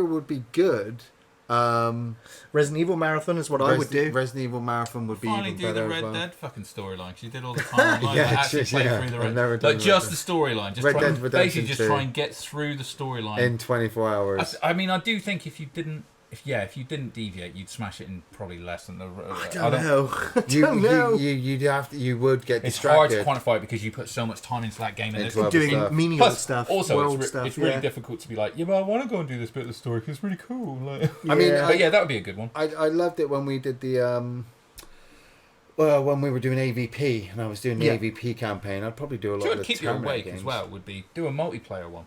would be good. Resident Evil Marathon is what I would do. Resident Evil Marathon would be Finally even do better the as Red well. Dead fucking storyline. 'Cause you did all the time online. Yeah, Like, actually just- play yeah, through the I've Red never Dead. done Like Red just Dead. the storyline. Just Red try, Dead Redemption basically just 2. try and get through the storyline. In 24 hours. I mean, I do think if you didn't deviate, you'd smash it in probably less than the. I don't know. I You, don't know. you would get It's hard distracted. to quantify it because you put so much time into that game. And Into other Doing stuff. menial plus, stuff, also, world it's stuff. really yeah. difficult to be like, yeah, but I want to go and do this bit of the story because it's really cool. Like, I mean, Yeah. but yeah, that would be a good one. I loved it when we did the well, when we were doing AVP and I was doing the Yeah. AVP campaign, I'd probably do a lot So of it the would keep you Terminator awake games. as well. Would be do a multiplayer one.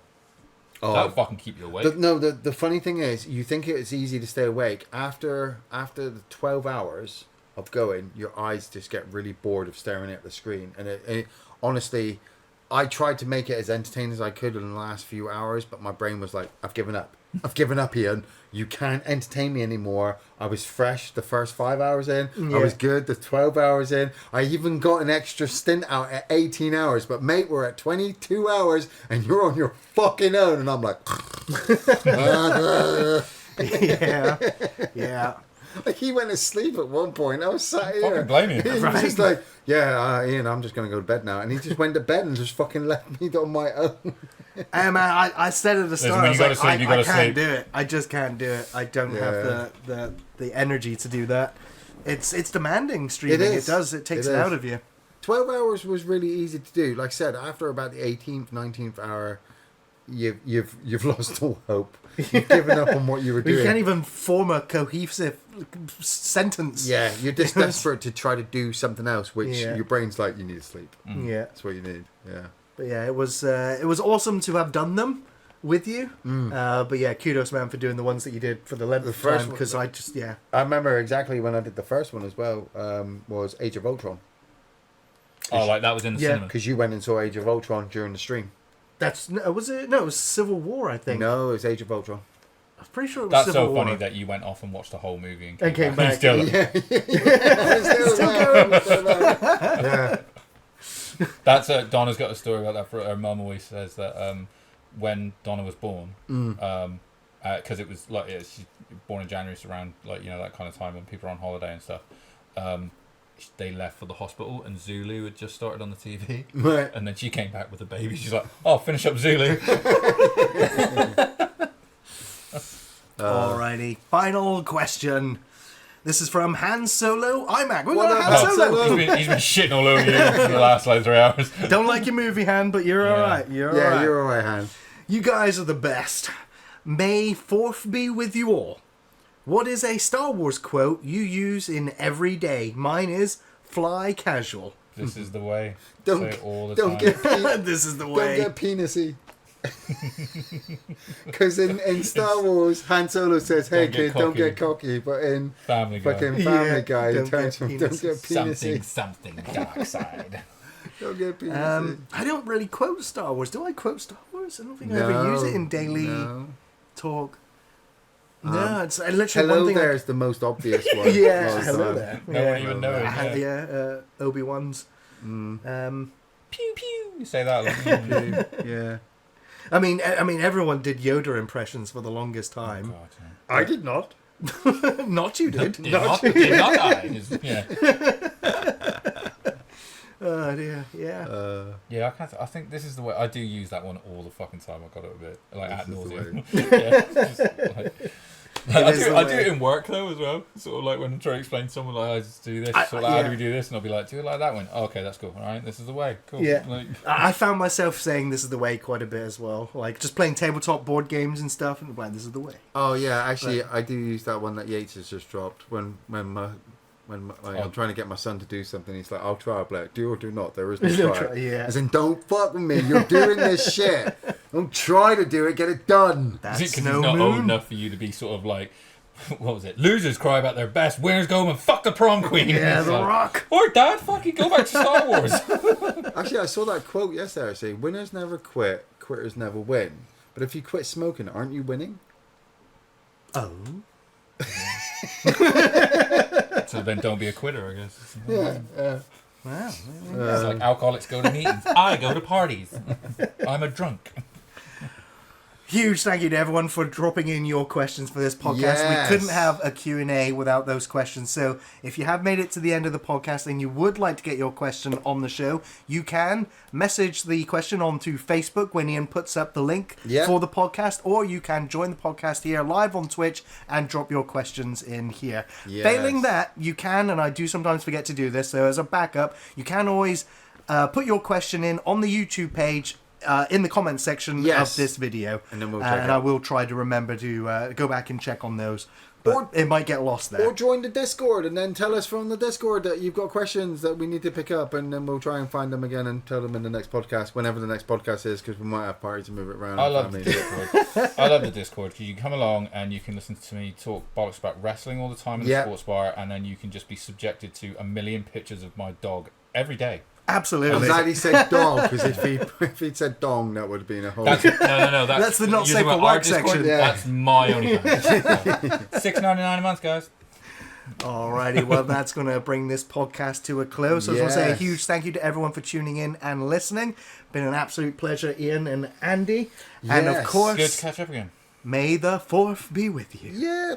Oh, That would fucking keep you awake. the funny thing is, you think it's easy to stay awake after the 12 hours of going, your eyes just get really bored of staring at the screen. And it honestly, I tried to make it as entertaining as I could in the last few hours, but my brain was like, I've given up. I've given up, Ian. You can't entertain me anymore. I was fresh the first 5 hours in. Yeah. I was good the 12 hours in. I even got an extra stint out at 18 hours. But mate, we're at 22 hours and you're on your fucking own. And I'm like... yeah, yeah. Like he went to sleep at one point. I was sat here. Fucking blame you. He was just like, yeah, Ian, I'm just going to go to bed now. And he just went to bed and just fucking left me on my own. I said at the start, when I you was gotta like, sleep, you I gotta can't sleep. do it. I just can't do it. I don't have the energy to do that. It's demanding streaming. It is. It does. It takes It it is. out of you. 12 hours was really easy to do. Like I said, after about the 18th, 19th hour, you've lost all hope. You've given up on what you were You doing. can't even form a cohesive sentence. Yeah, you're just desperate to try to do something else, which Yeah. your brain's like, you need to sleep. Yeah. That's what you need. Yeah. But yeah, it was awesome to have done them with you. But yeah, kudos, man, for doing the ones that you did for the length The of first time. one- Because I just I remember exactly when I did the first one as well, was Age of Ultron. Oh, like that was in the Yeah. cinema. Because you went and saw Age of Ultron during the stream. that's was it? No, it was Civil War. I think. No, it was Age of Ultron. I'm pretty sure it was That's Civil so War. funny that you went off and watched the whole movie And came back. Still, Yeah. Yeah. That's Donna's got a story about that. For her mum always says that when Donna was born, because it was like she's born in January, so around like that kind of time when people are on holiday and stuff. They left for the hospital and Zulu had just started on the TV, Right. and then she came back with a baby. She's like, "Oh, finish up Zulu." Alrighty, final question. This is from Han Solo iMac. We're What going up, Han Han Solo. Solo? He's been shitting all over you for the last like 3 hours. Don't like your movie, Han, but you're Yeah. alright. You're Yeah, alright. you're alright, Han. You guys are the best. May 4th be with you all. What is a Star Wars quote you use in every day? Mine is fly casual. This is the way. Don't- Say it all the Don't time. get This is the don't way. get penisy. Because in Star Wars, Han Solo says, "Hey Don't get kid, don't cocky." get cocky," but in Family Guy. fucking Yeah, Family Guy, he don't turns get from "Don't get penises." Something dark side. Don't get penisy. I don't really quote Star Wars. Do I quote Star Wars? I don't think I ever use it in daily No. talk. No, it's literally Hello one thing. there is the most obvious one. Yeah, Most hello time. there. No one even knows. Yeah, Obi-Wan's. Pew pew. You say that. Like, Yeah. I mean, everyone did Yoda impressions for the longest time. God, yeah. I did not. Not you did. Did not I? Yeah. Oh dear, yeah. Yeah, I think this is the way. I do use that one all the fucking time. I got it a bit like ad This is the nauseam. I do it in work though as well. Sort of like when I'm trying to explain to someone, like I just do this. Sort of how do we do this? And I'll be like, do it like that one. Oh, okay, that's cool. All right, this is the way. Cool. Yeah. Like, I found myself saying this is the way quite a bit as well. Like just playing tabletop board games and stuff, and like this is the way. Oh yeah, actually, I do use that one that Yates has just dropped when I'm trying to get my son to do something. He's like, "I'll try." I'll be like, "Do or do not." There is no try. Yeah. As in, don't fuck with me. You're doing this shit. Don't try to do it. Get it done. That's because no he's not moon. old enough for you to be sort of like, what was it? Losers cry about their best. Winners go home and fuck the prom queen. Yeah, It's The like, Rock. Or Dad, fucking go back to Star Wars. Actually, I saw that quote yesterday. Saying, "Winners never quit. Quitters never win." But if you quit smoking, aren't you winning? Oh. So then don't be a quitter, I guess. Yeah. Wow. It's like alcoholics go to meetings. I go to parties. I'm a drunk. Huge thank you to everyone for dropping in your questions for this podcast. Yes. We couldn't have a Q&A without those questions. So if you have made it to the end of the podcast and you would like to get your question on the show, you can message the question onto Facebook when Iain puts up the link for the podcast, or you can join the podcast here live on Twitch and drop your questions in here. Yes. Failing that, you can, and I do sometimes forget to do this, so as a backup, you can always put your question in on the YouTube page in the comments section of this video, and then we'll I will try to remember to go back and check on those, but it might get lost there. Or join the Discord and then tell us from the Discord that you've got questions that we need to pick up, and then we'll try and find them again and tell them in the next podcast, whenever the next podcast is, because we might have parties to move it around. I love the Discord. I love the Discord because you can come along and you can listen to me talk bollocks about wrestling all the time in the sports bar, and then you can just be subjected to a million pictures of my dog every day. Absolutely. I'm glad he said dog, because if he'd said dong, that would have been a whole... No. That's the not you're safe talking for about our work Discord? section. Yeah. That's my only $6.99 a month, guys. Alrighty, well, that's going to bring this podcast to a close. So I just want to say a Yes. huge thank you to everyone for tuning in and listening. Been an absolute pleasure, Iain and Andy. And of Yes. course, Good to catch up again. may the 4th be with you. Yeah.